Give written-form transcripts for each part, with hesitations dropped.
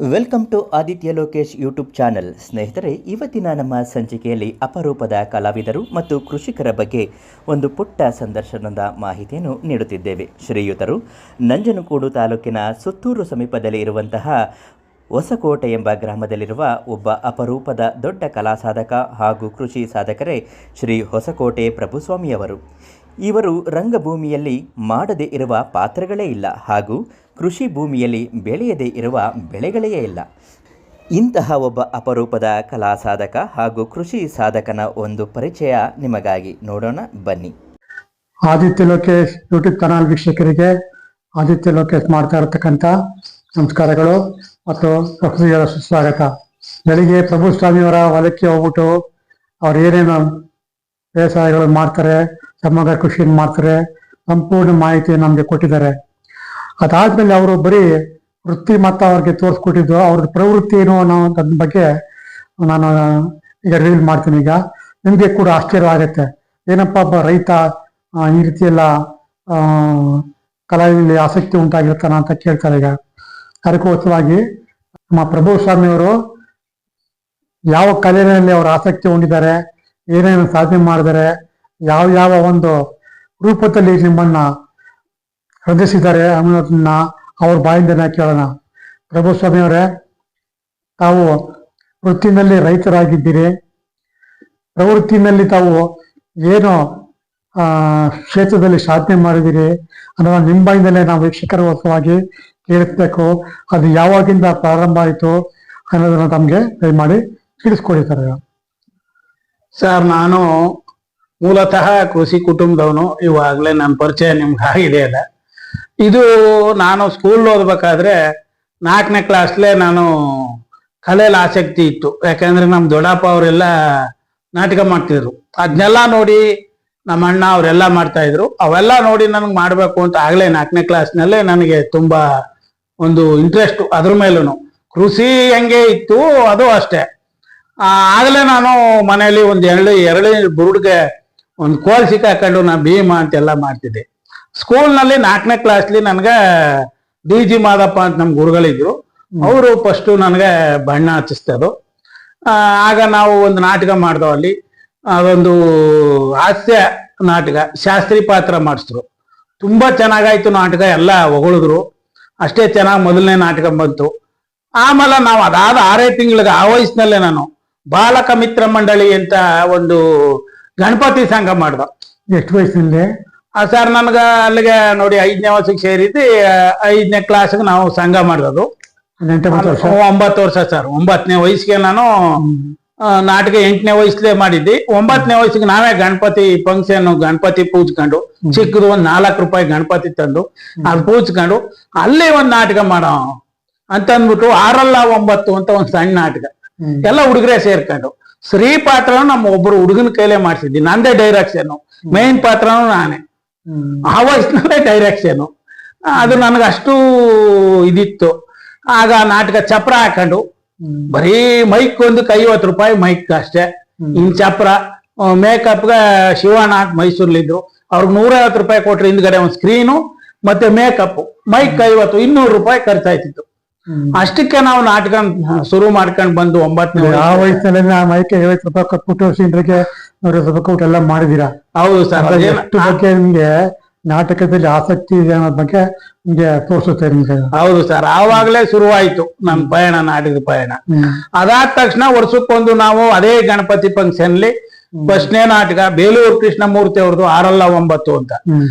Welcome to Aditya Lokesh YouTube channel. ಸ್ನೇಹಿತರೆ, ಇವತ್ತಿನ ನಮ್ಮ ಸಂಚಿಕೆಯಲ್ಲಿ ಅಪರೂಪದ ಕಲಾವಿದರು ಮತ್ತು ಕೃಷಿಕರ ಬಗ್ಗೆ ಒಂದು ಪುಟ್ಟ ಸಂದರ್ಶನದ ಮಾಹಿತಿಯನ್ನು ನೀಡುತ್ತಿದ್ದೇವೆ. ಶ್ರೀಯುತರು ನಂಜನಗೂಡು ತಾಲೂಕಿನ ಸುತ್ತೂರು ಸಮೀಪದಲ್ಲಿ ಇರುವಂತಹ ಹೊಸಕೋಟೆ ಎಂಬ ಗ್ರಾಮದಲ್ಲಿರುವ ಒಬ್ಬ ಅಪರೂಪದ ದೊಡ್ಡ ಕಲಾ ಸಾಧಕ ಹಾಗೂ ಕೃಷಿ ಸಾಧಕರೇ ಶ್ರೀ ಹೊಸಕೋಟೆ ಪ್ರಭುಸ್ವಾಮಿಯವರು. ಇವರು ರಂಗಭೂಮಿಯಲ್ಲಿ ಮಾಡದೇ ಇರುವ ಪಾತ್ರಗಳೇ ಇಲ್ಲ ಹಾಗೂ ಕೃಷಿ ಭೂಮಿಯಲ್ಲಿ ಬೆಳೆಯದೇ ಇರುವ ಬೆಳೆಗಳೇ ಇಲ್ಲ. ಇಂತಹ ಒಬ್ಬ ಅಪರೂಪದ ಕಲಾ ಸಾಧಕ ಹಾಗೂ ಕೃಷಿ ಸಾಧಕನ ಒಂದು ಪರಿಚಯ ನಿಮಗಾಗಿ ನೋಡೋಣ ಬನ್ನಿ. ಆದಿತ್ಯ ಲೋಕೇಶ್ ಯೂಟ್ಯೂಬ್ ಚಾನಲ್ ವೀಕ್ಷಕರಿಗೆ ಆದಿತ್ಯ ಲೋಕೇಶ್ ಮಾಡ್ತಾ ಇರತಕ್ಕಂಥ ನಮಸ್ಕಾರಗಳು ಮತ್ತು ಸುಸ್ವಾಗತ. ಬೆಳಿಗ್ಗೆ ಪ್ರಭುಸ್ವಾಮಿಯವರ ಹೊಲಕ್ಕೆ ಹೋಗ್ಬಿಟ್ಟು ಅವ್ರು ಏನೇನು ವ್ಯವಸಾಯಗಳು ಮಾಡ್ತಾರೆ, ಸಮಗ್ರ ಕೃಷಿಯನ್ನು ಮಾಡ್ತಾರೆ, ಸಂಪೂರ್ಣ ಮಾಹಿತಿ ನಮಗೆ ಕೊಟ್ಟಿದ್ದಾರೆ. ಅದಾದ್ಮೇಲೆ ಅವರು ಬರೀ ವೃತ್ತಿ ಮತ್ತು ಅವ್ರಿಗೆ ತೋರಿಸ್ಕೊಟ್ಟಿದ್ದು ಅವ್ರದ್ದು ಪ್ರವೃತ್ತಿ ಏನು ಅನ್ನೋ ಅದ್ರ ಬಗ್ಗೆ ನಾನು ಈಗ ರಿವೀಲ್ ಮಾಡ್ತೀನಿ. ಈಗ ನಿಮಗೆ ಕೂಡ ಆಶ್ಚರ್ಯ ಆಗುತ್ತೆ, ಏನಪ್ಪ ಒಬ್ಬ ರೈತ ಈ ರೀತಿ ಎಲ್ಲ ಕಲೆಯಲ್ಲಿ ಆಸಕ್ತಿ ಉಂಟಾಗಿರ್ತಾನ ಅಂತ ಕೇಳ್ತಾರೆ. ಈಗ ಅದಕ್ಕೋಸ್ಕರವಾಗಿ ನಮ್ಮ ಪ್ರಭುಸ್ವಾಮಿಯವರು ಯಾವ ಕಲೆಯಲ್ಲಿ ಅವರು ಆಸಕ್ತಿ ಹೊಂದಿದ್ದಾರೆ, ಏನೇನು ಸಾಧನೆ ಮಾಡಿದ್ದಾರೆ, ಯಾವ ಒಂದು ರೂಪದಲ್ಲಿ ನಿಮ್ಮನ್ನ ಪ್ರದರ್ಶಿಸಿದ್ದಾರೆ ಅನ್ನೋದನ್ನ ಅವ್ರ ಬಾಯಿಂದನೇ ಕೇಳೋಣ. ಪ್ರಭುಸ್ವಾಮಿಯವರೇ, ತಾವು ವೃತ್ತಿನಲ್ಲಿ ರೈತರಾಗಿದ್ದೀರಿ, ಪ್ರವೃತ್ತಿನಲ್ಲಿ ತಾವು ಏನು ಕ್ಷೇತ್ರದಲ್ಲಿ ಸಾಧನೆ ಮಾಡಿದ್ದೀರಿ ಅನ್ನೋದು ನಿಮ್ಮ ಬಾಯಿಂದಲೇ ನಾವು ವೀಕ್ಷಕರವಾಗಿ ಕೇಳಿಸ್ಬೇಕು. ಅದು ಯಾವಾಗಿಂದ ಪ್ರಾರಂಭ ಆಯಿತು ಅನ್ನೋದನ್ನ ತಮಗೆ ದಯಮಾಡಿ ತಿಳಿಸ್ಕೊಡಿ ಸರ್. ನಾನು ಮೂಲತಃ ಕೃಷಿ ಕುಟುಂಬದವನು. ಇವಾಗಲೇ ನನ್ನ ಪರಿಚಯ ನಿಮ್ಗೆ ಆಗಿದೆ ಅಲ್ಲ. ಇದು ನಾನು ಸ್ಕೂಲ್ ಓದ್ಬೇಕಾದ್ರೆ 4ನೇ ಕ್ಲಾಸ್ಲೇ ನಾನು ಕಲೆಯಲ್ಲಿ ಆಸಕ್ತಿ ಇತ್ತು. ಯಾಕಂದ್ರೆ ನಮ್ಮ ದೊಡ್ಡಪ್ಪ ಅವರೆಲ್ಲ ನಾಟಕ ಮಾಡ್ತಿದ್ರು. ಅದನ್ನೆಲ್ಲ ನೋಡಿ ನಮ್ಮ ಅಣ್ಣ ಅವರೆಲ್ಲ ಮಾಡ್ತಾ ಇದ್ರು. ಅವೆಲ್ಲ ನೋಡಿ ನನಗೆ ಮಾಡ್ಬೇಕು ಅಂತ ಆಗ್ಲೇ 4ನೇ ಕ್ಲಾಸ್ನಲ್ಲೇ ನನಗೆ ತುಂಬಾ ಒಂದು ಇಂಟ್ರೆಸ್ಟ್. ಅದ್ರ ಮೇಲೂ ಕೃಷಿ ಹೆಂಗೆ ಇತ್ತು ಅದು ಅಷ್ಟೇ. ಆಗಲೇ ನಾನು ಮನೆಯಲ್ಲಿ ಒಂದು ಎರಡು ಬುರುಡ್ಗೆ ಒಂದು ಕೋಲ್ ಸಿಕ್ಕಾಕೊಂಡು ನಾನು ಭೀಮ ಅಂತೆಲ್ಲ ಮಾಡ್ತಿದ್ದೆ. ಸ್ಕೂಲ್ನಲ್ಲಿ 4ನೇ ಕ್ಲಾಸ್ಲಿ ನನಗೆ ಡಿ.ಜಿ. ಮಾದಪ್ಪ ಅಂತ ನಮ್ಮ ಗುರುಗಳಿದ್ರು. ಅವರು ಫಸ್ಟು ನನಗೆ ಬಣ್ಣ ಹಚ್ಚಿಸ್ತದು. ಆಗ ನಾವು ಒಂದು ನಾಟಕ ಮಾಡ್ದೋ. ಅಲ್ಲಿ ಅದೊಂದು ಹಾಸ್ಯ ನಾಟಕ, ಶಾಸ್ತ್ರಿ ಪಾತ್ರ ಮಾಡಿಸಿದ್ರು. ತುಂಬಾ ಚೆನ್ನಾಗಾಯ್ತು ನಾಟಕ, ಎಲ್ಲ ಹೊಗಳಿದ್ರು. ಅಷ್ಟೇ ಚೆನ್ನಾಗಿ ಮೊದಲನೇ ನಾಟಕ ಬಂತು. ಆಮೇಲೆ ನಾವು ಅದಾದ 6 ತಿಂಗಳಿಗೆ ಆ ವಯಸ್ಸಿನಲ್ಲೇ ನಾನು ಬಾಲಕ ಮಿತ್ರ ಮಂಡಳಿ ಅಂತ ಒಂದು ಗಣಪತಿ ಸಂಘ ಮಾಡ್ದ. ಎಷ್ಟು ವಯಸ್ಸಿನಲ್ಲಿ ಸರ್? ನನ್ಗ ಅಲ್ಲಿಗೆ ನೋಡಿ 5ನೇ ವರ್ಷಕ್ಕೆ ಸೇರಿದ್ದು. 5ನೇ ಕ್ಲಾಸ್ಗೆ ನಾವು ಸಂಘ ಮಾಡಿರೋದು. 9 ವರ್ಷ ಸರ್. 9ನೇ ವಯಸ್ಸಿಗೆ ನಾನು ನಾಟಕ 8ನೇ ವಯಸ್ಸಲ್ಲೇ ಮಾಡಿದ್ದಿ. 9ನೇ ವಯಸ್ಸಿಗೆ ನಾವೇ ಗಣಪತಿ ಫಂಕ್ಷನ್, ಗಣಪತಿ ಪೂಜ್ಕೊಂಡು ಚಿಕ್ಕದು ಒಂದು 4 ರೂಪಾಯಿ ಗಣಪತಿ ತಂದು ಅದು ಪೂಜ್ಕೊಂಡು ಅಲ್ಲಿ ಒಂದು ನಾಟಕ ಮಾಡೋ ಅಂತ ಅಂದ್ಬಿಟ್ಟು 6 ಅಲ್ಲ 9 ಅಂತ ಒಂದು ಸಣ್ಣ ನಾಟಕ ಎಲ್ಲ ಹುಡುಗರೇ ಸೇರ್ಕೊಂಡು. ಶ್ರೀ ಪಾತ್ರ ನಮ್ಮ ಒಬ್ರು ಹುಡುಗನ ಕೈಲೇ ಮಾಡ್ಸಿದ್ದಿ. ನಂದೇ ಡೈರೆಕ್ಷನ್, ಮೇನ್ ಪಾತ್ರನೂ ನಾನೇ. ಆ ವಯಸ್ಸಿನಲ್ಲೇ ಡೈರೆಕ್ಷನ್. ಅದು ನನಗೆ ಅಷ್ಟು ಇದಿತ್ತು. ಆಗ ನಾಟಕ ಚಪ್ರ ಹಾಕೊಂಡು ಬರೀ ಮೈಕ್ ಒಂದು 50 ರೂಪಾಯಿ ಮೈಕ್ ಅಷ್ಟೇ. ಇನ್ ಚಪ್ರ ಮೇಕಪ್ಗೆ ಶಿವಣ್ಣ ಅಂತ ಮೈಸೂರ್ಲಿದ್ರು, ಅವ್ರಿಗೆ 150 ರೂಪಾಯಿ ಕೊಟ್ರೆ ಹಿಂದ್ಗಡೆ ಒಂದು ಸ್ಕ್ರೀನು ಮತ್ತೆ ಮೇಕಪ್. ಮೈಕ್ 50, 200 ರೂಪಾಯಿ ಖರ್ಚಾಯ್ತಿತ್ತು. ಅಷ್ಟಕ್ಕೆ ನಾವು ನಾಟಕ ಶುರು ಮಾಡ್ಕೊಂಡು ಬಂದು 9ನೇ ಆ ವಯಸ್ಸಿನಲ್ಲಿ ಮೈಕ್ 50 ರೂಪಾಯಿ ಕೊಟ್ಬಿಟ್ಟು ಸೀನ್ರಿಗೆ 100 ರೂಪಾಯಿ ಕೊಟ್ಟು ಎಲ್ಲ ಮಾಡಿದೀರಾ? ಹೌದು ಸರ್. ಎಷ್ಟು ಬಗ್ಗೆ ನಿಮ್ಗೆ ನಾಟಕದಲ್ಲಿ ಆಸಕ್ತಿ ಇದೆ ಅನ್ನೋದ್ ಬಗ್ಗೆ ನಿಮ್ಗೆ ತೋರಿಸುತ್ತೆ ನಿಮ್ಗೆ? ಹೌದು ಸರ್. ಆವಾಗಲೇ ಶುರುವಾಯ್ತು ನನ್ನ ಪಯಣ, ನಾಟಕದ ಪಯಣ. ಅದಾದ ತಕ್ಷಣ ವರ್ಷಕ್ಕೊಂದು ನಾವು ಅದೇ ಗಣಪತಿ ಫಂಕ್ಷನ್ಲಿ ಫಸ್ಟ್ನೇ ನಾಟಕ ಬೇಲೂರು ಕೃಷ್ಣಮೂರ್ತಿ ಅವ್ರದ್ದು 6 ಅಲ್ಲ 9 ಅಂತ.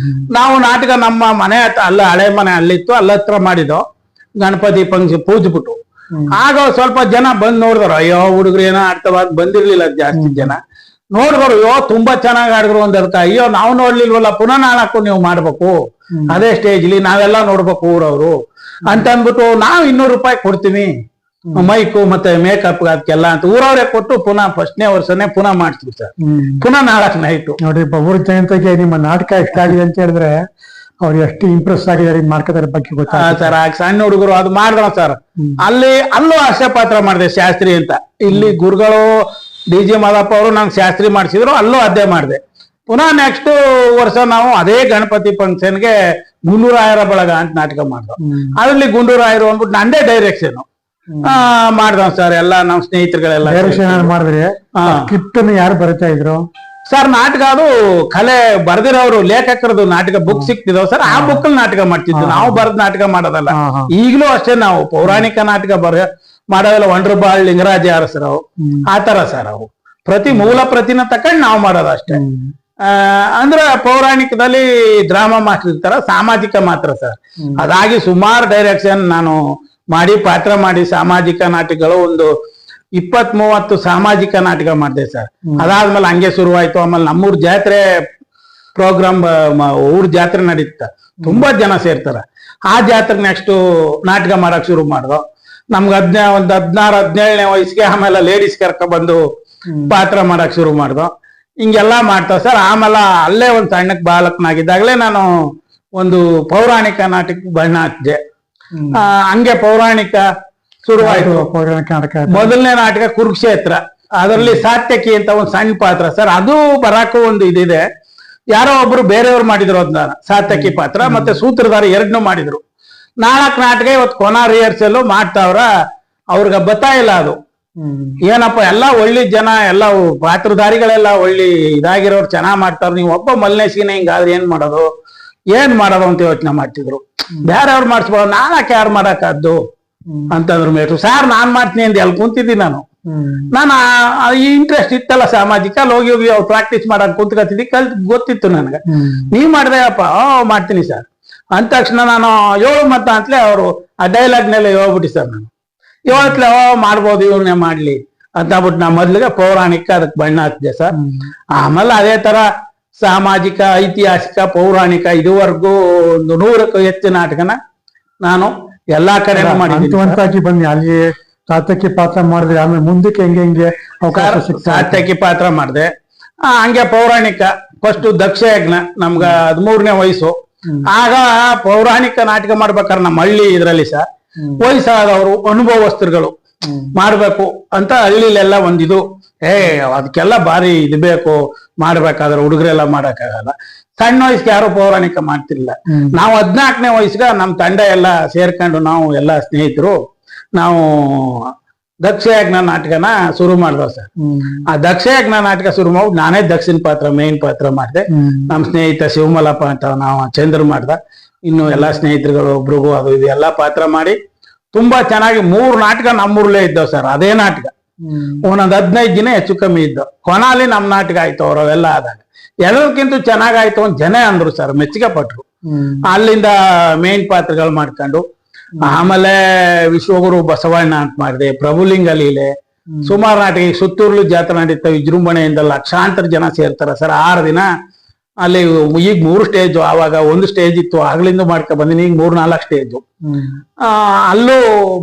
ನಾವು ನಾಟಕ ನಮ್ಮ ಮನೆ ಅಲ್ಲ, ಹಳೆ ಮನೆ ಅಲ್ಲಿತ್ತು, ಅಲ್ಲತ್ರ ಮಾಡಿದೋ ಗಣಪತಿ ಫಂಕ್ಷನ್ ಪೂಜ್ಬಿಟ್ಟು. ಆಗ ಸ್ವಲ್ಪ ಜನ ಬಂದ್ ನೋಡಿದ್ರು. ಅಯ್ಯೋ ಹುಡುಗರು ಏನೋ ಆಡ್ತವ, ಬಂದಿರ್ಲಿಲ್ಲ ಜಾಸ್ತಿ ಜನ. ನೋಡಿದ್ರು, ಅಯ್ಯೋ ತುಂಬಾ ಚೆನ್ನಾಗಿ ಆಡಿದ್ರು ಒಂದ್ ಅದಕ್ಕ. ಅಯ್ಯೋ ನಾವು ನೋಡ್ಲಿಲ್ವಲ್ಲ, ಪುನಃ ನಾಳಕ್ಕೂ ನೀವು ಮಾಡ್ಬೇಕು ಅದೇ ಸ್ಟೇಜ್ಲಿ, ನಾವೆಲ್ಲ ನೋಡ್ಬೇಕು ಊರವ್ರು ಅಂತ ಅಂದ್ಬಿಟ್ಟು ನಾವು 200 ರೂಪಾಯಿ ಕೊಡ್ತೀವಿ ಮೈಕು ಮತ್ತೆ ಮೇಕಪ್ ಅದಕ್ಕೆಲ್ಲ ಅಂತ ಊರವ್ರೆ ಕೊಟ್ಟು ಪುನಃ 1ನೇ ವರ್ಷನೇ ಪುನಃ ಮಾಡ್ತೀವಿ ಸರ್. ಪುನಃ 4 ನೈಟು. ನೋಡಿ, ಊರ ಜನತೆಗೆ ನಿಮ್ಮ ನಾಟಕ ಇಷ್ಟ ಆಗಿದೆ ಅಂತ ಹೇಳಿದ್ರೆ ಅವ್ರು ಎಷ್ಟು ಇಂಪ್ರೆಸ್ ಆಗಿದ್ದಾರೆ ಮಾಡ್ಕೋದ್ರ ಬಗ್ಗೆ ಗೊತ್ತಾ ಸರ್? ಸಣ್ಣ ಹುಡುಗರು ಅದು ಮಾಡಿದ್ರ ಸರ್. ಅಲ್ಲೂ ಹಾಸ್ಯ ಪಾತ್ರ ಮಾಡಿದೆ, ಶಾಸ್ತ್ರಿ ಅಂತ. ಇಲ್ಲಿ ಗುರುಗಳು ಡಿ.ಜಿ. ಮಾದಪ್ಪ ಅವರು ನಂಗೆ ಶಾಸ್ತ್ರಿ ಮಾಡಿಸಿದ್ರು, ಅಲ್ಲೂ ಅದೇ ಮಾಡಿದೆ. ಪುನಃ ನೆಕ್ಸ್ಟ್ ವರ್ಷ ನಾವು ಅದೇ ಗಣಪತಿ ಫಂಕ್ಷನ್ಗೆ ಗುಂಡೂರಾಯರ ಬಳಗ ಅಂತ ನಾಟಕ ಮಾಡಿದ್ವು. ಅದ್ರಲ್ಲಿ ಗುಂಡೂರಾಯರು ಅಂದ್ಬಿಟ್ಟು ನಂದೇ ಡೈರೆಕ್ಷನ್. ಮಾಡ್ದವ್ ಸರ್ ಎಲ್ಲ ನಮ್ ಸ್ನೇಹಿತರುಗಳೆಲ್ಲ ಡೈರೆಕ್ಷನ್ ಏನಾದ್ರು ಮಾಡಿದ್ರೆ ಸ್ಕ್ರಿಪ್ಟ್ ಯಾರು ಬರಿತಾ ಇದ್ರು ಸರ್. ನಾಟಕ ಅದು ಕಲೆ ಬರ್ದಿರೋರು ಲೇಖಕರದು ನಾಟಕ ಬುಕ್ ಸಿಕ್ತಿದಾವ್ ಸರ್. ಆ ಬುಕ್ ನಾಟಕ ಮಾಡ್ತಿದ್ವಿ ನಾವು, ಬರೆದ್ ನಾಟಕ ಮಾಡೋದಲ್ಲ. ಈಗಲೂ ಅಷ್ಟೇ ನಾವು ಪೌರಾಣಿಕ ನಾಟಕ ಮಾಡೋದಲ್ಲ. ವಂಡರ್ಬಾಳ್ ಲಿಂಗರಾಜ ಅರಸರು ಆತರ ಸರ್. ಅವು ಮೂಲ ಪ್ರತಿನ ತಕೊಂಡ್ ನಾವು ಮಾಡೋದು ಅಷ್ಟೇ. ಅಂದ್ರೆ ಪೌರಾಣಿಕದಲ್ಲಿ ಡ್ರಾಮಾ ಮಾಸ್ಟರ್ ಇರ್ತಾರ, ಸಾಮಾಜಿಕ ಮಾತ್ರ ಸರ್. ಅದಾಗಿ ಸುಮಾರು ಡೈರೆಕ್ಷನ್ ನಾನು ಮಾಡಿ ಪಾತ್ರ ಮಾಡಿ ಸಾಮಾಜಿಕ ನಾಟಕಗಳು ಒಂದು 20-30 ಸಾಮಾಜಿಕ ನಾಟಕ ಮಾಡಿದೆ ಸರ್. ಅದಾದ್ಮೇಲೆ ಹಂಗೆ ಶುರುವಾಯ್ತು. ಆಮೇಲೆ ನಮ್ಮೂರ್ ಜಾತ್ರೆ ಪ್ರೋಗ್ರಾಮ್, ಊರ್ ಜಾತ್ರೆ ನಡೀತ, ತುಂಬಾ ಜನ ಸೇರ್ತಾರ. ಆ ಜಾತ್ರೆ ನೆಕ್ಸ್ಟ್ ನಾಟಕ ಮಾಡಕ್ ಶುರು ಮಾಡ್ದು. ನಮ್ಗೆ ಒಂದ್ 16-17ನೇ ವಯಸ್ಸಿಗೆ ಆಮೇಲೆ ಲೇಡೀಸ್ ಕರ್ಕ ಬಂದು ಪಾತ್ರ ಮಾಡಕ್ ಶುರು ಮಾಡ್ದು. ಹಿಂಗೆಲ್ಲಾ ಮಾಡ್ತಾವ ಸರ್. ಆಮೇಲೆ ಅಲ್ಲೇ ಒಂದ್ ಸಣ್ಣಕ್ ಬಾಲಕನಾಗಿದ್ದಾಗಲೇ ನಾನು ಒಂದು ಪೌರಾಣಿಕ ನಾಟಕ ಬಣ್ಣ ಹಚ್ಚಿದೆ. ಹಂಗೆ ಪೌರಾಣಿಕ ಶುರುವಾಯ್ತು. ಪೌರಾಣಿಕ ನಾಟಕ ಮೊದಲನೇ ನಾಟಕ ಕುರುಕ್ಷೇತ್ರ. ಅದರಲ್ಲಿ ಸಾತ್ಯಕಿ ಅಂತ ಒಂದು ಸಣ್ಣ ಪಾತ್ರ ಸರ್. ಅದು ಬರಾಕು ಒಂದು ಇದಿದೆ. ಯಾರೋ ಒಬ್ರು ಬೇರೆಯವ್ರು ಮಾಡಿದ್ರು ಅದನ್ನ, ಸಾತ್ಯಕಿ ಪಾತ್ರ ಮತ್ತೆ ಸೂತ್ರಧಾರ ಎರಡನ್ನೂ ಮಾಡಿದ್ರು. 4 ನಾಟಕ ಇವತ್ತು ಕೊನಾ ರಿಹರ್ಸಲ್ ಮಾಡ್ತಾವ್ರ. ಅವ್ರಿಗೆ ಬತ್ತಾ ಇಲ್ಲ ಅದು ಏನಪ್ಪ, ಎಲ್ಲ ಒಳ್ಳೆ ಜನ, ಎಲ್ಲ ಪಾತ್ರಧಾರಿಗಳೆಲ್ಲ ಒಳ್ಳೆ ಇದಾಗಿರೋರು ಚೆನ್ನಾಗ್ ಮಾಡ್ತಾರ. ನೀವು ಒಬ್ಬ ಮಲ್ನೇಶಿನ ಹಿಂಗಾದ್ರೆ ಏನ್ ಮಾಡೋದು ಅಂತ ಯೋಚನೆ ಮಾಡ್ತಿದ್ರು. ಬೇರೆಯವ್ರು ಮಾಡಿಸ್ಬೋದು, ನಾನಕ್ಕೆ ಯಾರು ಮಾಡಕ್ಕಾದ್ದು ಅಂತಂದ್ರು. ಮೇಟ್ರು ಸಾರ್ ನಾನ್ ಮಾಡ್ತೀನಿ ಅಂತ ಎಲ್ಲಿ ಕುಂತಿದ್ದೀನಿ ನಾನು ಈ ಇಂಟ್ರೆಸ್ಟ್ ಇತ್ತಲ್ಲ ಸಾಮಾಜಿಕ. ಅಲ್ಲಿ ಹೋಗಿ ಅವ್ರು ಪ್ರಾಕ್ಟೀಸ್ ಮಾಡಕ್ ಕುಂತ್ಕೊತಿದ್ದಿ, ಗೊತ್ತಿತ್ತು ನನಗೆ. ನೀವ್ ಮಾಡ್ದೆಯಪ್ಪ? ಮಾಡ್ತೀನಿ ಸರ್ ಅಂದ ತಕ್ಷಣ ನಾನು 7 ಮತ ಅಂತಲೇ ಅವರು ಆ ಡೈಲಾಗ್ನೆಲ್ಲ ಹೇಳ್ಬಿಟ್ಟಿ ಸರ್. ನಾನು ಇವತ್ಲೆ ಮಾಡ್ಬೋದು, ಇವ್ರನ್ನೇ ಮಾಡ್ಲಿ ಅಂತ ಬಿಟ್ಟು ನಾ ಮೊದ್ಲಿಗೆ ಪೌರಾಣಿಕ ಅದಕ್ಕೆ ಬಣ್ಣ ಹಚ್ಚಿದೆ ಸರ್. ಆಮೇಲೆ ಅದೇ ತರ ಸಾಮಾಜಿಕ, ಐತಿಹಾಸಿಕ, ಪೌರಾಣಿಕ ಇದುವರೆಗೂ ಒಂದು 100ಕ್ಕೂ ಹೆಚ್ಚು ನಾಟಕನ ನಾನು ಎಲ್ಲಾ ಕಡೆ ಮಾಡಿದ್ದೀನಿ. ಬನ್ನಿ ಅಲ್ಲಿ ಸಾತ್ಯಕಿ ಪಾತ್ರ ಮಾಡಿದ್ರೆ ಆಮೇಲೆ ಮುಂದಕ್ಕೆ ಹೆಂಗೆ ಅವಕಾಶ ಸಿಗ್ತದೆ? ಸಾತ್ಯಕಿ ಪಾತ್ರ ಮಾಡಿದೆ. ಹಂಗೆ ಪೌರಾಣಿಕ ಫಸ್ಟ್ ದಕ್ಷ ಯಜ್ಞ ನಮ್ಗ 13ನೇ ವಯಸ್ಸು. ಆಗ ಪೌರಾಣಿಕ ನಾಟಕ ಮಾಡ್ಬೇಕಾದ್ರೆ ನಮ್ಮ ಹಳ್ಳಿ ಇದ್ರಲ್ಲಿ ಸರ್ ವಯಸ್ಸಾದವರು ಅನುಭವಸ್ಥರುಗಳು ಮಾಡ್ಬೇಕು ಅಂತ ಹಳ್ಳಿಲೆಲ್ಲ ಒಂದಿದು. ಅದಕ್ಕೆಲ್ಲ ಭಾರಿ ಇದು ಬೇಕು, ಮಾಡ್ಬೇಕಾದ್ರೆ ಹುಡುಗರೆಲ್ಲ ಮಾಡಕ್ಕಾಗಲ್ಲ. ಸಣ್ಣ ವಯಸ್ಸಿಗೆ ಯಾರು ಪೌರಾಣಿಕ ಮಾಡ್ತಿರ್ಲಿಲ್ಲ. ನಾವು 14ನೇ ವಯಸ್ಸಿಗೆ ನಮ್ ತಂಡ ಎಲ್ಲ ಸೇರ್ಕೊಂಡು ನಾವು ಎಲ್ಲ ಸ್ನೇಹಿತರು ನಾವು ದಕ್ಷಯಜ್ಞ ನಾಟಕನ ಶುರು ಮಾಡ್ದವ ಸರ್. ಆ ದಕ್ಷಯಜ್ಞ ನಾಟಕ ಶುರು ಮಾಡಿ ನಾನೇ ದಕ್ಷಿಣ ಪಾತ್ರ, ಮೇನ್ ಪಾತ್ರ ಮಾಡಿದೆ. ನಮ್ ಸ್ನೇಹಿತ ಶಿವಮಲಪ್ಪ ಅಂತ ನಾವು ಚಂದ್ರ ಮಾಡ್ದ. ಇನ್ನು ಎಲ್ಲಾ ಸ್ನೇಹಿತರುಗಳು ಒಬ್ರಿಗೂ ಅದು ಇದು ಎಲ್ಲಾ ಪಾತ್ರ ಮಾಡಿ ತುಂಬಾ ಚೆನ್ನಾಗಿ 3 ನಾಟಕ ನಮ್ಮೂರ್ಲೇ ಇದ್ದವ್ ಸರ್. ಅದೇ ನಾಟಕ ಒಂದೊಂದ್ 15 ದಿನ ಹೆಚ್ಚು ಕಮ್ಮಿ ಇದ್ದವು. ಕೊನಾಲಿ ನಮ್ ನಾಟಕ ಆಯ್ತು ಅವ್ರವೆಲ್ಲ ಆದಾಗ. ಎಲ್ಲದಕ್ಕಿಂತ ಚೆನ್ನಾಗಾಯ್ತು ಅಂತ ಜನ ಅಂದ್ರು ಸರ್, ಮೆಚ್ಚುಗೆ ಪಟ್ರು. ಅಲ್ಲಿಂದ ಮೇನ್ ಪಾತ್ರಗಳು ಮಾಡ್ಕೊಂಡು ಆಮೇಲೆ ವಿಶ್ವಗುರು ಬಸವಣ್ಣ ಅಂತ ಮಾಡಿದೆ, ಪ್ರಭುಲಿಂಗ ಲೀಲೆ, ಸುಮಾರು ನಾಟಕ. ಸುತ್ತೂರ್ಲು ಜಾತ್ರೆ ನಡೀತಾವೆ, ವಿಜೃಂಭಣೆಯಿಂದ ಲಕ್ಷಾಂತರ ಜನ ಸೇರ್ತಾರ ಸರ್. 6 ದಿನ ಅಲ್ಲಿ. ಈಗ 3 ಸ್ಟೇಜ್, ಆವಾಗ 1 ಸ್ಟೇಜ್ ಇತ್ತು, ಆಗ್ಲಿಂದ ಮಾಡ್ಕೊ ಬಂದಿನಿ. ಈಗ 3-4 ಸ್ಟೇಜ್ ಅಲ್ಲೂ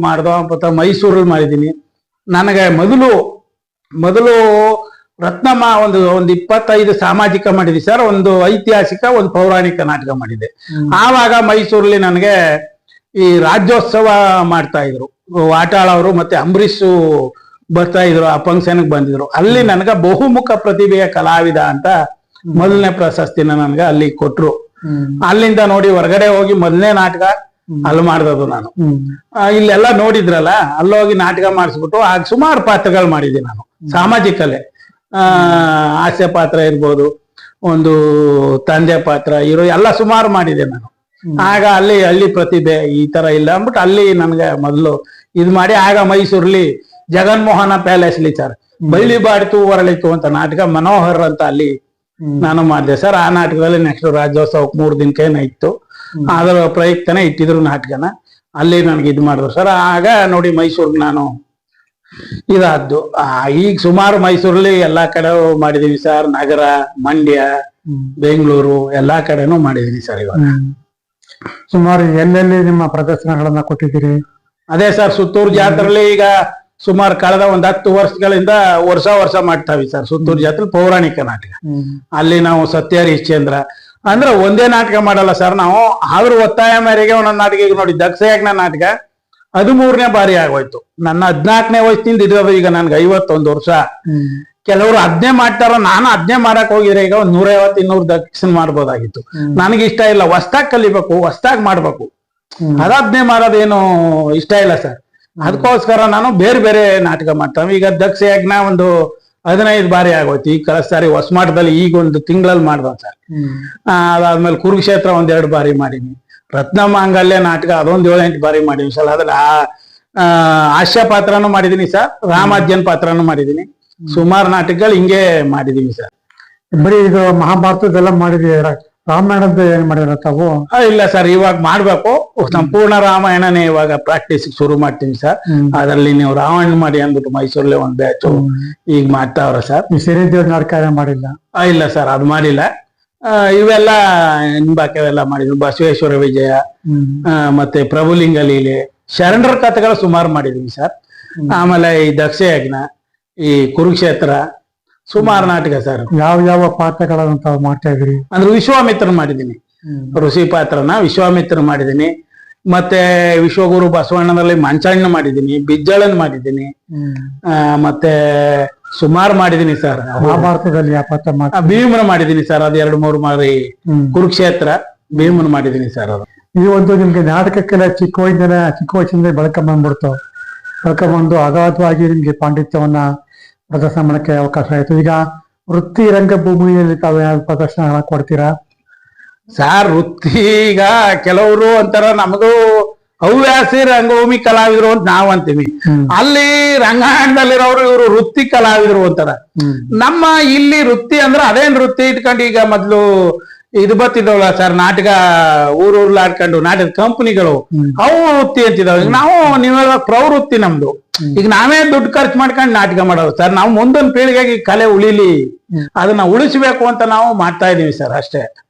ಮಾಡ್ದೋ. ಮತ್ತೆ ಮೈಸೂರಲ್ಲಿ ಮಾಡಿದೀನಿ. ನನಗೆ ಮೊದಲು ರತ್ನಮ್ಮ ಒಂದು 25 ಸಾಮಾಜಿಕ ಮಾಡಿದ್ವಿ ಸರ್. ಒಂದು ಐತಿಹಾಸಿಕ, ಒಂದು ಪೌರಾಣಿಕ ನಾಟಕ ಮಾಡಿದೆ. ಆವಾಗ ಮೈಸೂರಲ್ಲಿ ನನಗೆ ಈ ರಾಜ್ಯೋತ್ಸವ ಮಾಡ್ತಾ ಇದ್ರು. ವಾಟಾಳ್ ಅವರು ಮತ್ತೆ ಅಂಬರೀಷ್ ಬರ್ತಾ ಇದ್ರು, ಆ ಫಂಕ್ಷನ್ಗೆ ಬಂದಿದ್ರು. ಅಲ್ಲಿ ನನಗ ಬಹುಮುಖ ಪ್ರತಿಭೆಯ ಕಲಾವಿದ ಅಂತ ಮೊದಲನೇ ಪ್ರಶಸ್ತಿನ ನನ್ಗ ಅಲ್ಲಿ ಕೊಟ್ರು. ಅಲ್ಲಿಂದ ನೋಡಿ ಹೊರಗಡೆ ಹೋಗಿ ಮೊದಲನೇ ನಾಟಕ ಅಲ್ಲಿ ಮಾಡ್ದದು ನಾನು. ಇಲ್ಲೆಲ್ಲ ನೋಡಿದ್ರಲ್ಲ, ಅಲ್ಲೋಗಿ ನಾಟಕ ಮಾಡಿಸ್ಬಿಟ್ಟು ಆಗ ಸುಮಾರು ಪಾತ್ರಗಳು ಮಾಡಿದ್ದೀನಿ ನಾನು ಸಾಮಾಜಿಕಲ್ಲೇ. ಹಾಸ್ಯ ಪಾತ್ರ ಇರ್ಬೋದು, ಒಂದು ತಂದೆ ಪಾತ್ರ ಇರೋ ಎಲ್ಲ ಸುಮಾರು ಮಾಡಿದೆ ನಾನು. ಆಗ ಅಲ್ಲಿ ಹಳ್ಳಿ ಪ್ರತಿಭೆ ಈ ತರ ಇಲ್ಲ ಅಂದ್ಬಿಟ್ಟು ಅಲ್ಲಿ ನನ್ಗೆ ಮೊದಲು ಇದು ಮಾಡಿ, ಆಗ ಮೈಸೂರಲ್ಲಿ ಜಗನ್ಮೋಹನ ಪ್ಯಾಲೇಸ್ಲಿ ಸರ್ ಬಳ್ಳಿ ಬಾಡಿತು ಹೊರಳಿತು ಅಂತ ನಾಟಕ ಮನೋಹರ್ ಅಂತ ಅಲ್ಲಿ ನಾನು ಮಾಡಿದೆ ಸರ್. ಆ ನಾಟಕದಲ್ಲಿ ನೆಕ್ಸ್ಟ್ ರಾಜ್ಯೋತ್ಸವಕ್ಕೆ 3 ದಿನಕ್ಕೇನ ಇತ್ತು. ಅದರ ಪ್ರಯುಕ್ತನೇ ಇಟ್ಟಿದ್ರು ನಾಟಕನ. ಅಲ್ಲಿ ನನ್ಗೆ ಇದು ಮಾಡಿದ್ರು ಸರ್. ಆಗ ನೋಡಿ ಮೈಸೂರ್ಗೆ ನಾನು ಇದಾದ್ದು. ಈಗ ಸುಮಾರು ಮೈಸೂರಲ್ಲಿ ಎಲ್ಲಾ ಕಡೆ ಮಾಡಿದೀವಿ ಸರ್. ನಗರ, ಮಂಡ್ಯ, ಬೆಂಗಳೂರು ಎಲ್ಲಾ ಕಡೆನೂ ಮಾಡಿದೀನಿ ಸರ್. ಇವಾಗ ಸುಮಾರು ಎಲ್ಲೆಲ್ಲಿ ನಿಮ್ಮ ಪ್ರದರ್ಶನಗಳನ್ನ ಕೊಟ್ಟಿದ್ದೀರಿ? ಅದೇ ಸರ್, ಸುತ್ತೂರು ಜಾತ್ರೆಯಲ್ಲಿ ಈಗ ಸುಮಾರು ಕಳೆದ 10 ವರ್ಷಗಳಿಂದ ವರ್ಷ ಮಾಡ್ತಾವಿ ಸರ್. ಸುತ್ತೂರು ಜಾತ್ರೆ ಪೌರಾಣಿಕ ನಾಟಕ. ಅಲ್ಲಿ ನಾವು ಸತ್ಯ ಹರಿಶ್ಚಂದ್ರ ಅಂದ್ರೆ ಒಂದೇ ನಾಟಕ ಮಾಡಲ್ಲ ಸರ್ ನಾವು. ಆದ್ರೂ ಒತ್ತಾಯ ಮೇರೆಗೆ ಒಂದೊಂದು ನಾಟಕ. ಈಗ ನೋಡಿ ದಕ್ಷಯಜ್ಞ ನಾಟಕ 13ನೇ ಬಾರಿ ಆಗೋಯ್ತು. ನನ್ನ 14ನೇ ವಯಸ್ಸಿನಿಂದ ಇರೋದು. ಈಗ ನನ್ಗೆ 51 ವರ್ಷ. ಕೆಲವರು 10 ಮಾಡ್ತಾರ, ನಾನು 10 ಮಾಡಕ್ ಹೋಗಿದ್ರೆ ಈಗ 150-200 ದಕ್ಷಿಣ ಮಾಡ್ಬೋದಾಗಿತ್ತು. ನನಗೆ ಇಷ್ಟ ಇಲ್ಲ, ಹೊಸ್ದಾಗ್ ಕಲಿಬೇಕು, ಹೊಸ್ದಾಗ್ ಮಾಡ್ಬೇಕು. 10 ಮಾಡೋದೇನು ಇಷ್ಟ ಇಲ್ಲ ಸರ್. ಅದಕ್ಕೋಸ್ಕರ ನಾನು ಬೇರೆ ಬೇರೆ ನಾಟಕ ಮಾಡ್ತಾವೆ. ಈಗ ದಕ್ಷ ಯಜ್ಞ ಒಂದು 15 ಬಾರಿ ಆಗೋಯ್ತು. ಈಗ ಕಳೆದ ಸಾರಿ ಹೊಸಮಠದಲ್ಲಿ ಈಗ ಒಂದು ತಿಂಗಳಲ್ಲಿ ಮಾಡ್ದ ಸರ್. ಅದಾದ್ಮೇಲೆ ಕುರುಕ್ಷೇತ್ರ 1-2 ಬಾರಿ ಮಾಡೀನಿ. ರತ್ನ ಮಾಂಗಲ್ಯ ನಾಟಕ ಅದೊಂದು 7-8 ಬಾರಿ ಮಾಡೀನಿ ಸರ್. ಅದ್ರಲ್ಲಿ ಹಾಸ್ಯ ಪಾತ್ರನೂ ಮಾಡಿದೀನಿ ಸರ್, ರಾಮಾಜ್ಯನ್ ಪಾತ್ರನೂ ಮಾಡಿದೀನಿ. ಸುಮಾರು ನಾಟಕಗಳು ಹಿಂಗೆ ಮಾಡಿದೀನಿ ಸರ್. ಬರೀ ಇದು ಮಹಾಭಾರತದೆಲ್ಲ ಮಾಡಿದೀರ, ರಾಮಾಯಣದ ಏನ್ ಮಾಡಿದ್ರ ತಾವು? ಇಲ್ಲ ಸರ್, ಇವಾಗ ಮಾಡ್ಬೇಕು. ಸಂಪೂರ್ಣ ರಾಮಾಯಣನೇ ಇವಾಗ ಪ್ರಾಕ್ಟೀಸ್ ಶುರು ಮಾಡ್ತೀನಿ ಸರ್. ಅದರಲ್ಲಿ ನೀವು ರಾವಣ ಮಾಡಿ ಅಂದ್ಬಿಟ್ಟು ಮೈಸೂರಲ್ಲಿ ಒಂದ್ ಬ್ಯಾಚ್ ಈಗ ಮಾಡ್ತಾವ್ರ ಸರ್. ಈ ಸಿರಿದೇವ್ರ ನಾಟಕ ಮಾಡಿಲ್ಲ? ಇಲ್ಲ ಸರ್, ಅದು ಮಾಡಿಲ್ಲ. ಇವೆಲ್ಲ ಬಾಕಿವೆಲ್ಲ ಮಾಡಿದ್ವಿ. ಬಸವೇಶ್ವರ ವಿಜಯ, ಮತ್ತೆ ಪ್ರಭುಲಿಂಗ ಲೀಲೆ, ಶರಣರ ಕಥೆಗಳು ಸುಮಾರು ಮಾಡಿದೀವಿ ಸರ್. ಆಮೇಲೆ ಈ ದಕ್ಷ ಯಜ್ಞ, ಈ ಕುರುಕ್ಷೇತ್ರ, ಸುಮಾರು ನಾಟಕ ಸರ್. ಯಾವ ಯಾವ ಪಾತ್ರಗಳನ್ನ ತಾವು ಮಾಡ್ತಾ ಇದ್ರಿ? ಅಂದ್ರೆ ವಿಶ್ವಾಮಿತ್ರ ಮಾಡಿದೀನಿ, ಋಷಿ ಪಾತ್ರನ ವಿಶ್ವಾಮಿತ್ರ ಮಾಡಿದೀನಿ. ಮತ್ತೆ ವಿಶ್ವಗುರು ಬಸವಣ್ಣನಲ್ಲಿ ಮಂಚಣ್ಣ ಮಾಡಿದೀನಿ, ಬಿಜ್ಜಳನ್ ಮಾಡಿದೀನಿ, ಮತ್ತೆ ಸುಮಾರು ಮಾಡಿದೀನಿ ಸರ್. ಮಹಾಭಾರತದಲ್ಲಿ ಯಾವ ಪಾತ್ರ? ಭೀಮನ ಮಾಡಿದೀನಿ ಸರ್, ಅದು 2-3 ಬಾರಿ. ಕುರುಕ್ಷೇತ್ರ, ಭೀಮನ ಮಾಡಿದೀನಿ ಸರ್. ಅದು ಈ ಒಂದು ನಿಮ್ಗೆ ನಾಟಕಕ್ಕೆಲ್ಲ ಚಿಕ್ಕ ವಯಸ್ಸಿಂದ ಬೆಳ್ಕೊಂಬಂದು ಅಗಾಧವಾಗಿ ನಿಮ್ಗೆ ಪಾಂಡಿತ್ಯವನ್ನ ಪ್ರದರ್ಶನ ಮಾಡಕ್ಕೆ ಅವಕಾಶ ಆಯ್ತು. ಈಗ ವೃತ್ತಿ ರಂಗಭೂಮಿಯಲ್ಲಿ ತಾವು ಯಾವ ಪ್ರದರ್ಶನ ಕೊಡ್ತೀರಾ? ಸರ್, ವೃತ್ತಿ ಈಗ ಕೆಲವರು ಅಂತಾರ ನಮಗೂ ಹವ್ಯಾಸಿ ರಂಗಭೂಮಿ ಕಲಾವಿದರು ಅಂತ ನಾವ್ ಅಂತೀವಿ. ಅಲ್ಲಿ ರಂಗಾಯಣದಲ್ಲಿರೋರು ಇವರು ವೃತ್ತಿ ಕಲಾವಿದರು ಅಂತಾರ. ನಮ್ಮ ಇಲ್ಲಿ ವೃತ್ತಿ ಅಂದ್ರೆ ಅದೇನ್ ವೃತ್ತಿ ಇಟ್ಕೊಂಡು ಈಗ ಮೊದ್ಲು ಇದು ಬರ್ತಿದ್ದವಲ್ಲ ಸರ್, ನಾಟಕ ಊರೂರ್ಲ ಆಡ್ಕೊಂಡು ನಾಟಕ ಕಂಪನಿಗಳು, ಅವು ವೃತ್ತಿ ಅಂತಿದಾವ. ಈಗ ನಾವು ನೀವೆಲ್ಲ ಪ್ರವೃತ್ತಿ ನಮ್ದು. ಈಗ ನಾವೇ ದುಡ್ಡು ಖರ್ಚು ಮಾಡ್ಕೊಂಡು ನಾಟಕ ಮಾಡೋದು ಸರ್. ನಾವು ಮುಂದೊಂದು ಪೀಳಿಗೆಗೆ ಕಲೆ ಉಳಿಲಿ, ಅದನ್ನ ಉಳಿಸ್ಬೇಕು ಅಂತ ನಾವು ಮಾಡ್ತಾ ಇದೀವಿ ಸರ್, ಅಷ್ಟೇ.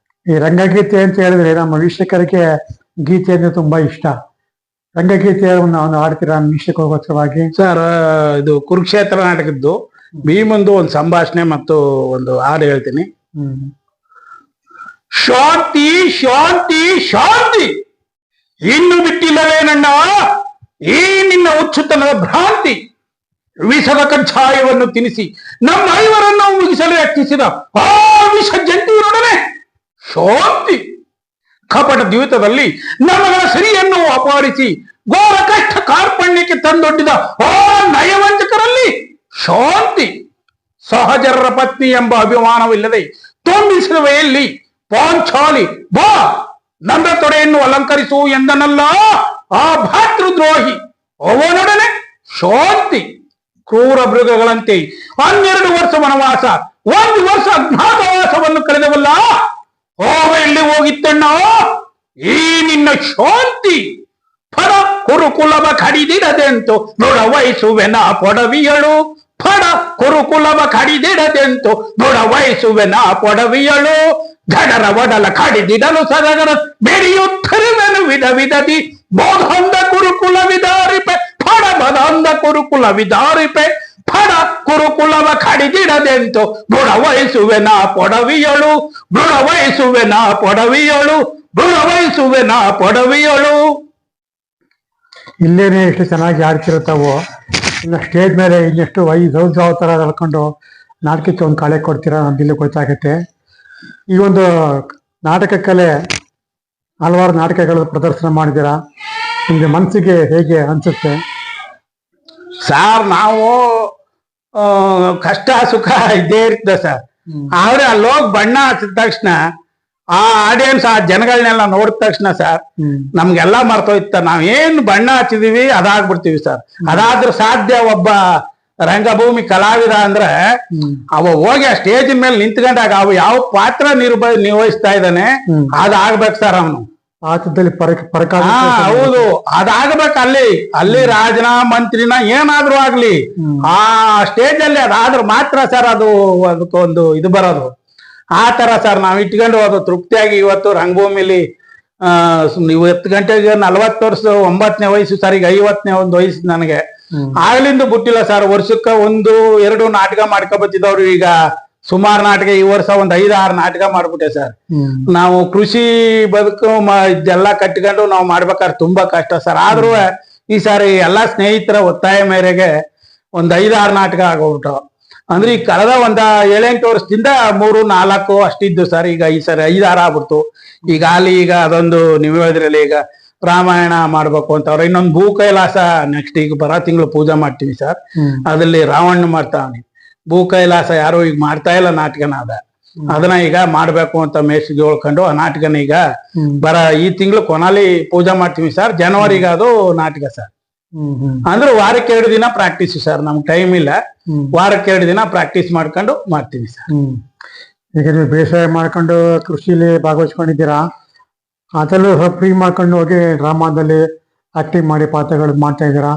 ಈ ರಂಗಗೀತೆ ಅಂತ ಹೇಳಿದ್ರೆ ನಮ್ಮ ವೀಕ್ಷಕರಿಗೆ ಗೀತೆ ಅಂದ್ರೆ ತುಂಬಾ ಇಷ್ಟ. ರಂಗಗೀತೆಯನ್ನು ಆಡ್ತೀರಾ ವೀಕ್ಷಕೋಗೋಸ್ಕರವಾಗಿ? ಸರ್, ಇದು ಕುರುಕ್ಷೇತ್ರ ನಾಟಕದ್ದು ಭೀಮಂದು ಒಂದು ಸಂಭಾಷಣೆ ಮತ್ತು ಒಂದು ಹಾಡು ಹೇಳ್ತೀನಿ. ಶಾಂತಿ ಶಾಂತಿ ಶಾಂತಿ, ಇನ್ನು ಬಿಟ್ಟಿಲ್ಲವೇನಣ್ಣ ಈ ನಿನ್ನ ಹುಚ್ಚುತನದ ಭ್ರಾಂತಿ. ವಿಷದ ಕಜ್ಜಾಯವನ್ನು ತಿನ್ನಿಸಿ ನಮ್ಮ ಐವರನ್ನು ಮುಗಿಸಲು ಯತ್ನಿಸಿದ ಆ ವಿಷ ಜಂಟಿಯರೊಡನೆ ಶಾಂತಿ. ಕಪಟ ದ್ಯೂತದಲ್ಲಿ ನಮಗಳ ಸಿರಿಯನ್ನು ಅಪಹರಿಸಿ ಘೋರ ಕಷ್ಟ ಕಾರ್ಪಣ್ಯಕ್ಕೆ ತಂದೊಡ್ಡಿದ ಆ ನಯವಂಚಕರಲ್ಲಿ ಶಾಂತಿ. ಸಹಜರರ ಪತ್ನಿ ಎಂಬ ಅಭಿಮಾನವಿಲ್ಲದೆ ತುಂಬಿಸಿರುವೆಯಲ್ಲಿ ಪಾಂಚಾಲಿ ಬಾ ನನ್ನ ತೊಡೆಯನ್ನು ಅಲಂಕರಿಸು ಎಂದನಲ್ಲ ಆ ಭಾತೃದ್ರೋಹಿ, ಅವನೊಡನೆ ಶಾಂತಿ. ಕ್ರೂರ ಮೃಗಗಳಂತೆ 12 ವರ್ಷ ವನವಾಸ, 1 ವರ್ಷ ಅಜ್ಞಾತವಾಸವನ್ನು ಕಳೆದವಲ್ಲ, ಹೋಗ ಎಲ್ಲಿ ಹೋಗಿತ್ತಣ್ಣ ಈ ನಿನ್ನ ಶಾಂತಿ. ಫಡ ಕುರುಕುಲವ ಕಡಿದಿಡದೆಂತು ದೃಢವಹಿಸುವೆನ ಪೊಡವಿಯಳು. ಫಡ ಕುರುಕುಲವ ಕಡಿದಿಡದೆಂತು ದೃಢವಹಿಸುವೆನ ಪೊಡವಿಯಳು. ಧಡರ ಒಡಲ ಕಡಿದಿಡಲು ಸರಗರ ಬೆರೆಯುತ್ತಿರುವೆನು ವಿಧ ವಿಧದಿ. ಬೋಧಂದ ಕುರುಕುಲ ವಿದಾರಿಪೆ ಫಡ ಬದಂದ ಕುರುಕುಲ ವಿದಾರಿಪೆ. ಫಡ ಕುರುಕುಲವ ಕಡಿದಿಡದೆಂತು ದೃಢವಹಿಸುವೆನ ಪೊಡವಿಯಳು. ದೃಢವಹಿಸುವೆನ ಪೊಡವಿಯಳು. ದೃಢವಹಿಸುವೆನ ಪೊಡವಿಯಳು. ಇಲ್ಲೇನೆ ಎಷ್ಟು ಚೆನ್ನಾಗಿ ಆಡ್ತಿರುತ್ತಾವೋ, ಇನ್ನು ಸ್ಟೇಜ್ ಮೇಲೆ ಇನ್ನೆಷ್ಟು 5,000 ತರ ಹೇಳ್ಕೊಂಡು ನಾಟಕಕ್ಕೆ ಒಂದು ಕಾಳೆ ಕೊಡ್ತೀರಾ ನಮ್ದಿಲ್ಲಿ ಗೊತ್ತಾಗತ್ತೆ. ಈ ಒಂದು ನಾಟಕ ಕಲೆ ಹಲವಾರು ನಾಟಕಗಳು ಪ್ರದರ್ಶನ ಮಾಡಿದ್ದೀರಾ, ನಿಮ್ಗೆ ಮನಸ್ಸಿಗೆ ಹೇಗೆ ಅನ್ಸುತ್ತೆ? ಸಾರ್, ನಾವು ಕಷ್ಟ ಸುಖ ಇದ್ದೇ ಇರ್ತದೆ ಸರ್. ಆದ್ರೆ ಅಲ್ಲೋಗಿ ಬಣ್ಣ ಹಚ್ಚಿದ ತಕ್ಷಣ ಆ ಆಡಿಯನ್ಸ್, ಆ ಜನಗಳನ್ನೆಲ್ಲ ನೋಡಿದ ತಕ್ಷಣ ಸರ್ ನಮ್ಗೆಲ್ಲ ಮರ್ತೋಯ್ತ. ನಾವ್ ಏನ್ ಬಣ್ಣ ಹಚ್ಚಿದೀವಿ ಅದಾಗ್ಬಿಡ್ತೀವಿ ಸರ್. ಅದಾದ್ರೂ ಸಾಧ್ಯ ಒಬ್ಬ ರಂಗಭೂಮಿ ಕಲಾವಿದ ಅಂದ್ರೆ ಅವ ಹೋಗಿ ಆ ಸ್ಟೇಜ್ ಮೇಲೆ ನಿಂತ್ಕೊಂಡಾಗ ಅವ ಯಾವ ಪಾತ್ರ ನಿರ್ವಹಿಸ್ತಾ ಇದ್ದಾನೆ ಅದಾಗ್ಬೇಕು ಸರ್. ಅವನು ಆತದಲ್ಲಿ ಹೌದು, ಅದಾಗಬೇಕು. ಅಲ್ಲಿ ರಾಜನ ಮಂತ್ರಿನ ಏನಾದ್ರೂ ಆಗ್ಲಿ ಆ ಸ್ಟೇಜ್ ಅಲ್ಲಿ ಅದಾದ್ರೂ ಮಾತ್ರ ಸರ್ ಅದು ಅದಕ್ಕೊಂದು ಇದು ಬರೋದು. ಆ ತರ ಸರ್ ನಾವ್ ಇಟ್ಕೊಂಡು ಅದು ತೃಪ್ತಿಯಾಗಿ ಇವತ್ತು ರಂಗಭೂಮಿಲಿ 10 ಗಂಟೆಗೆ 40 ವರ್ಷ 9ನೇ ವಯಸ್ಸು ಸರ್. ಈಗ 50ನೇ ಒಂದು ವಯಸ್ಸು ನನಗೆ. ಆಗ್ಲಿಂದ ಬಿಟ್ಟಿಲ್ಲ ಸರ್. ವರ್ಷಕ್ಕೆ 1-2 ನಾಟಕ ಮಾಡ್ಕೊಬತ್ತಿದವ್ರು ಈಗ ಸುಮಾರು ನಾಟಕ. ಈ ವರ್ಷ ಒಂದು 5-6 ನಾಟಕ ಮಾಡ್ಬಿಟ್ಟೆ ಸರ್. ನಾವು ಕೃಷಿ ಬದುಕು ಇದೆಲ್ಲ ಕಟ್ಕೊಂಡು ನಾವು ಮಾಡ್ಬೇಕಾದ್ರೆ ತುಂಬಾ ಕಷ್ಟ ಸರ್. ಆದ್ರೂ ಈ ಸಾರಿ ಎಲ್ಲಾ ಸ್ನೇಹಿತರ ಒತ್ತಾಯ ಮೇರೆಗೆ ಒಂದ್ 5-6 ನಾಟಕ ಆಗೋಗ್ಬಿಟ್ಟು. ಅಂದ್ರೆ ಈ ಕಳೆದ ಒಂದ 7-8 ವರ್ಷದಿಂದ 3-4 ಅಷ್ಟಿದ್ದು ಸರ್. ಈಗ ಈ ಸರಿ 5-6 ಆಗ್ಬಿಡ್ತು. ಈಗ ಅದೊಂದು ನೀವು ಹೇಳಿದ್ರಲ್ಲಿ ಈಗ ರಾಮಾಯಣ ಮಾಡ್ಬೇಕು ಅಂತವ್ರೆ. ಇನ್ನೊಂದು ಭೂ ಕೈಲಾಸ ನೆಕ್ಸ್ಟ್ ಈಗ ಬರೋ ತಿಂಗಳು ಪೂಜೆ ಮಾಡ್ತೀವಿ ಸರ್. ಅದ್ರಲ್ಲಿ ರಾವಣ ಮಾಡ್ತಾವನಿ. ಭೂ ಕೈಲಾಸ ಯಾರು ಈಗ ಮಾಡ್ತಾ ಇಲ್ಲ ನಾಟಕನ ಅದನ್ನ ಈಗ ಮಾಡ್ಬೇಕು ಅಂತ ಮೇಷ್ಟ್ರಿಗೆ ಹೇಳ್ಕೊಂಡು ಆ ನಾಟಕನ ಈಗ ಈ ತಿಂಗಳು ಕೊನಾಲಿ ಪೂಜೆ ಮಾಡ್ತೀವಿ ಸರ್. ಜನವರಿಗೆ ಅದು ನಾಟಕ ಸರ್. ಅಂದ್ರೆ ವಾರಕ್ಕೆ 2 ದಿನ ಪ್ರಾಕ್ಟೀಸ್ ಸರ್. ನಮ್ಗೆ ಟೈಮ್ ಇಲ್ಲ, ವಾರಕ್ಕೆ 2 ದಿನ ಪ್ರಾಕ್ಟೀಸ್ ಮಾಡ್ಕೊಂಡು ಮಾಡ್ತೀವಿ ಸರ್. ಈಗ ನೀವು ಬೇಸಾಯ ಮಾಡ್ಕೊಂಡು ಕೃಷಿಲಿ ಭಾಗವಹಿಸ್ಕೊಂಡಿದ್ದೀರಾ, ಅದರಲ್ಲೂ ಫ್ರೀ ಮಾಡ್ಕೊಂಡು ಹೋಗಿ ಡ್ರಾಮಾದಲ್ಲಿ ಆಕ್ಟಿಂಗ್ ಮಾಡಿ ಪಾತ್ರಗಳು ಮಾಡ್ತಾ ಇದ್ದೀರಾ.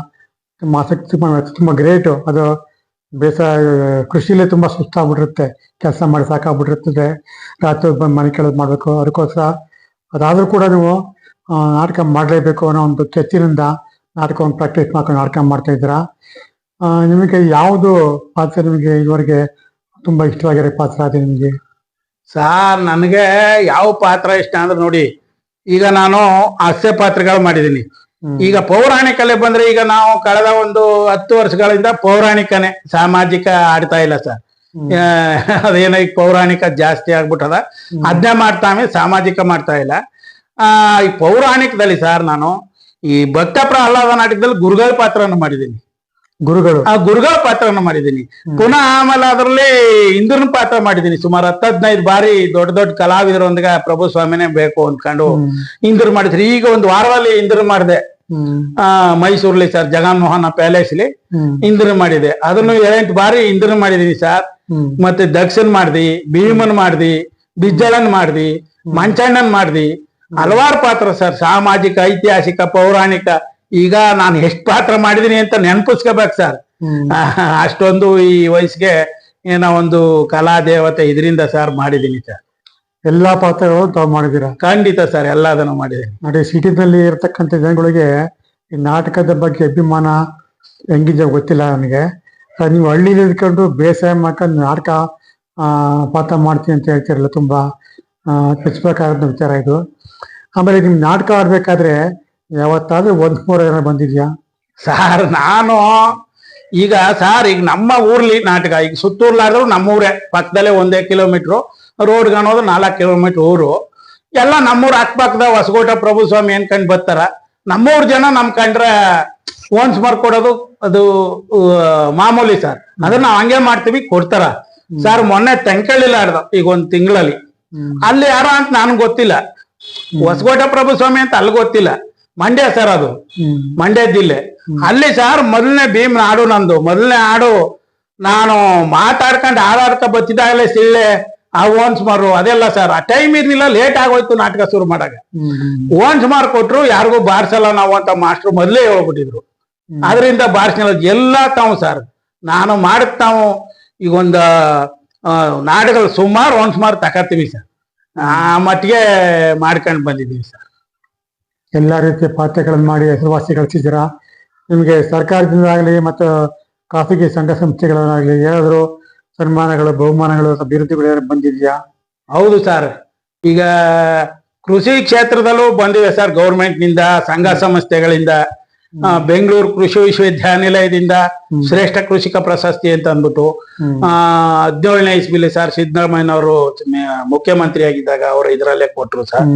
ತುಂಬ ಆಸಕ್ತಿ, ತುಂಬಾ ಗ್ರೇಟು. ಅದು ಬೇಸಾಯ ಕೃಷಿಲೇ ತುಂಬಾ ಸುಸ್ತಾಗ್ಬಿಟ್ಟಿರುತ್ತೆ, ಕೆಲಸ ಮಾಡಿ ಸಾಕಾಗ್ಬಿಟ್ಟಿರ್ತದೆ, ರಾತ್ರಿ ಬಂದು ಮನೆ ಕೆಲಸ ಮಾಡ್ಬೇಕು. ಅದಕ್ಕೋಸ್ಕರ ಅದಾದ್ರೂ ಕೂಡ ನೀವು ನಾಟಕ ಮಾಡಲೇಬೇಕು ಅನ್ನೋ ಒಂದು ಕೆತ್ತಿನಿಂದ ನಾಟಕವನ್ನು ಪ್ರಾಕ್ಟೀಸ್ ಮಾಡ್ಕೊಂಡು ನಾಟಕ ಮಾಡ್ತಾ ಇದ್ದೀರಾ. ನಿಮಗೆ ಯಾವುದು ಪಾತ್ರ ನಿಮಗೆ ಇದುವರೆಗೆ ತುಂಬಾ ಇಷ್ಟವಾಗಿರೋ ಪಾತ್ರ ಅದೇ ನಿಮಗೆ? ಸಾರ್ ನನಗೆ ಯಾವ ಪಾತ್ರ ಇಷ್ಟ ಅಂದ್ರೆ ನೋಡಿ, ಈಗ ನಾನು ಹಾಸ್ಯ ಪಾತ್ರಗಳು ಮಾಡಿದೀನಿ. ಈಗ ಪೌರಾಣಿಕಲ್ಲೇ ಬಂದ್ರೆ ಈಗ ನಾವು ಕಳೆದ ಒಂದು 10 ವರ್ಷಗಳಿಂದ ಪೌರಾಣಿಕನೇ, ಸಾಮಾಜಿಕ ಆಡ್ತಾ ಇಲ್ಲ ಸರ್. ಅದೇನೋ ಈಗ ಪೌರಾಣಿಕ ಜಾಸ್ತಿ ಆಗ್ಬಿಟ್ಟದ, ಅದನ್ನೇ ಮಾಡ್ತಾವೆ, ಸಾಮಾಜಿಕ ಮಾಡ್ತಾ ಇಲ್ಲ. ಈ ಪೌರಾಣಿಕದಲ್ಲಿ ಸರ್ ನಾನು ಈ ಭಕ್ತ ಪ್ರಹ್ಲಾದ ನಾಟಕದಲ್ಲಿ ಗುರುಗಳ ಪಾತ್ರವನ್ನು ಮಾಡಿದ್ದೀನಿ. ಆ ಗುರುಗಳ ಪಾತ್ರವನ್ನು ಮಾಡಿದ್ದೀನಿ. ಪುನಃ ಆಮೇಲೆ ಅದರಲ್ಲಿ ಇಂದ್ರನ ಪಾತ್ರ ಮಾಡಿದ್ದೀನಿ. ಸುಮಾರು 10-15 ಬಾರಿ ದೊಡ್ಡ ದೊಡ್ಡ ಕಲಾವಿದರೊಂದಿಗೆ ಪ್ರಭು ಸ್ವಾಮಿನೇ ಬೇಕು ಅಂದ್ಕೊಂಡು ಇಂದ್ರ ಮಾಡಿದ್ರಿ. ಈಗ ಒಂದು ವಾರದಲ್ಲಿ ಇಂದ್ರ ಮಾಡಿದೆ ಮೈಸೂರ್ಲಿ ಸರ್, ಜಗನ್ಮೋಹನ ಪ್ಯಾಲೇಸ್ಲಿ ಇಂದ್ರ ಮಾಡಿದೆ. ಅದನ್ನು 8 ಬಾರಿ ಇಂದ್ರ ಮಾಡಿದೀನಿ ಸರ್. ಮತ್ತೆ ದಕ್ಷನ್ ಮಾಡ್ದಿ, ಭೀಮನ್ ಮಾಡ್ದಿ, ಬಿಜ್ಜಳನ್ ಮಾಡ್ದಿ, ಮಂಚಣ್ಣನ್ ಮಾಡ್ದಿ, ಹಲವಾರು ಪಾತ್ರ ಸರ್. ಸಾಮಾಜಿಕ, ಐತಿಹಾಸಿಕ, ಪೌರಾಣಿಕ. ಈಗ ನಾನು ಎಷ್ಟು ಪಾತ್ರ ಮಾಡಿದೀನಿ ಅಂತ ನೆನಪಿಸ್ಕೋಬೇಕು ಸರ್. ಅಷ್ಟೊಂದು ಈ ವಯಸ್ಸಿಗೆ ಏನೋ ಒಂದು ಕಲಾ ದೇವತೆ ಇದರಿಂದ ಸರ್ ಮಾಡಿದೀನಿ ಸರ್. ಎಲ್ಲಾ ಪಾತ್ರಗಳು ತಾವು ಮಾಡಿದೀರಾ? ಖಂಡಿತ ಸರ್, ಎಲ್ಲದನ್ನು ಮಾಡಿದ್ದೀನಿ. ನೋಡಿ, ಸಿಟಿನಲ್ಲಿ ಇರ್ತಕ್ಕಂಥ ಜನಗಳಿಗೆ ಈ ನಾಟಕದ ಬಗ್ಗೆ ಅಭಿಮಾನ ಹೆಂಗಿದೆ ಗೊತ್ತಿಲ್ಲ ನನಗೆ. ನೀವು ಹಳ್ಳಿಲಿ ಇದ್ಕೊಂಡು ಬೇಸಾಯ ಮಾಡ್ಕೊಂಡು ನಾಟಕ ಪಾತ್ರ ಮಾಡ್ತೀನಿ ಅಂತ ಹೇಳ್ತಿರಲ್ಲ, ತುಂಬಾ ಮೆಚ್ಚಬೇಕಾದ ವಿಚಾರ ಇದು. ಆಮೇಲೆ ನಿಮ್ ನಾಟಕ ಆಡ್ಬೇಕಾದ್ರೆ ಯಾವತ್ತಾದ್ರೂ 1-3 ಜನ ಬಂದಿದ್ಯಾ? ಸಾರ್ ನಾನು ಈಗ ನಮ್ಮ ಊರ್ಲಿ ನಾಟಕ, ಈಗ ಸುತ್ತೂರ್ಲಾದ್ರು ನಮ್ಮೂರೇ ಪಕ್ಕದಲ್ಲೇ 1 ಕಿಲೋಮೀಟ್ರು, ರೋಡ್ಗೆ ಅನ್ನೋದು 4 ಕಿಲೋಮೀಟರ್ ಊರು. ಎಲ್ಲ ನಮ್ಮೂರ್ ಅಕ್ಕಪಕ್ಕದ ಹೊಸಕೋಟೆ ಪ್ರಭು ಸ್ವಾಮಿ ಅನ್ಕೊಂಡ್ ಬರ್ತಾರ. ನಮ್ಮೂರ್ ಜನ ನಮ್ ಕಂಡ್ರೆ ಓನ್ಸ್ ಮಾಡ್ಕೊಡೋದು ಅದು ಮಾಮೂಲಿ ಸರ್. ಅದನ್ನ ನಾವು ಹಂಗೆ ಮಾಡ್ತೀವಿ, ಕೊಡ್ತಾರ ಸರ್. ಮೊನ್ನೆ ತೆಂಕಳ್ಳಿಲ್ಲ ಆಡ್ದ ಈಗ 1 ತಿಂಗಳಲ್ಲಿ. ಅಲ್ಲಿ ಯಾರ ಅಂತ ನನ್ಗೆ ಗೊತ್ತಿಲ್ಲ. ಹೊಸಕೋಟೆ ಪ್ರಭು ಸ್ವಾಮಿ ಅಂತ ಅಲ್ಲಿ ಗೊತ್ತಿಲ್ಲ. ಮಂಡ್ಯ ಸರ್, ಅದು ಮಂಡ್ಯ ಜಿಲ್ಲೆ. ಅಲ್ಲಿ ಸರ್ ಮೊದಲನೇ ಭೀಮ್ ಹಾಡು ನಂದು, ಮೊದಲನೇ ಹಾಡು ನಾನು ಮಾತಾಡ್ಕೊಂಡು ಹಾಡಾಡ್ಕ ಬತ್ತಿದಾಗಲೇ ಸಿಳ್ಳೆ ಆ ಓನ್ಸ್ ಮಾರು ಅದೆಲ್ಲ ಸರ್. ಆ ಟೈಮ್ ಇರ್ಲಿಲ್ಲ, ಲೇಟ್ ಆಗೋಯ್ತು ನಾಟಕ ಶುರು ಮಾಡಾಗ. ಓನ್ಸ್ ಮಾರ್ ಕೊಟ್ರು, ಯಾರಿಗೂ ಬಾರ್ಸಲ್ಲ ನಾವು ಅಂತ ಮಾಸ್ಟ್ರು ಮೊದಲೇ ಹೇಳ್ಬಿಟ್ಟಿದ್ರು. ಅದರಿಂದ ಬಾರ್ಸಲ್ಲ ಎಲ್ಲ ತಾವು ಸರ್. ನಾನು ಮಾಡಕ್ ತಾವು ಈಗ ಒಂದು ನಾಟಕಗಳು ಸುಮಾರು ಓನ್ಸ್ ಮಾರ್ ತಕತೀವಿ ಸರ್. ಆ ಮಟ್ಟಿಗೆ ಮಾಡ್ಕೊಂಡು ಬಂದಿದ್ದೀವಿ ಸರ್. ಎಲ್ಲಾ ರೀತಿಯ ಪಾತ್ರಗಳನ್ನು ಮಾಡಿ ಹೆಸರುವಾಸಿ ಗಳಿಸಿದ್ದೀರಾ. ನಿಮ್ಗೆ ಸರ್ಕಾರದಿಂದ ಆಗ್ಲಿ ಮತ್ತು ಖಾಸಗಿ ಸಂಘ ಸಂಸ್ಥೆಗಳಾಗ್ಲಿ ಏನಾದ್ರು ಸನ್ಮಾನಗಳು, ಬಹುಮಾನಗಳು, ಬಿರುದುಗಳು ಏನಾದ್ರು ಬಂದಿದ್ಯಾ? ಹೌದು ಸರ್. ಈಗ ಕೃಷಿ ಕ್ಷೇತ್ರದಲ್ಲೂ ಬಂದಿದೆ ಸರ್, ಗೌರ್ಮೆಂಟ್ ನಿಂದ, ಸಂಘ ಸಂಸ್ಥೆಗಳಿಂದ. ಬೆಂಗಳೂರು ಕೃಷಿ ವಿಶ್ವವಿದ್ಯಾನಿಲಯದಿಂದ ಶ್ರೇಷ್ಠ ಕೃಷಿಕ ಪ್ರಶಸ್ತಿ ಅಂತ ಅಂದ್ಬಿಟ್ಟು 17ನೇ ಇಸ್ವಿಲಿ ಸರ್ ಸಿದ್ದರಾಮಯ್ಯನವರು ಮುಖ್ಯಮಂತ್ರಿ ಆಗಿದ್ದಾಗ ಅವರು ಇದರಲ್ಲೇ ಕೊಟ್ರು ಸರ್.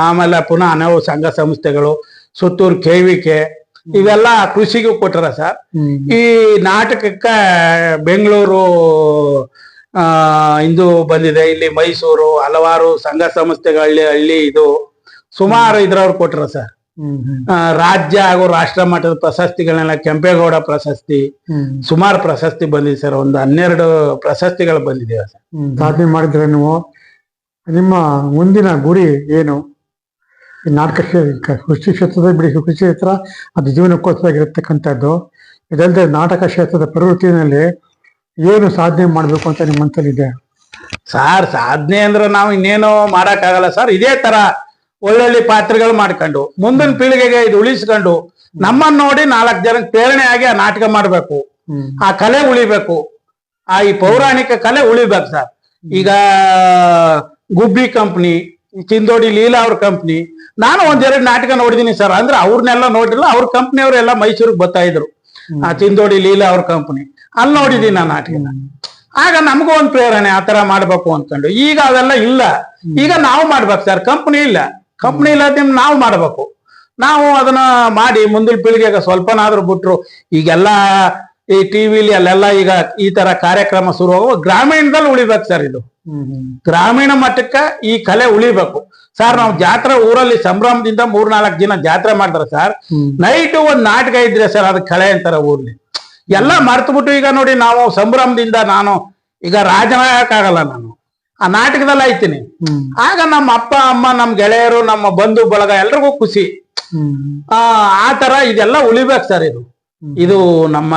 ಆಮೇಲೆ ಪುನಃ ಹಲವು ಸಂಘ ಸಂಸ್ಥೆಗಳು, ಸುತ್ತೂರು KVK ಇವೆಲ್ಲ ಕೃಷಿಗೂ ಕೊಟ್ಟರ ಸರ್. ಈ ನಾಟಕಕ್ಕೆ ಬೆಂಗಳೂರು ಇಂದು ಬಂದಿದೆ, ಇಲ್ಲಿ ಮೈಸೂರು ಹಲವಾರು ಸಂಘ ಸಂಸ್ಥೆಗಳ ಹಳ್ಳಿ ಇದು ಸುಮಾರು ಇದ್ರವ್ರು ಕೊಟ್ರ ಸರ್. ರಾಜ್ಯ ಹಾಗೂ ರಾಷ್ಟ್ರ ಮಟ್ಟದ ಪ್ರಶಸ್ತಿಗಳನ್ನೆಲ್ಲ, ಕೆಂಪೇಗೌಡ ಪ್ರಶಸ್ತಿ, ಸುಮಾರು ಪ್ರಶಸ್ತಿ ಬಂದಿದೆ ಸರ್. ಒಂದು 12 ಪ್ರಶಸ್ತಿಗಳು ಬಂದಿದೆ ಸರ್. ಸಾಧನೆ ಮಾಡಿದ್ರೆ ನೀವು. ನಿಮ್ಮ ಮುಂದಿನ ಗುರಿ ಏನು? ಈ ನಾಟಕ ಕೃಷಿ ಕ್ಷೇತ್ರದ ಬಿಡಿ, ಕೃಷಿ ಕ್ಷೇತ್ರ ಅದು ಜೀವನಕ್ಕೋಸ್ಕರವಾಗಿರತಕ್ಕಂಥದ್ದು. ಇದಲ್ಲದೆ ನಾಟಕ ಕ್ಷೇತ್ರದ ಪ್ರವೃತ್ತಿನಲ್ಲಿ ಏನು ಸಾಧನೆ ಮಾಡ್ಬೇಕು ಅಂತ ನಿಮ್ಮ ಮನಸ್ಸಲ್ಲಿದೆ? ಸರ್ ಸಾಧನೆ ಅಂದ್ರೆ ನಾವು ಇನ್ನೇನು ಮಾಡಕ್ಕಾಗಲ್ಲ ಸರ್. ಇದೇ ತರ ಒಳ್ಳೊಳ್ಳೆ ಪಾತ್ರಗಳು ಮಾಡ್ಕೊಂಡು ಮುಂದಿನ ಪೀಳಿಗೆಗೆ ಇದು ಉಳಿಸ್ಕೊಂಡು ನಮ್ಮನ್ನ ನೋಡಿ 4 ಜನಕ್ಕೆ ಪ್ರೇರಣೆ ಆಗಿ ಆ ನಾಟಕ ಮಾಡ್ಬೇಕು. ಆ ಕಲೆ ಉಳಿಬೇಕು, ಈ ಪೌರಾಣಿಕ ಕಲೆ ಉಳಿಬೇಕು ಸರ್. ಈಗ ಗುಬ್ಬಿ ಕಂಪ್ನಿ, ಚಿಂದೋಡಿ ಲೀಲಾ ಅವ್ರ ಕಂಪ್ನಿ, ನಾನು 1-2 ನಾಟಕ ನೋಡಿದೀನಿ ಸರ್. ಅಂದ್ರೆ ಅವ್ರನ್ನೆಲ್ಲ ನೋಡಿಲ್ಲ, ಅವ್ರ ಕಂಪ್ನಿಯವರೆಲ್ಲ ಮೈಸೂರಿಗೆ ಬರ್ತಾ ಇದ್ರು. ಆ ಚಿಂದೋಡಿ ಲೀಲಾ ಅವ್ರ ಕಂಪ್ನಿ ಅಲ್ಲಿ ನೋಡಿದೀನಿ ನಾನು ನಾಟಕನ. ಆಗ ನಮಗೂ ಒಂದು ಪ್ರೇರಣೆ ಆ ತರ ಮಾಡ್ಬೇಕು ಅನ್ಕೊಂಡು. ಈಗ ಅವೆಲ್ಲ ಇಲ್ಲ, ಈಗ ನಾವು ಮಾಡ್ಬೇಕು ಸರ್. ಕಂಪ್ನಿ ಇಲ್ಲ, ಕಂಪ್ನಿ ಇಲ್ಲ ನಾವು ಮಾಡ್ಬೇಕು. ನಾವು ಅದನ್ನ ಮಾಡಿ ಮುಂದಿನ ಪೀಳಿಗೆಗೆ ಸ್ವಲ್ಪನಾದ್ರೂ ಬಿಟ್ರು. ಈಗೆಲ್ಲ ಈ ಟಿವಿಲಿ ಅಲ್ಲೆಲ್ಲ ಈಗ ಈ ತರ ಕಾರ್ಯಕ್ರಮ ಶುರು ಆಗುವ ಗ್ರಾಮೀಣದಲ್ಲಿ ಉಳಿಬೇಕು ಸರ್. ಇದು ಗ್ರಾಮೀಣ ಮಟ್ಟಕ್ಕೆ ಈ ಕಲೆ ಉಳಿಬೇಕು ಸರ್. ನಾವು ಜಾತ್ರೆ ಊರಲ್ಲಿ ಸಂಭ್ರಮದಿಂದ 3-4 ದಿನ ಜಾತ್ರೆ ಮಾಡ್ತಾರೆ ಸರ್. ನೈಟ್ ಒಂದ್ ನಾಟಕ ಇದ್ರೆ ಸರ್ ಅದ್ ಕಲೆ ಅಂತಾರ ಊರ್ಲಿ. ಎಲ್ಲ ಮರ್ತು ಬಿಟ್ಟು ಈಗ ನೋಡಿ ನಾವು ಸಂಭ್ರಮದಿಂದ ನಾನು ಈಗ ರಾಜನಾಯಕ ಆಗಲ್ಲ, ನಾನು ಆ ನಾಟಕದಲ್ಲಿ ಆಯ್ತೀನಿ. ಆಗ ನಮ್ಮ ಅಪ್ಪ ಅಮ್ಮ, ನಮ್ಮ ಗೆಳೆಯರು, ನಮ್ಮ ಬಂಧು ಬಳಗ ಎಲ್ರಿಗೂ ಖುಷಿ. ಆ ತರ ಇದೆಲ್ಲ ಉಳಿಬೇಕು ಸರ್. ಇದು ನಮ್ಮ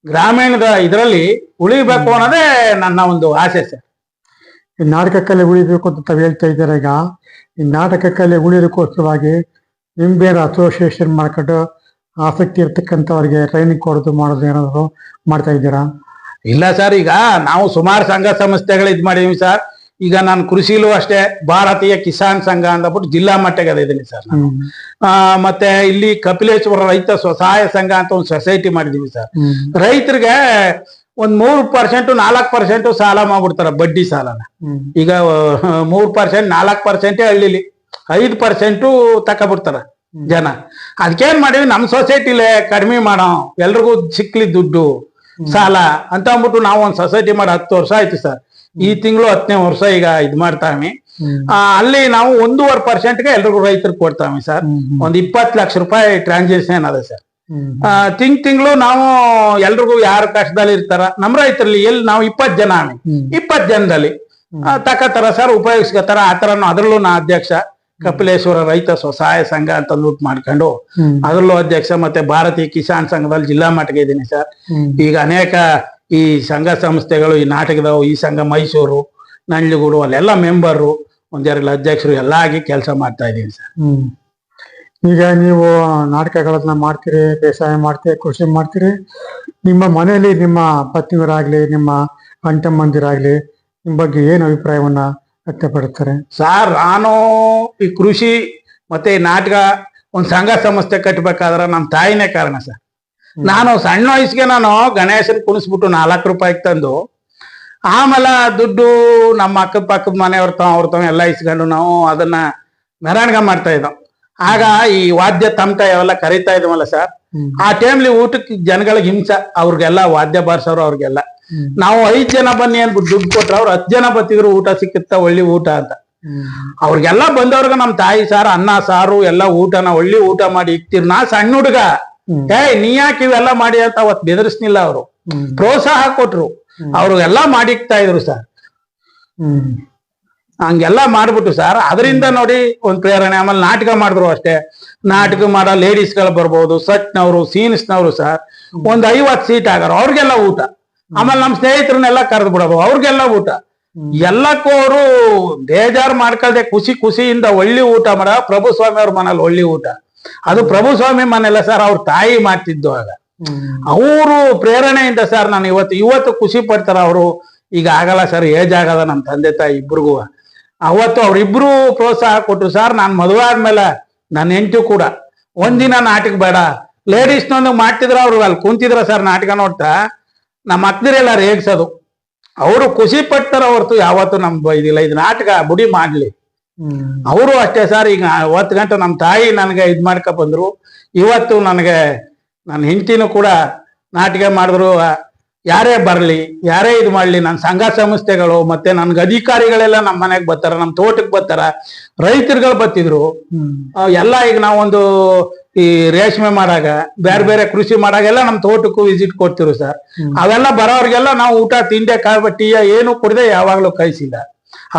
ಗ್ರಾಮೀಣದ ಇದರಲ್ಲಿ ಉಳಿಬೇಕು ಅನ್ನೋದೇ ನನ್ನ ಒಂದು ಆಸೆ ಸರ್. ಈ ನಾಟಕ ಕಲೆ ಉಳಿಬೇಕು ಅಂತ ತಾವು ಹೇಳ್ತಾ ಇದ್ದೀರ. ಈಗ ಈ ನಾಟಕ ಕಲೆ ಉಳಿಯೋದಕ್ಕೋಸ್ಕರವಾಗಿ ನಿಮ್ಬೇರೆ ಅಸೋಸಿಯೇಷನ್ ಮಾಡ್ಕೊಂಡು ಆಸಕ್ತಿ ಇರ್ತಕ್ಕಂಥವ್ರಿಗೆ ಟ್ರೈನಿಂಗ್ ಕೊಡೋದು ಮಾಡೋದು ಏನಾದ್ರು ಮಾಡ್ತಾ ಇದ್ದೀರಾ? ಇಲ್ಲ ಸರ್, ಈಗ ನಾವು ಸುಮಾರು ಸಂಘ ಸಂಸ್ಥೆಗಳು ಇದ್ ಮಾಡಿದೀವಿ ಸರ್. ಈಗ ನಾನು ಕೃಷಿಲೂ ಅಷ್ಟೇ ಭಾರತೀಯ ಕಿಸಾನ್ ಸಂಘ ಅಂದ್ಬಿಟ್ಟು ಜಿಲ್ಲಾ ಮಟ್ಟಕ್ಕೆ ಅದಿದ್ದೀನಿ ಸರ್. ಮತ್ತೆ ಇಲ್ಲಿ ಕಪಿಲೇಶ್ವರ ರೈತ ಸ್ವಸಹಾಯ ಸಂಘ ಅಂತ ಒಂದು ಸೊಸೈಟಿ ಮಾಡಿದೀವಿ ಸರ್. ರೈತರಿಗೆ ಒಂದ್ 3% 4% ಸಾಲ ಮಾಡ್ಬಿಡ್ತಾರ, ಬಡ್ಡಿ ಸಾಲನ. ಈಗ 3% 4% ಹಳ್ಳಿಲಿ 5% ತಕೊಬಿಡ್ತಾರ ಜನ. ಅದಕ್ಕೇನ್ ಮಾಡಿವಿ, ನಮ್ ಸೊಸೈಟಿಲೇ ಕಡಿಮೆ ಮಾಡೋ, ಎಲ್ರಿಗೂ ಸಿಕ್ಲಿ ದುಡ್ಡು ಸಾಲ ಅಂತ ಅಂದ್ಬಿಟ್ಟು ನಾವು ಒಂದ್ ಸೊಸೈಟಿ ಮಾಡಿ 10 ವರ್ಷ ಆಯ್ತು ಸರ್. ಈ ತಿಂಗಳು 10ನೇ ವರ್ಷ ಈಗ ಇದ್ ಮಾಡ್ತಾವಿ. ಅಲ್ಲಿ ನಾವು 1.5%ಗೆ ಎಲ್ರಿಗೂ ರೈತರಿಗೆ ಕೊಡ್ತಾವಿ ಸರ್. ಒಂದ್ 20 ಲಕ್ಷ ರೂಪಾಯಿ ಟ್ರಾನ್ಸಾಕ್ಷನ್ ಅದ ಸರ್. ತಿಂಗಳು ನಾವು ಎಲ್ರಿಗೂ ಯಾರು ಕಷ್ಟದಲ್ಲಿ ಇರ್ತಾರ ನಮ್ ರೈತರಲ್ಲಿ ನಾವು 20 ಜನ 20 ಜನದಲ್ಲಿ ತಕತಾರ ಸರ್, ಉಪಯೋಗಿಸ್ಕೊತಾರ. ಆ ತರ ಅದ್ರಲ್ಲೂ ನಾ ಅಧ್ಯಕ್ಷ, ಕಪಿಲೇಶ್ವರ ರೈತ ಸ್ವಸಹಾಯ ಸಂಘ ಅಂತ ಮಾಡ್ಕೊಂಡು ಅದ್ರಲ್ಲೂ ಅಧ್ಯಕ್ಷ. ಮತ್ತೆ ಭಾರತೀಯ ಕಿಸಾನ್ ಸಂಘದಲ್ಲಿ ಜಿಲ್ಲಾ ಮಟ್ಟಕ್ಕೆ ಇದ್ದೀನಿ ಸರ್. ಈಗ ಅನೇಕ ಈ ಸಂಘ ಸಂಸ್ಥೆಗಳು ಈ ನಾಟಕದವು, ಈ ಸಂಘ ಮೈಸೂರು, ನಂಜನಗೂಡು ಅಲ್ಲೆಲ್ಲ ಮೆಂಬರು, 1-2 ಅಧ್ಯಕ್ಷರು ಎಲ್ಲ ಆಗಿ ಕೆಲಸ ಮಾಡ್ತಾ ಇದ್ದೀನಿ ಸರ್. ಈಗ ನೀವು ನಾಟಕಗಳನ್ನ ಮಾಡ್ತೀರಿ, ಬೇಸಾಯ ಮಾಡ್ತೀರಿ, ಕೃಷಿ ಮಾಡ್ತೀರಿ. ನಿಮ್ಮ ಮನೆಯಲ್ಲಿ ನಿಮ್ಮ ಪತ್ನಿಯರಾಗ್ಲಿ, ನಿಮ್ಮ ಅಣ್ಣತಮ್ಮಂದಿರಾಗ್ಲಿ ನಿಮ್ಮ ಬಗ್ಗೆ ಏನು ಅಭಿಪ್ರಾಯವನ್ನ ವ್ಯಕ್ತಪಡುತ್ತಾರೆ? ಸರ್, ನಾನು ಈ ಕೃಷಿ ಮತ್ತೆ ಈ ನಾಟಕ ಒಂದ್ ಸಂಘ ಸಂಸ್ಥೆ ಕಟ್ಟಬೇಕಾದ್ರೆ ನಮ್ಮ ತಾಯಿನೇ ಕಾರಣ ಸರ್. ನಾನು ಸಣ್ಣ ವಯಸ್ಸಿಗೆ ನಾನು ಗಣೇಶನ್ ಕುಣಿಸ್ಬಿಟ್ಟು 4 ರೂಪಾಯಿಗೆ ತಂದು, ಆಮೇಲೆ ದುಡ್ಡು ನಮ್ಮ ಅಕ್ಕಪಕ್ಕದ ಮನೆಯವ್ರ ಅವ್ರ ಎಲ್ಲ ಇಸ್ಕೊಂಡು ನಾವು ಅದನ್ನ ಮೆರವಣಿಗೆ ಮಾಡ್ತಾ ಇದ್ದೋ. ಆಗ ಈ ವಾದ್ಯ ತಮಟ ಅವೆಲ್ಲ ಕರೀತಾ ಇದ್ವಲ್ಲ ಸರ್, ಆ ಟೈಮ್ಲಿ ಊಟಕ್ಕೆ ಜನಗಳಿಗೆ ಹಿಂಸೆ. ಅವ್ರಿಗೆಲ್ಲ ವಾದ್ಯ ಬಾರ್ಸೋರು, ಅವ್ರಿಗೆಲ್ಲ ನಾವು 5 ಜನ ಬನ್ನಿ ಅನ್ಬಿಟ್ಟು ದುಡ್ಡು ಕೊಟ್ರೆ ಅವ್ರು 10 ಜನ ಬತ್ತಿದ್ರು ಊಟ ಸಿಕ್ಕುತ್ತ, ಒಳ್ಳೆ ಊಟ ಅಂತ. ಅವ್ರಿಗೆಲ್ಲ ಬಂದವ್ರಿಗೆ ನಮ್ಮ ತಾಯಿ ಸಾರು, ಅನ್ನ ಸಾರು ಎಲ್ಲ ಊಟನ ಒಳ್ಳೆ ಊಟ ಮಾಡಿ ಇಕ್ತಿರ್. ನಾ ಸಣ್ಣ ಹುಡುಗ, ನೀ ಯಾಕೆ ಇವೆಲ್ಲ ಮಾಡಿ ಅಂತ ಅವತ್ ಬೆದರಿಸ್ನಿಲ್ಲ. ಅವರು ಪ್ರೋತ್ಸಾಹ ಕೊಟ್ರು, ಅವ್ರಿಗೆಲ್ಲ ಮಾಡಿಕ್ತಾ ಇದ್ರು ಸರ್. ಹಂಗೆಲ್ಲ ಮಾಡ್ಬಿಟ್ಟು ಸರ್, ಅದರಿಂದ ನೋಡಿ ಒಂದ್ ಪ್ರೇರಣೆ. ಆಮೇಲೆ ನಾಟಕ ಮಾಡಿದ್ರು ಅಷ್ಟೇ. ನಾಟಕ ಮಾಡೋ ಲೇಡೀಸ್ಗಳು ಬರ್ಬೋದು, ಸಟ್ನವ್ರು, ಸೀನ್ಸ್ನವ್ರು ಸರ್. ಒಂದ್ 50 ಸೀಟ್ ಆಗಾರ, ಅವ್ರಿಗೆಲ್ಲ ಊಟ. ಆಮೇಲೆ ನಮ್ ಸ್ನೇಹಿತರನ್ನೆಲ್ಲ ಕರೆದು ಬಿಡೋದು, ಅವ್ರಿಗೆಲ್ಲ ಊಟ. ಎಲ್ಲಕ್ಕೂ ಅವರು ಬೇಜಾರು ಮಾಡ್ಕೊಳ್ದೆ ಖುಷಿಯಿಂದ ಒಳ್ಳೆ ಊಟ ಮಾಡ. ಪ್ರಭು ಸ್ವಾಮಿ ಅವ್ರ ಮನೇಲಿ ಒಳ್ಳೆ ಊಟ. ಅದು ಪ್ರಭು ಸ್ವಾಮಿ ಮನೆಲ್ಲ ಸರ್, ಅವ್ರ ತಾಯಿ ಮಾಡ್ತಿದ್ದು. ಆಗ ಅವರು ಪ್ರೇರಣೆಯಿಂದ ಸರ್ ನಾನು ಇವತ್ತು ಖುಷಿ ಪಡ್ತಾರ. ಅವರು ಈಗ ಆಗಲ್ಲ ಸರ್, ಏಜ್ ಆಗದ ನಮ್ಮ ತಂದೆ ತಾಯಿ ಇಬ್ರಿಗೂ. ಅವತ್ತು ಅವ್ರಿಬ್ರು ಪ್ರೋತ್ಸಾಹ ಕೊಟ್ರು ಸರ್. ನಾನ್ ಮದುವೆ ಆದ್ಮೇಲೆ ನನ್ನ ಹೆಂಡತಿ ಕೂಡ ಒಂದಿನ ನಾಟಕ ಬೇಡ, ಲೇಡೀಸ್ನೊಂದು ಮಾಡ್ತಿದ್ರ. ಅವ್ರು ಅಲ್ಲಿ ಕುಂತಿದ್ರ ಸರ್ ನಾಟಕ ನೋಡ್ತಾ. ನಮ್ಮ ಅಕ್ಕದಿರೆಲ್ಲ ರೇಗ್ಸೋದು. ಅವರು ಖುಷಿ ಪಡ್ತಾರ ಹೊರ್ತು ಯಾವತ್ತು ನಮ್ ಇದಿಲ್ಲ, ಇದು ನಾಟಕ ಬುಡಿ ಮಾಡ್ಲಿ. ಅವರು ಅಷ್ಟೇ ಸರ್. ಈಗ 10 ಗಂಟೆ ನಮ್ಮ ತಾಯಿ ನನಗೆ ಇದ್ ಮಾಡ್ಕೊ ಬಂದ್ರು. ಇವತ್ತು ನನಗೆ ನನ್ನ ಹೆಂಡತಿನೂ ಕೂಡ ನಾಟಕ ಮಾಡಿದ್ರು. ಯಾರೇ ಬರ್ಲಿ, ಯಾರೇ ಇದು ಮಾಡ್ಲಿ, ನನ್ನ ಸಂಘ ಸಂಸ್ಥೆಗಳು ಮತ್ತೆ ನನ್ಗೆ ಅಧಿಕಾರಿಗಳೆಲ್ಲ ನಮ್ಮ ಮನೆಗೆ ಬರ್ತಾರ, ನಮ್ಮ ತೋಟಕ್ಕೆ ಬರ್ತಾರ, ರೈತರುಗಳು ಬರ್ತಿದ್ರು ಎಲ್ಲ. ಈಗ ನಾವೊಂದು ಈ ರೇಷ್ಮೆ ಮಾಡಾಗ, ಬೇರೆ ಕೃಷಿ ಮಾಡಾಗ ಎಲ್ಲ ನಮ್ಮ ತೋಟಕ್ಕೂ ವಿಸಿಟ್ ಕೊಡ್ತಿರು ಸರ್. ಅವೆಲ್ಲ ಬರೋರಿಗೆಲ್ಲ ನಾವು ಊಟ ತಿಂಡೆ ಟೀಯ ಏನು ಕೊಡದೆ ಯಾವಾಗ್ಲೂ ಕೈಸಿಲ್ಲ.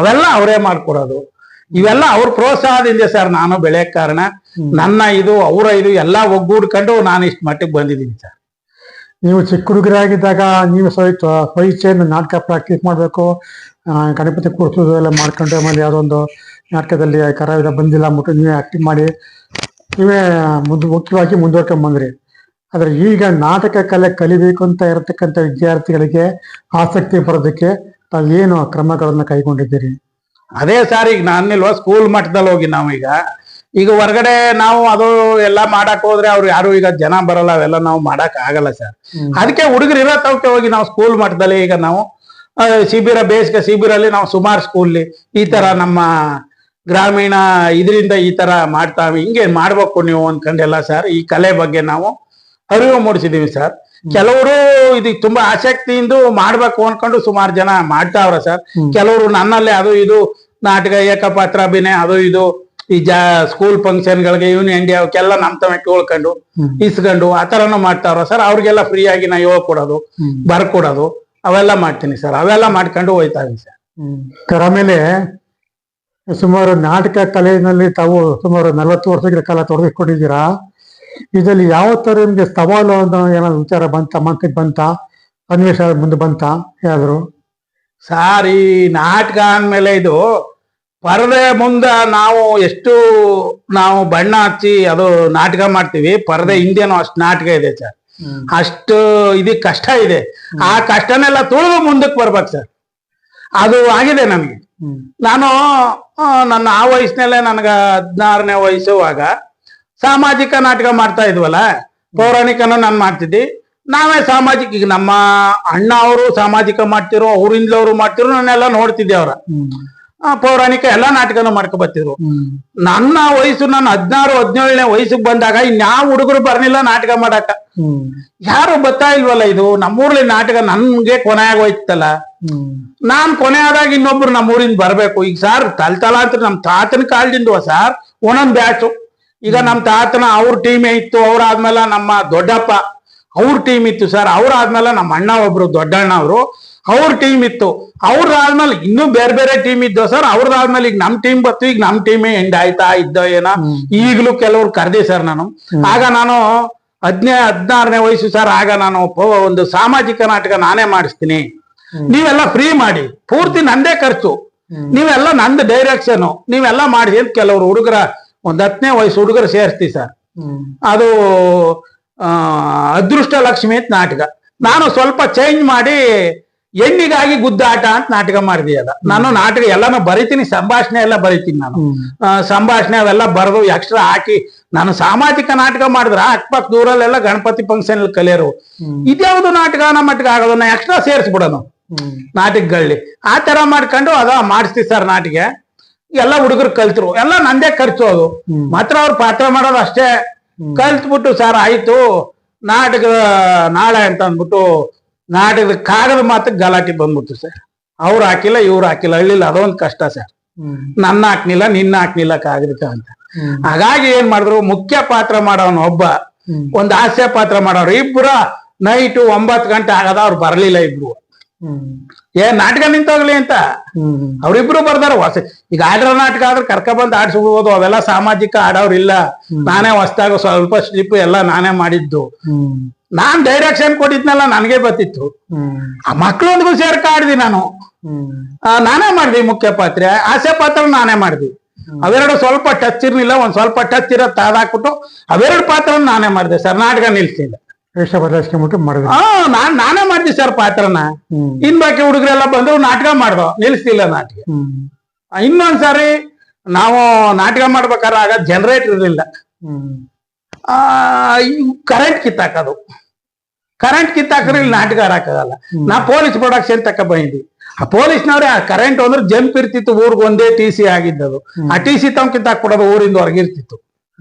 ಅವೆಲ್ಲ ಅವರೇ ಮಾಡ್ಕೊಡೋದು. ಇವೆಲ್ಲ ಅವ್ರ ಪ್ರೋತ್ಸಾಹದಿಂದ ಸರ್ ನಾನು ಬೆಳೆಯಕ್ ಕಾರಣ. ನನ್ನ ಇದು ಅವರ ಇದು ಎಲ್ಲ ಒಗ್ಗೂಡ್ಕೊಂಡು ನಾನು ಇಷ್ಟು ಮಟ್ಟಿಗೆ ಬಂದಿದ್ದೀನಿ ಸರ್. ನೀವು ಚಿಕ್ಕ ಹುಡುಗರಾಗಿದ್ದಾಗ ನೀವು ಸ್ವಇಚ್ಛೆಯನ್ನು ನಾಟಕ ಪ್ರಾಕ್ಟೀಸ್ ಮಾಡಬೇಕು, ಗಣಪತಿ ಕೂರಿಸೋದು ಎಲ್ಲ ಮಾಡ್ಕೊಂಡು, ಆಮೇಲೆ ಯಾವುದೋ ಒಂದು ನಾಟಕದಲ್ಲಿ ಕಲಾವಿದ ಬಂದಿಲ್ಲ ಅಂದ್ಬಿಟ್ಟು ನೀವೇ ಆಕ್ಟಿಂಗ್ ಮಾಡಿ ನೀವೇ ಮುಖ್ಯವಾಗಿ ಮುಂದುವರ್ಕೊಂಡು ಬಂದ್ರಿ. ಆದ್ರೆ ಈಗ ನಾಟಕ ಕಲೆ ಕಲಿಬೇಕು ಅಂತ ಇರತಕ್ಕಂಥ ವಿದ್ಯಾರ್ಥಿಗಳಿಗೆ ಆಸಕ್ತಿ ಬರೋದಕ್ಕೆ ತಾವು ಏನು ಕ್ರಮಗಳನ್ನ ಕೈಗೊಂಡಿದ್ದೀರಿ? ಅದೇ ಸರ್, ಈಗ ನಾನಿಲ್ವಾ ಸ್ಕೂಲ್ ಮಟ್ಟದಲ್ಲಿ ಹೋಗಿ ಈಗ ಹೊರಗಡೆ ನಾವು ಅದು ಎಲ್ಲ ಮಾಡಕ್ ಹೋದ್ರೆ ಅವ್ರು ಯಾರು ಈಗ ಜನ ಬರಲ್ಲ, ಅವೆಲ್ಲ ನಾವು ಮಾಡಕ್ ಆಗಲ್ಲ ಸರ್. ಅದಕ್ಕೆ ಹುಡುಗರು ಇರತ್ತವಕ್ಕೆ ಹೋಗಿ ನಾವು ಸ್ಕೂಲ್ ಮಟ್ಟದಲ್ಲಿ ಈಗ ನಾವು ಶಿಬಿರ, ಬೇಸಿಗೆ ಶಿಬಿರಲ್ಲಿ ನಾವು ಸುಮಾರು ಸ್ಕೂಲ್ ಈ ತರ ನಮ್ಮ ಗ್ರಾಮೀಣ ಇದರಿಂದ ಈ ತರ ಮಾಡ್ತಾವೆ, ಹಿಂಗೆ ಮಾಡ್ಬೇಕು ನೀವು ಅನ್ಕೊಂಡೆಲ್ಲ ಸರ್. ಈ ಕಲೆ ಬಗ್ಗೆ ನಾವು ಅರಿವು ಮೂಡಿಸಿದೀವಿ ಸರ್. ಕೆಲವರು ಇದಕ್ಕೆ ತುಂಬಾ ಆಸಕ್ತಿಯಿಂದ ಮಾಡ್ಬೇಕು ಅನ್ಕೊಂಡು ಸುಮಾರು ಜನ ಮಾಡ್ತಾವ್ರ ಸರ್. ಕೆಲವರು ನನ್ನಲ್ಲೇ ಅದು ಇದು ನಾಟಕ, ಏಕಪಾತ್ರ ಅಭಿನಯ, ಅದು ಇದು ಈ ಸ್ಕೂಲ್ ಫಂಕ್ಷನ್ಗಳಿಗೆ ಯೂನಿಯನ್ ಡೇ ಅವಕ್ಕೆಲ್ಲ ನಮ್ ತಮ್ಮ ಕೇಳ್ಕೊಂಡು ಇಸ್ಕೊಂಡು ಆ ತರನು ಮಾಡ್ತಾವ್ರ ಸರ್. ಅವ್ರಿಗೆಲ್ಲ ಫ್ರೀ ಆಗಿ ನಾ ಹೇಳ್ಕೊಡೋದು, ಬರ್ಕೊಡೋದು ಅವೆಲ್ಲ ಮಾಡ್ತೀನಿ ಸರ್. ಅವೆಲ್ಲ ಮಾಡ್ಕೊಂಡು ಹೋಯ್ತಾ ಇದೀನಿ ಸರ್. ಆಮೇಲೆ ಸುಮಾರು ನಾಟಕ ಕಲೆಯಲ್ಲಿ ತಾವು ಸುಮಾರು 40 ವರ್ಷಗಳ ಕಾಲ ತೊಡಗಿಸ್ಕೊಂಡಿದ್ದೀರಾ. ಇದರಲ್ಲಿ ಯಾವ ತರ ನಿಮ್ಗೆ ಸವಾಲು ಅನ್ನೋ ಏನಾದ್ರು ವಿಚಾರ ಬಂತ, ಮನಸ್ಸಿಗೆ ಬಂತ, ಅನ್ವೇಷ ಮುಂದೆ ಬಂತ ಯಾವ್ದು ಸಾರ್? ಈ ನಾಟಕ ಅಂದ್ಮೇಲೆ ಇದು ಪರದೆ ಮುಂದ ನಾವು ಬಣ್ಣ ಹಚ್ಚಿ ಅದು ನಾಟಕ ಮಾಡ್ತೀವಿ. ಪರದೆ ಹಿಂದೆನೂ ಅಷ್ಟು ನಾಟಕ ಇದೆ ಸರ್. ಅಷ್ಟು ಇದಕ್ಕೆ ಕಷ್ಟ ಇದೆ. ಆ ಕಷ್ಟನೆಲ್ಲ ತುಳಿದು ಮುಂದಕ್ಕೆ ಬರ್ಬೇಕು ಸರ್. ಅದು ಆಗಿದೆ ನಮ್ಗೆ. ನಾನು ನನ್ನ ಆ ವಯಸ್ಸಿನಲ್ಲೇ ನನಗ 16ನೇ ವಯಸ್ಸುವಾಗ ಸಾಮಾಜಿಕ ನಾಟಕ ಮಾಡ್ತಾ ಇದ್ವಲ್ಲ, ಪೌರಾಣಿಕನ ನಾನು ಮಾಡ್ತಿದ್ದಿ. ನಾವೇ ಸಾಮಾಜಿಕ, ಈಗ ನಮ್ಮ ಅಣ್ಣ ಅವರು ಸಾಮಾಜಿಕ ಮಾಡ್ತಿರೋ, ಅವ್ರಿಂದಲವರು ಮಾಡ್ತಿರೋ, ನಾನೆಲ್ಲ ನೋಡ್ತಿದ್ದೆ. ಅವ್ರ ಪೌರಾಣಿಕ ಎಲ್ಲಾ ನಾಟಕನೂ ಮಾಡ್ಕೊ ಬರ್ತಿದ್ರು. ನನ್ನ ವಯಸ್ಸು, ನಾನು 16-17ನೇ ವಯಸ್ಸಿಗೆ ಬಂದಾಗ ಇನ್ಯಾವ ಹುಡುಗರು ಬರ್ನಿಲ್ಲ ನಾಟಕ ಮಾಡಾಕ. ಯಾರು ಬರ್ತಾ ಇಲ್ವಲ್ಲ. ಇದು ನಮ್ಮೂರ್ಲಿ ನಾಟಕ ನನ್ಗೆ ಕೊನೆ ಆಗೋಯ್ತಲ್ಲ. ನಾನ್ ಕೊನೆ ಆದಾಗ ಇನ್ನೊಬ್ರು ನಮ್ಮೂರಿಂದ ಬರ್ಬೇಕು. ಈಗ ಸಾರ್ ತಲತಲಾಂತರ ನಮ್ ತಾತನ ಕಾಲದಿಂದ ಸಾರ್ ಒಂದೊಂದ್ ಬ್ಯಾಚು. ಈಗ ನಮ್ ತಾತನ ಅವ್ರ ಟೀಮೇ ಇತ್ತು. ಅವ್ರಾದ್ಮೇಲೆ ನಮ್ಮ ದೊಡ್ಡಪ್ಪ ಅವ್ರ ಟೀಮ್ ಇತ್ತು ಸರ್. ಅವ್ರಾದ್ಮೇಲೆ ನಮ್ಮ ಅಣ್ಣ ಒಬ್ರು ದೊಡ್ಡಣ್ಣ ಅವರು, ಅವ್ರ ಟೀಮ್ ಇತ್ತು. ಅವ್ರದಾದ್ಮೇಲೆ ಇನ್ನೂ ಬೇರೆ ಬೇರೆ ಟೀಮ್ ಇದ್ದೋ ಸರ್. ಅವ್ರದಾದ್ಮೇಲೆ ಈಗ ನಮ್ ಟೀಮ್ ಬತ್ತು. ಈಗ ನಮ್ ಟೀಮೇ ಎಂಡ್ ಆಯ್ತಾ ಇದ್ದೋ ಏನೋ. ಈಗಲೂ ಕೆಲವ್ರು ಕರ್ದೆ ಸರ್ ನಾನು. ಆಗ ನಾನು 16ನೇ ವಯಸ್ಸು ಸರ್. ಆಗ ನಾನು ಒಂದು ಸಾಮಾಜಿಕ ನಾಟಕ ನಾನೇ ಮಾಡಿಸ್ತೀನಿ, ನೀವೆಲ್ಲ ಫ್ರೀ ಮಾಡಿ, ಪೂರ್ತಿ ನಂದೇ ಖರ್ಚು, ನೀವೆಲ್ಲ ನಂದು ಡೈರೆಕ್ಷನ್, ನೀವೆಲ್ಲ ಮಾಡಿ ಅಂತ ಕೆಲವರು ಹುಡುಗರ, ಒಂದ್ 10ನೇ ವಯಸ್ಸು ಹುಡುಗರು ಸೇರಿಸ್ತೀವಿ ಸರ್. ಅದು ಅದೃಷ್ಟ ಲಕ್ಷ್ಮಿ ಅಂತ ನಾಟಕ. ನಾನು ಸ್ವಲ್ಪ ಚೇಂಜ್ ಮಾಡಿ ಹೆಣ್ಣಿಗಾಗಿ ಗುದ್ದಾಟ ಅಂತ ನಾಟಕ ಮಾಡಿದೀಯಲ್ಲ. ನಾನು ನಾಟಕ ಎಲ್ಲಾನು ಬರೀತೀನಿ, ಸಂಭಾಷಣೆ ಎಲ್ಲ ಬರೀತೀನಿ ನಾನು. ಸಂಭಾಷಣೆ ಅವೆಲ್ಲ ಬರೆದು ಎಕ್ಸ್ಟ್ರಾ ಹಾಕಿ ನಾನು ಸಾಮಾಜಿಕ ನಾಟಕ ಮಾಡಿದ್ರ ಅಕ್ಕಪಕ್ಕ ದೂರಲ್ಲೆಲ್ಲ ಗಣಪತಿ ಫಂಕ್ಷನ್ ಕಲಿಯರು ಇದ್ಯಾವುದು ನಾಟಕ ನಮ್ಮ ಮಟ್ಟಿಗೆ ಆಗೋದನ್ನ ಎಕ್ಸ್ಟ್ರಾ ಸೇರಿಸ್ಬಿಡೋನು ನಾಟಕಗಳಲ್ಲಿ. ಆ ತರ ಮಾಡ್ಕೊಂಡು ಅದ ಮಾಡಿಸ್ತೀವಿ ಸರ್. ನಾಟಿಗೆ ಎಲ್ಲ ಹುಡುಗರು ಕಲ್ತರು, ಎಲ್ಲ ನಂದೇ ಖರ್ಚು. ಅದು ಮಾತ್ರ ಅವ್ರು ಪಾತ್ರ ಮಾಡೋದು ಅಷ್ಟೇ. ಕಲ್ತ್ಬಿಟ್ಟು ಸರ್ ಆಯ್ತು ನಾಟಕ ನಾಳೆ ಅಂತ ಅಂದ್ಬಿಟ್ಟು ನಾಟಕದ ಕಾಗದ ಮಾತಕ್ಕೆ ಗಲಾಟೆ ಬಂದ್ಬಿಡ್ತು ಸರ್. ಅವ್ರು ಹಾಕಿಲ್ಲ, ಇವ್ರು ಹಾಕಿಲ್ಲ, ಹಳ್ಳಿಲ್ಲ. ಅದೊಂದು ಕಷ್ಟ ಸರ್. ನನ್ನ ಹಾಕ್ನಿಲ್ಲ, ನಿನ್ನ ಹಾಕ್ನಿಲ್ಲ ಕಾಗದಕ್ಕ ಅಂತ. ಹಾಗಾಗಿ ಏನ್ ಮಾಡಿದ್ರು, ಮುಖ್ಯ ಪಾತ್ರ ಮಾಡೋನು ಒಬ್ಬ, ಒಂದ್ ಹಾಸ್ಯ ಪಾತ್ರ ಮಾಡೋರು ಇಬ್ರು. ನೈಟು 9 ಗಂಟೆ ಆಗದ ಅವ್ರು ಬರ್ಲಿಲ್ಲ ಇಬ್ರು. ನಾಟಕ ನಿಂತೋಗ್ಲಿ ಅಂತ ಅವ್ರಿಬ್ರು ಬರ್ದಾರ. ಈಗ ಆಡ್ರ ನಾಟಕ ಆದ್ರೆ ಕರ್ಕ ಬಂದ್ ಆಡ್ಸ್ಬೋದು. ಅವೆಲ್ಲ ಸಾಮಾಜಿಕ ಆಡೋರಿಲ್ಲ. ನಾನೇ ಹೊಸ್ದಾಗ ಸ್ವಲ್ಪ ಸ್ಲಿಪ್ ಎಲ್ಲ ನಾನೇ ಮಾಡಿದ್ದು. ನಾನ್ ಡೈರೆಕ್ಷನ್ ಕೊಟ್ಟಿದ್ನೆಲ್ಲ ನನಗೆ ಬರ್ತಿತ್ತು. ಆ ಮಕ್ಳೊಂದಿಗೂ ಸೇರ್ಕ ಆಡ್ದಿ ನಾನು. ನಾನೇ ಮಾಡ್ದಿ ಮುಖ್ಯ ಪಾತ್ರ, ಹಾಸ್ಯ ಪಾತ್ರ ನಾನೇ ಮಾಡ್ದಿ. ಅವೆರಡು ಸ್ವಲ್ಪ ಟಚ್ ಇರ್ಲಿಲ್ಲ. ಒಂದ್ ಸ್ವಲ್ಪ ಟಚ್ ಇರೋ ತಾದಾಕ್ಬಿಟ್ಟು ಅವೆರಡು ಪಾತ್ರ ನಾನೇ ಮಾಡಿದೆ ಸರ್. ನಾಟಕ ನಿಲ್ಸಿಲ್ಲ. ನಾನೇ ಮಾಡ್ದಿ ಸರ್ ಪಾತ್ರನ. ಇನ್ ಬಾಕಿ ಹುಡುಗರೆಲ್ಲ ಬಂದ್ರು ನಾಟಕ ಮಾಡ್ದೋ, ನಿಲ್ಸ್ತಿಲ್ಲ ನಾಟಕ. ಇನ್ನೊಂದ್ಸಾರಿ ನಾವು ನಾಟಕ ಮಾಡ್ಬೇಕಾದ್ರೆ ಆಗ ಜನರೇಟರ್ ಇರ್ಲಿಲ್ಲ. ಕರೆಂಟ್ ಕಿತ್ತಾಕದು. ಕರೆಂಟ್ ಕಿತ್ತಾಕ್ರೆ ಇಲ್ಲಿ ನಾಟಕ ಆಡಕ್ಕಾಗಲ್ಲ. ನಾ ಪೊಲೀಸ್ ಪ್ರೊಡಕ್ಷನ್ ತಕ್ಕ ಬಂದಿದ್ವಿ. ಆ ಪೊಲೀಸ್ನವ್ರೆ ಆ ಕರೆಂಟ್ ಅಂದ್ರೆ ಜಂಪ್ ಇರ್ತಿತ್ತು. ಊರ್ಗ್ ಒಂದೇ TC ಆಗಿದ್ದದು. ಆ TC ತಮ್ಮ ಕಿತ್ತಾಕ್ಬಿಡೋದು, ಊರಿಂದ ಹೊರಗಿರ್ತಿತ್ತು.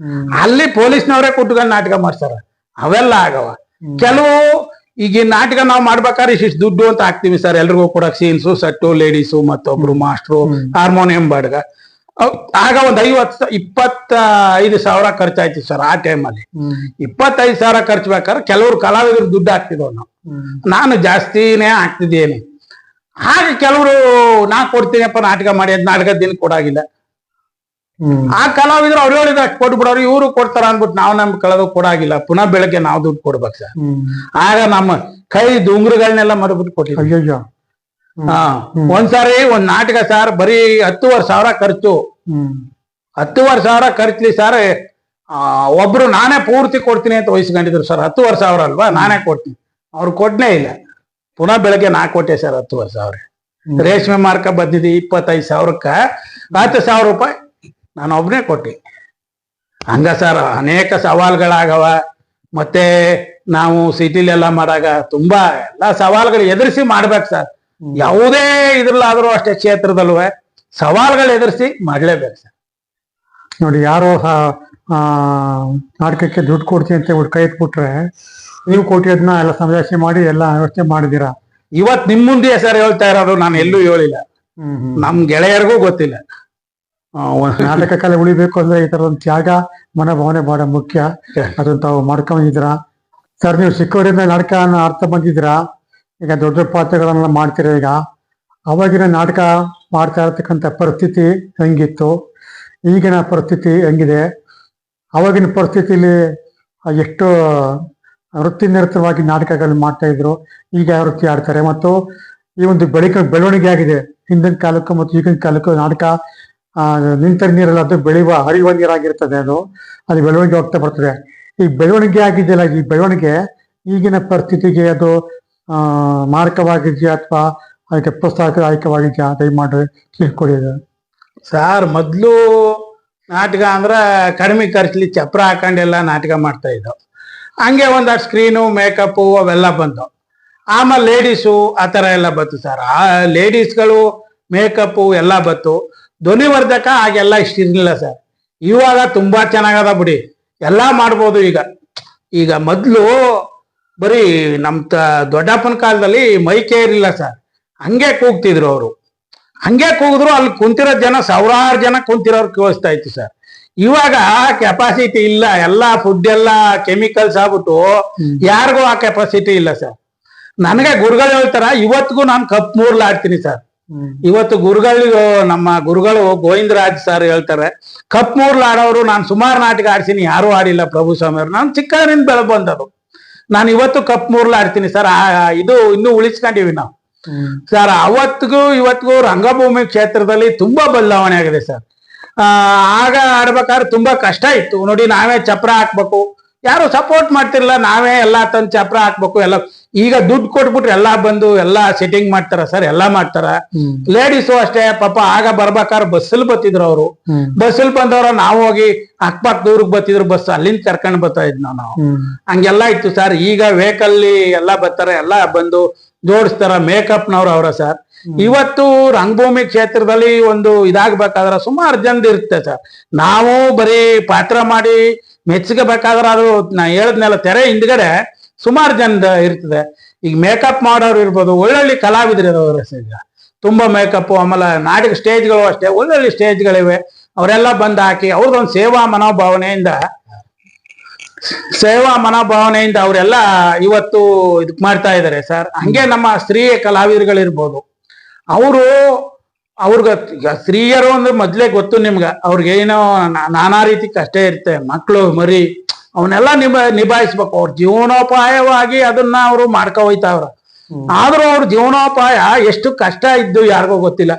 ಅಲ್ಲಿ ಪೊಲೀಸ್ನವರೇ ಕುಟ್ಕೊಂಡು ನಾಟಕ ಮಾಡ್ತಾರ. ಅವೆಲ್ಲ ಆಗವ. ಕೆಲವು ಈಗ ನಾಟಕ ನಾವು ಮಾಡ್ಬೇಕಾದ್ರೆ ಇಷ್ಟು ದುಡ್ಡು ಅಂತ ಹಾಕ್ತಿವಿ ಸರ್. ಎಲ್ರಿಗೂ ಕೊಡಕ್ ಸೀನ್ಸು, ಸಟ್ಟು, ಲೇಡೀಸು, ಮತ್ತೊಬ್ರು ಮಾಸ್ಟ್ರು, ಹಾರ್ಮೋನಿಯಂ ಬಾಡ್ಗ. ಆಗ ಒಂದ್ 25 ಸಾವಿರ ಖರ್ಚಾಯ್ತು ಸರ್. ಆ ಟೈಮಲ್ಲಿ 25 ಸಾವಿರ ಖರ್ಚು ಬೇಕಾದ್ರೆ ಕೆಲವ್ರು ಕಲಾವಿದ್ರು ದುಡ್ಡು ಹಾಕ್ತಿದ್ವು. ನಾನು ಜಾಸ್ತಿನೇ ಹಾಕ್ತಿದ್ದೇನೆ. ಹಾಗೆ ಕೆಲವರು ನಾ ಕೊಡ್ತೀನಪ್ಪ ನಾಟಕ ಮಾಡಿ ಅಂತ ನಾಟಕ ದಿನ ಕೊಡಾಗಿಲ್ಲ. ಆ ಕಲಾವಿದ್ರು ಅವ್ರು ಹೇಳಿದ್ರೆ ಅಷ್ಟು ಕೊಟ್ಬಿಡೋರು, ಇವ್ರು ಕೊಡ್ತಾರ ಅನ್ಬಿಟ್ಟು ನಾವು ನಮ್ ಕಳೆದು ಕೊಡಾಗಿಲ್ಲ. ಪುನಃ ಬೆಳಗ್ಗೆ ನಾವು ದುಡ್ಡು ಕೊಡ್ಬೇಕು ಸರ್. ಆಗ ನಮ್ಮ ಕೈ ಉಂಗುರಗಳನ್ನೆಲ್ಲ ಮರಬಿಟ್ಟು ಕೊಟ್ಟಿದ್ವಿ. ಒಂದ್ಸಾರಿ ಒಂದ್ ನಾಟಕ ಸರ್, ಬರೀ 10,000 ಸಾವಿರ ಖರ್ಚು. 10,000 ಸಾವಿರ ಖರ್ಚ್ಲಿ ಸರ್. ಒಬ್ರು ನಾನೇ ಪೂರ್ತಿ ಕೊಡ್ತೀನಿ ಅಂತ ವಹಿಸ್ಕೊಂಡಿದ್ರು ಸರ್. 10,000 ಸಾವಿರ ಅಲ್ವಾ, ನಾನೇ ಕೊಡ್ತೀನಿ. ಅವ್ರು ಕೊಡ್ನೇ ಇಲ್ಲ. ಪುನಃ ಬೆಳಗ್ಗೆ ನಾ ಕೊಟ್ಟೆ ಸರ್ 10,000 ಸಾವಿರ. ರೇಷ್ಮೆ ಮಾರ್ಕ ಬಂದಿದ್ದಿ 25 ಸಾವಿರಕ್ಕ 10,000 ರೂಪಾಯಿ ನಾನು ಒಬ್ನೇ ಕೊಟ್ಟಿ. ಹಂಗ ಸರ್ ಅನೇಕ ಸವಾಲ್ಗಳಾಗವ. ಮತ್ತೆ ನಾವು ಸಿಟಿಲೆಲ್ಲ ಮಾಡಾಗ ತುಂಬಾ ಎಲ್ಲ ಸವಾಲ್ಗಳು ಎದುರಿಸಿ ಮಾಡ್ಬೇಕು ಸರ್. ಯಾವುದೇ ಇದ್ರಲ್ಲಾದ್ರೂ ಅಷ್ಟೇ ಕ್ಷೇತ್ರದಲ್ವೇ ಸವಾಲ್ಗಳು ಎದುರಿಸಿ ಮಾಡ್ಲೇಬೇಕು ಸರ್. ನೋಡಿ ಯಾರೋ ಆ, ನಾಟಕಕ್ಕೆ ದುಡ್ಡು ಕೊಡ್ತೀನಿ ಅಂತ ಹೇಳ್ಬಿಟ್ಟು ಕೈ ಎತ್ಬಿಟ್ರೆ ನೀವು ಕೊಟ್ಟಿದ್ದನ್ನ ಎಲ್ಲ ಸಮಜಾಯಿಷಿ ಮಾಡಿ ಎಲ್ಲ ವ್ಯವಸ್ಥೆ ಮಾಡಿದ್ದೀರಾ. ಇವತ್ ನಿಮ್ ಮುಂದೆ ಸರ್ ಹೇಳ್ತಾ ಇರೋದು, ನಾನು ಎಲ್ಲೂ ಹೇಳಿಲ್ಲ. ನಮ್ ಗೆಳೆಯರಿಗೂ ಗೊತ್ತಿಲ್ಲ. ನಾಟಕ ಕಲೆ ಉಳಿಬೇಕು ಅಂದ್ರೆ ಈ ತರದ ತ್ಯಾಗ ಮನೋಭಾವನೆ ಬಹಳ ಮುಖ್ಯ. ಅದನ್ನ ತಾವು ಮಾಡ್ಕೊಂಡಿದ್ದೀರಾ ಸರ್. ನೀವು ಚಿಕ್ಕವರಿಂದ ನಾಟಕನ ಆಡ್ತಾ ಬಂದಿದ್ದೀರಾ, ಈಗ ದೊಡ್ಡ ದೊಡ್ಡ ಪಾತ್ರಗಳನ್ನ ಮಾಡ್ತೀರಾ. ಈಗ ಅವಾಗಿನ ನಾಟಕ ಮಾಡ್ತಾ ಇರತಕ್ಕಂಥ ಪರಿಸ್ಥಿತಿ ಹೆಂಗಿತ್ತು, ಈಗಿನ ಪರಿಸ್ಥಿತಿ ಹೆಂಗಿದೆ? ಅವಾಗಿನ ಪರಿಸ್ಥಿತಿಲಿ ಎಷ್ಟು ವೃತ್ತಿ ನಿರತವಾಗಿ ನಾಟಕಗಳನ್ನ ಮಾಡ್ತಾ ಇದ್ರು, ಈಗ ಯಾವ ವೃತ್ತಿ ಆಡ್ತಾರೆ? ಮತ್ತು ಈ ಒಂದು ಬೆಳವಣಿಗೆ ಆಗಿದೆ ಹಿಂದಿನ ಕಾಲಕ್ಕೂ ಮತ್ತು ಈಗಿನ ಕಾಲಕ್ಕೂ. ನಾಟಕ ನಿಂತ ನೀರಲ್ಲ, ಅದು ಬೆಳೆಯುವ ಹರಿಯುವ ನೀರಾಗಿರ್ತದೆ. ಅದು ಬೆಳವಣಿಗೆ ಹೋಗ್ತಾ ಬರ್ತದೆ. ಈ ಬೆಳವಣಿಗೆ ಆಗಿದೆಯಲ್ಲ, ಈ ಬೆಳವಣಿಗೆ ಈಗಿನ ಪರಿಸ್ಥಿತಿಗೆ ಅದು ಮಾರಕವಾಗಿದೆಯಾ ಅಥವಾ ಅದಕ್ಕೆ ಪ್ರೋತ್ಸಾಹದಾಯಕವಾಗಿದೆಯಾ? ದಯಮಾಡಿ ತಿಳ್ಕೊಡಿ ಸರ್. ಮೊದ್ಲು ನಾಟಕ ಅಂದ್ರ ಕಡಿಮೆ ಖರ್ಚಲ್ಲಿ ಚಪ್ರ ಹಾಕೊಂಡೆಲ್ಲ ನಾಟಕ ಮಾಡ್ತಾ ಇದ್ದೋ. ಹಂಗೆ ಒಂದಷ್ಟು ಸ್ಕ್ರೀನು ಮೇಕಪ್ ಅವೆಲ್ಲ ಬಂತು. ಆಮೇಲೆ ಲೇಡೀಸು ಆ ಥರ ಎಲ್ಲ ಬಂತು ಸರ್. ಆ ಲೇಡೀಸ್ಗಳು ಮೇಕಪ್ ಎಲ್ಲ ಬಂತು. ಧ್ವನಿವರ್ಧಕ ಆಗೆಲ್ಲ ಇಷ್ಟಿರ್ಲಿಲ್ಲ ಸರ್. ಇವಾಗ ತುಂಬಾ ಚೆನ್ನಾಗದ ಬಿಡಿ, ಎಲ್ಲ ಮಾಡ್ಬೋದು ಈಗ. ಈಗ ಮೊದ್ಲು ಬರೀ ನಮ್ ದೊಡ್ಡಪ್ಪನ ಕಾಲದಲ್ಲಿ ಮೈಕೆ ಇರಲಿಲ್ಲ ಸರ್. ಹಂಗೆ ಕೂಗ್ತಿದ್ರು ಅವರು. ಹಂಗೆ ಕೂಗಿದ್ರು ಅಲ್ಲಿ ಕುಂತಿರೋ ಜನ ಸಾವಿರಾರು ಜನ ಕುಂತಿರೋರು ಕೇಳಿಸ್ತಾ ಇತ್ತು ಸರ್. ಇವಾಗ ಕೆಪಾಸಿಟಿ ಇಲ್ಲ, ಎಲ್ಲ ಫುಡ್ ಎಲ್ಲ ಕೆಮಿಕಲ್ಸ್ ಆಗ್ಬಿಟ್ಟು ಯಾರಿಗೂ ಆ ಕೆಪಾಸಿಟಿ ಇಲ್ಲ ಸರ್. ನನಗೆ ಗುರುಗಳು ಹೇಳ್ತಾರ, ಇವತ್ತಿಗೂ ನಾನು ಕಪ್ ಮೂರ್ಲ ಆಡ್ತೀನಿ ಸರ್. ಇವತ್ತು ಗುರುಗಳಿಗೂ ನಮ್ಮ ಗುರುಗಳು ಗೋವಿಂದರಾಜ್ ಸರ್ ಹೇಳ್ತಾರೆ, ಕಪ್ ಮೂರ್ಲ ಆಡೋರು ನಾನು ಸುಮಾರು ನಾಟಕ ಆಡ್ತೀನಿ, ಯಾರು ಆಡಿಲ್ಲ ಪ್ರಭು ಸ್ವಾಮಿ ಅವರು. ನಾನು ಚಿಕ್ಕವರಿಂದ ಬೆಳೆ ಬಂದದು. ನಾನು ಇವತ್ತು ಕಪ್ ಮೂರ್ಲ ಆಡ್ತೀನಿ ಸರ್. ಇದು ಇನ್ನೂ ಉಳಿಸ್ಕೊಂಡಿವಿ ನಾವು ಸರ್. ಅವತ್ತಿಗೂ ಇವತ್ತಿಗೂ ರಂಗಭೂಮಿ ಕ್ಷೇತ್ರದಲ್ಲಿ ತುಂಬಾ ಬದಲಾವಣೆ ಆಗಿದೆ ಸರ್. ಆಗ ಆಡ್ಬೇಕಾದ್ರೆ ತುಂಬಾ ಕಷ್ಟ ಇತ್ತು ನೋಡಿ. ನಾವೇ ಚಪ್ರ ಹಾಕ್ಬೇಕು, ಯಾರು ಸಪೋರ್ಟ್ ಮಾಡ್ತಿರ್ಲಿಲ್ಲ. ನಾವೇ ಎಲ್ಲಾ ತಂದು ಚಪ್ರ ಹಾಕ್ಬೇಕು ಎಲ್ಲ. ಈಗ ದುಡ್ಡು ಕೊಟ್ಬಿಟ್ರೆ ಎಲ್ಲಾ ಬಂದು ಎಲ್ಲಾ ಸೆಟ್ಟಿಂಗ್ ಮಾಡ್ತಾರ ಸರ್, ಎಲ್ಲಾ ಮಾಡ್ತಾರ. ಲೇಡೀಸು ಅಷ್ಟೇ ಪಾಪ. ಆಗ ಬರ್ಬೇಕಾದ್ರೆ ಬಸ್ಸಲ್ಲಿ ಬತ್ತಿದ್ರು ಅವರು. ಬಸ್ಸಲ್ಲಿ ಬಂದವ್ರ ನಾವು ಹೋಗಿ ಅಕ್ಕಪಕ್ಕ ದೂರಕ್ಕೆ ಬತ್ತಿದ್ರು ಬಸ್, ಅಲ್ಲಿಂದ ಕರ್ಕೊಂಡು ಬರ್ತಾ ಇದ್ವಿ ನಾವು. ಹಂಗೆಲ್ಲ ಇತ್ತು ಸರ್. ಈಗ ವೆಹಿಕಲ್ ಎಲ್ಲಾ ಬರ್ತಾರ, ಎಲ್ಲಾ ಬಂದು ಜೋಡಿಸ್ತಾರ. ಮೇಕಪ್ನವ್ರು ಅವರ ಸರ್. ಇವತ್ತು ರಂಗಭೂಮಿ ಕ್ಷೇತ್ರದಲ್ಲಿ ಒಂದು ಇದಾಗಬೇಕಾದ್ರೆ ಸುಮಾರು ಜನರು ಇರುತ್ತೆ ಸರ್. ನಾವು ಬರೀ ಪಾತ್ರ ಮಾಡಿ ಮೆಚ್ಚಗಬೇಕಾದ್ರೆ ಅದು ನಾ ಹೇಳದ್ನೆಲ್ಲ ತೆರೆ ಹಿಂದ್ಗಡೆ ಸುಮಾರು ಜನ ಇರ್ತದೆ. ಈಗ ಮೇಕಪ್ ಮಾಡೋರು ಇರ್ಬೋದು, ಒಳ್ಳೊಳ್ಳೆ ಕಲಾವಿದರು ಇರೋರು ಈಗ ತುಂಬಾ ಮೇಕಪ್. ಆಮೇಲೆ ನಾಟಕ ಸ್ಟೇಜ್ಗಳು ಅಷ್ಟೇ ಒಳ್ಳೊಳ್ಳೆ ಸ್ಟೇಜ್ಗಳಿವೆ. ಅವರೆಲ್ಲ ಬಂದು ಹಾಕಿ ಅವ್ರದೊಂದು ಸೇವಾ ಮನೋಭಾವನೆಯಿಂದ ಅವರೆಲ್ಲ ಇವತ್ತು ಇದಕ್ ಮಾಡ್ತಾ ಇದ್ದಾರೆ ಸರ್. ಹಂಗೆ ನಮ್ಮ ಸ್ತ್ರೀಯ ಕಲಾವಿದರುಗಳಿರ್ಬೋದು, ಅವ್ರಿಗೆ ಈಗ ಸ್ತ್ರೀಯರು ಅಂದ್ರೆ ಮೊದ್ಲೇ ಗೊತ್ತು ನಿಮ್ಗ. ಅವ್ರಿಗೇನೋ ನಾನಾ ರೀತಿ ಕಷ್ಟ ಇರುತ್ತೆ, ಮಕ್ಕಳು ಮರಿ ಅವನ್ನೆಲ್ಲ ನಿಭಾಯಿಸ್ಬೇಕು. ಅವ್ರ ಜೀವನೋಪಾಯವಾಗಿ ಅದನ್ನ ಅವರು ಮಾಡ್ಕೊ ಹೋಯ್ತಾವ್ರ. ಆದ್ರೂ ಅವ್ರ ಜೀವನೋಪಾಯ ಎಷ್ಟು ಕಷ್ಟ ಇದ್ದು ಯಾರಿಗೋ ಗೊತ್ತಿಲ್ಲ.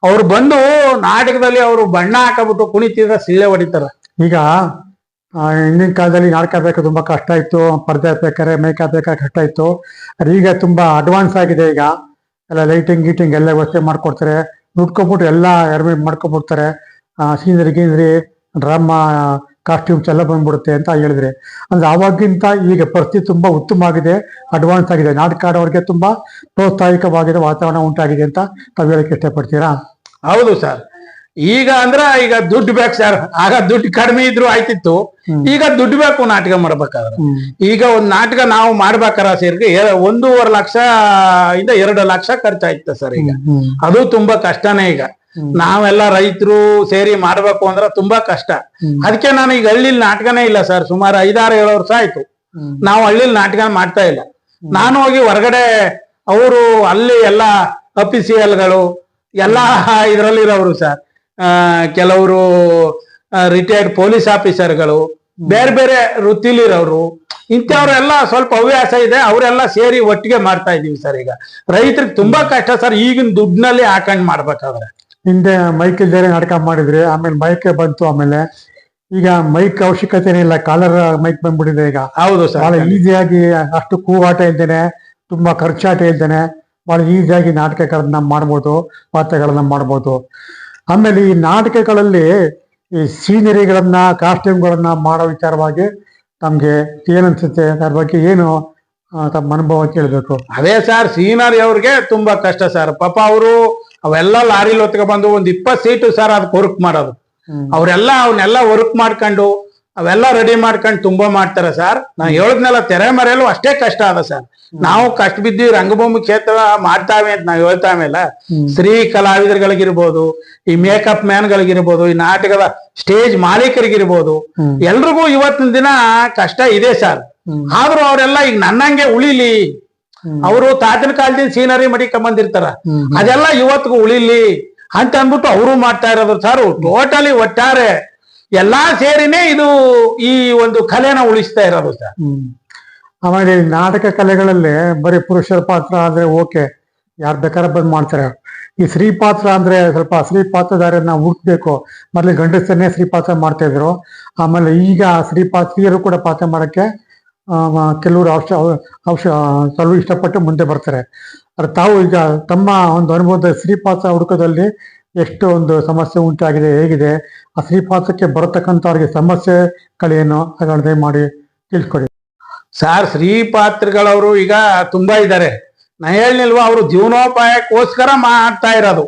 ಅವ್ರು ಬಂದು ನಾಟಕದಲ್ಲಿ ಅವರು ಬಣ್ಣ ಹಾಕಬಿಟ್ಟು ಕುಣಿತಿದ್ರೆ ಸಿಳ್ಳೆ ಹೊಡಿತಾರ. ಈಗ ಹಿಂದಿನ ಕಾಲದಲ್ಲಿ ನಾಟಕ ಬೇಕು ತುಂಬಾ ಕಷ್ಟ ಇತ್ತು, ಪರ್ದೆ ಹಾಕ್ಬೇಕಾದ್ರೆ ಮೇಕಪ್ ಬೇಕಾದ್ರೆ ಕಷ್ಟ ಇತ್ತು. ಅದು ಈಗ ತುಂಬಾ ಅಡ್ವಾನ್ಸ್ ಆಗಿದೆ. ಈಗ ಎಲ್ಲ ಲೈಟಿಂಗ್ ಗೀಟಿಂಗ್ ಎಲ್ಲ ವ್ಯವಸ್ಥೆ ಮಾಡ್ಕೊಡ್ತಾರೆ, ನುಡ್ಕೊಬಿಟ್ಟು ಎಲ್ಲ ಎರ್ಮೇಟ್ ಮಾಡ್ಕೊಬಿಡ್ತಾರೆ. ಸೀನರಿ ಗೀನರಿ ಡ್ರಾಮಾ ಕಾಸ್ಟ್ಯೂಮ್ಸ್ ಎಲ್ಲ ಬಂದ್ಬಿಡುತ್ತೆ ಅಂತ ಹೇಳಿದ್ರೆ, ಅಂದ್ರೆ ಅವಾಗಿಂತ ಈಗ ಪರಿಸ್ಥಿತಿ ತುಂಬಾ ಉತ್ತಮ ಆಗಿದೆ, ಅಡ್ವಾನ್ಸ್ ಆಗಿದೆ. ನಾಟಕ ಆಡೋರಿಗೆ ತುಂಬಾ ಪ್ರೋತ್ಸಾಹಿಕವಾಗಿದೆ, ವಾತಾವರಣ ಉಂಟಾಗಿದೆ ಅಂತ ತಾವು ಹೇಳಕ್ಕೆ ಇಷ್ಟಪಡ್ತೀರಾ? ಹೌದು ಸರ್. ಈಗ ಈಗ ದುಡ್ಡು ಬೇಕು ಸರ್. ಆಗ ದುಡ್ಡು ಕಡಿಮೆ ಇದ್ರು ಆಯ್ತಿತ್ತು, ಈಗ ದುಡ್ಡು ಬೇಕು ನಾಟಕ ಮಾಡ್ಬೇಕಾದ್ರೆ. ಈಗ ಒಂದ್ ನಾಟಕ ನಾವು ಮಾಡ್ಬೇಕಾರ ಸೇರಿ 1.5 ಲಕ್ಷ ಇಂದ 2 ಲಕ್ಷ ಖರ್ಚಾಯ್ತು ಸರ್. ಈಗ ಅದು ತುಂಬಾ ಕಷ್ಟನೇ. ಈಗ ನಾವೆಲ್ಲ ರೈತರು ಸೇರಿ ಮಾಡ್ಬೇಕು ಅಂದ್ರೆ ತುಂಬಾ ಕಷ್ಟ. ಅದಕ್ಕೆ ನಾನು ಈಗ ಹಳ್ಳಿಲಿ ನಾಟಕನೇ ಇಲ್ಲ ಸರ್. ಸುಮಾರು 5-6-7 ವರ್ಷ ಆಯ್ತು ನಾವು ಹಳ್ಳಿಲಿ ನಾಟಕ ಮಾಡ್ತಾ ಇಲ್ಲ. ನಾನು ಹೋಗಿ ಹೊರಗಡೆ ಅವರು ಅಲ್ಲಿ ಎಲ್ಲ ಅಫಿಸಿಯಲ್ಗಳು ಎಲ್ಲಾ ಇದ್ರಲ್ಲಿರೋರು ಸರ್. ಕೆಲವರು ರಿಟೈರ್ಡ್ ಪೊಲೀಸ್ ಆಫೀಸರ್ಗಳು, ಬೇರೆ ಬೇರೆ ವೃತ್ತಿಲಿರೋರು, ಇಂಥವ್ರೆಲ್ಲ ಸ್ವಲ್ಪ ಹವ್ಯಾಸ ಇದೆ. ಅವರೆಲ್ಲ ಸೇರಿ ಒಟ್ಟಿಗೆ ಮಾಡ್ತಾ ಇದೀವಿ ಸರ್. ಈಗ ರೈತರಿಗೆ ತುಂಬಾ ಕಷ್ಟ ಸರ್ ಈಗಿನ ದುಡ್ಡಿನಲ್ಲಿ ಹಾಕೊಂಡ್ ಮಾಡ್ಬೇಕಾದ್ರೆ. ಹಿಂದೆ ಮೈಕ್ ಇಲ್ದೇ ನಾಟಕ ಮಾಡಿದ್ರೆ, ಆಮೇಲೆ ಮೈಕ್ ಬಂತು. ಆಮೇಲೆ ಈಗ ಮೈಕ್ ಅವಶ್ಯಕತೆನೇ ಇಲ್ಲ, ಕಾಲರ್ ಮೈಕ್ ಬಂದ್ಬಿಟ್ಟಿದೆ ಈಗ. ಹೌದು ಸರ್. ಬಹಳ ಈಸಿಯಾಗಿ, ಅಷ್ಟು ಕೂಗಾಟ ಇಲ್ದೇನೆ, ತುಂಬಾ ಖರ್ಚಾಟ ಇಲ್ದೇನೆ ಬಹಳ ಈಸಿಯಾಗಿ ನಾಟಕಗಳನ್ನ ಮಾಡ್ಬೋದು, ಪಾತ್ರಗಳನ್ನ ಮಾಡ್ಬೋದು. ಆಮೇಲೆ ಈ ನಾಟಕಗಳಲ್ಲಿ ಈ ಸೀನರಿಗಳನ್ನ ಕಾಸ್ಟ್ಯೂಮ್ಗಳನ್ನ ಮಾಡೋ ವಿಚಾರವಾಗಿ ತಮ್ಗೆ ಏನನ್ಸುತ್ತೆ? ಅದ್ರ ಬಗ್ಗೆ ಏನು ತಮ್ಮ ಅನುಭವ ಕೇಳಬೇಕು. ಅದೇ ಸರ್, ಸೀನರಿ ಅವ್ರಿಗೆ ತುಂಬಾ ಕಷ್ಟ ಸರ್. ಪಾಪ ಅವರು ಅವೆಲ್ಲ ಲಾರಿಲಿ ಹೊತ್ಕೊಂಡ್ಬಂದು 20 ಸೀಟು ಸರ್ ಅದಕ್ಕೆ ವರ್ಕ್ ಮಾಡೋದು. ಅವರೆಲ್ಲ ಅವನ್ನೆಲ್ಲ ವರ್ಕ್ ಮಾಡ್ಕೊಂಡು ಅವೆಲ್ಲ ರೆಡಿ ಮಾಡ್ಕೊಂಡು ತುಂಬಾ ಮಾಡ್ತಾರೆ ಸರ್. ನಾನು ಹೇಳದ್ನೆಲ್ಲ ತೆರೆ ಮರೆಯಲು ಅಷ್ಟೇ ಕಷ್ಟ ಅದ ಸರ್. ನಾವು ಕಷ್ಟ ಬಿದ್ದಿ ರಂಗಭೂಮಿ ಕ್ಷೇತ್ರ ಮಾಡ್ತಾವೆ ಅಂತ ನಾವು ಹೇಳ್ತಾವೆಲ್ಲ. ಸ್ತ್ರೀ ಕಲಾವಿದರುಗಳಿಗಿರ್ಬೋದು, ಈ ಮೇಕಪ್ ಮ್ಯಾನ್ ಗಳಿಗಿರ್ಬೋದು, ಈ ನಾಟಕದ ಸ್ಟೇಜ್ ಮಾಲೀಕರಿಗಿರ್ಬೋದು, ಎಲ್ರಿಗೂ ಇವತ್ತಿನ ದಿನ ಕಷ್ಟ ಇದೆ ಸರ್. ಆದ್ರೂ ಅವರೆಲ್ಲ ಈಗ ನನ್ನಂಗೆ ಉಳಿಲಿ, ಅವರು ತಾತನ ಕಾಲದಿಂದ ಸೀನರಿ ಮಡಿಕೊಂಬಂದಿರ್ತಾರ, ಅದೆಲ್ಲ ಇವತ್ತಿಗೂ ಉಳಿಲಿ ಅಂತ ಅಂದ್ಬಿಟ್ಟು ಅವರು ಮಾಡ್ತಾ ಇರೋದು ಸರ್. ಟೋಟಲಿ ಒಟ್ಟಾರೆ ಎಲ್ಲಾ ಸೇರಿನೇ ಇದು ಈ ಒಂದು ಕಲೆನ ಉಳಿಸ್ತಾ ಇರೋದು ಸರ್. ಆಮೇಲೆ ಈ ನಾಟಕ ಕಲೆಗಳಲ್ಲಿ ಬರೀ ಪುರುಷರ ಪಾತ್ರ ಆದ್ರೆ ಓಕೆ, ಯಾರು ಬೇಕಾದ್ರೆ ಬಂದ್ ಮಾಡ್ತಾರೆ. ಈ ಸ್ತ್ರೀ ಪಾತ್ರ ಅಂದ್ರೆ ಸ್ವಲ್ಪ ಸ್ತ್ರೀ ಪಾತ್ರಧಾರಿಯನ್ನ ಹುಡುಕ್ಬೇಕು. ಮೊದ್ಲು ಗಂಡಸರನ್ನೇ ಸ್ತ್ರೀ ಪಾತ್ರ ಮಾಡ್ತಾ ಇದ್ರು. ಆಮೇಲೆ ಈಗ ಸ್ತ್ರೀಯರು ಕೂಡ ಪಾತ್ರ ಮಾಡಕ್ಕೆ ಕೆಲವರು ಕೆಲವು ಇಷ್ಟಪಟ್ಟು ಮುಂದೆ ಬರ್ತಾರೆ. ಆದ್ರೆ ತಾವು ಈಗ ತಮ್ಮ ಒಂದು ಅನುಭವದ ಸ್ತ್ರೀ ಪಾತ್ರ ಹುಡುಕೋದಲ್ಲಿ ಎಷ್ಟು ಒಂದು ಸಮಸ್ಯೆ ಉಂಟಾಗಿದೆ, ಹೇಗಿದೆ ಆ ಸ್ತ್ರೀ ಪಾತ್ರಕ್ಕೆ ಬರತಕ್ಕಂಥವ್ರಿಗೆ ಸಮಸ್ಯೆಗಳೇನು ಅದನ್ನ ದಯಮಾಡಿ ತಿಳ್ಕೊಡಿ ಸರ್. ಸ್ತ್ರೀ ಪಾತ್ರಗಳವರು ಈಗ ತುಂಬಾ ಇದ್ದಾರೆ. ನಾ ಹೇಳಿಲ್ವಾ, ಅವರು ಜೀವನೋಪಾಯಕ್ಕೋಸ್ಕರ ಮಾಡ್ತಾ ಇರೋದು.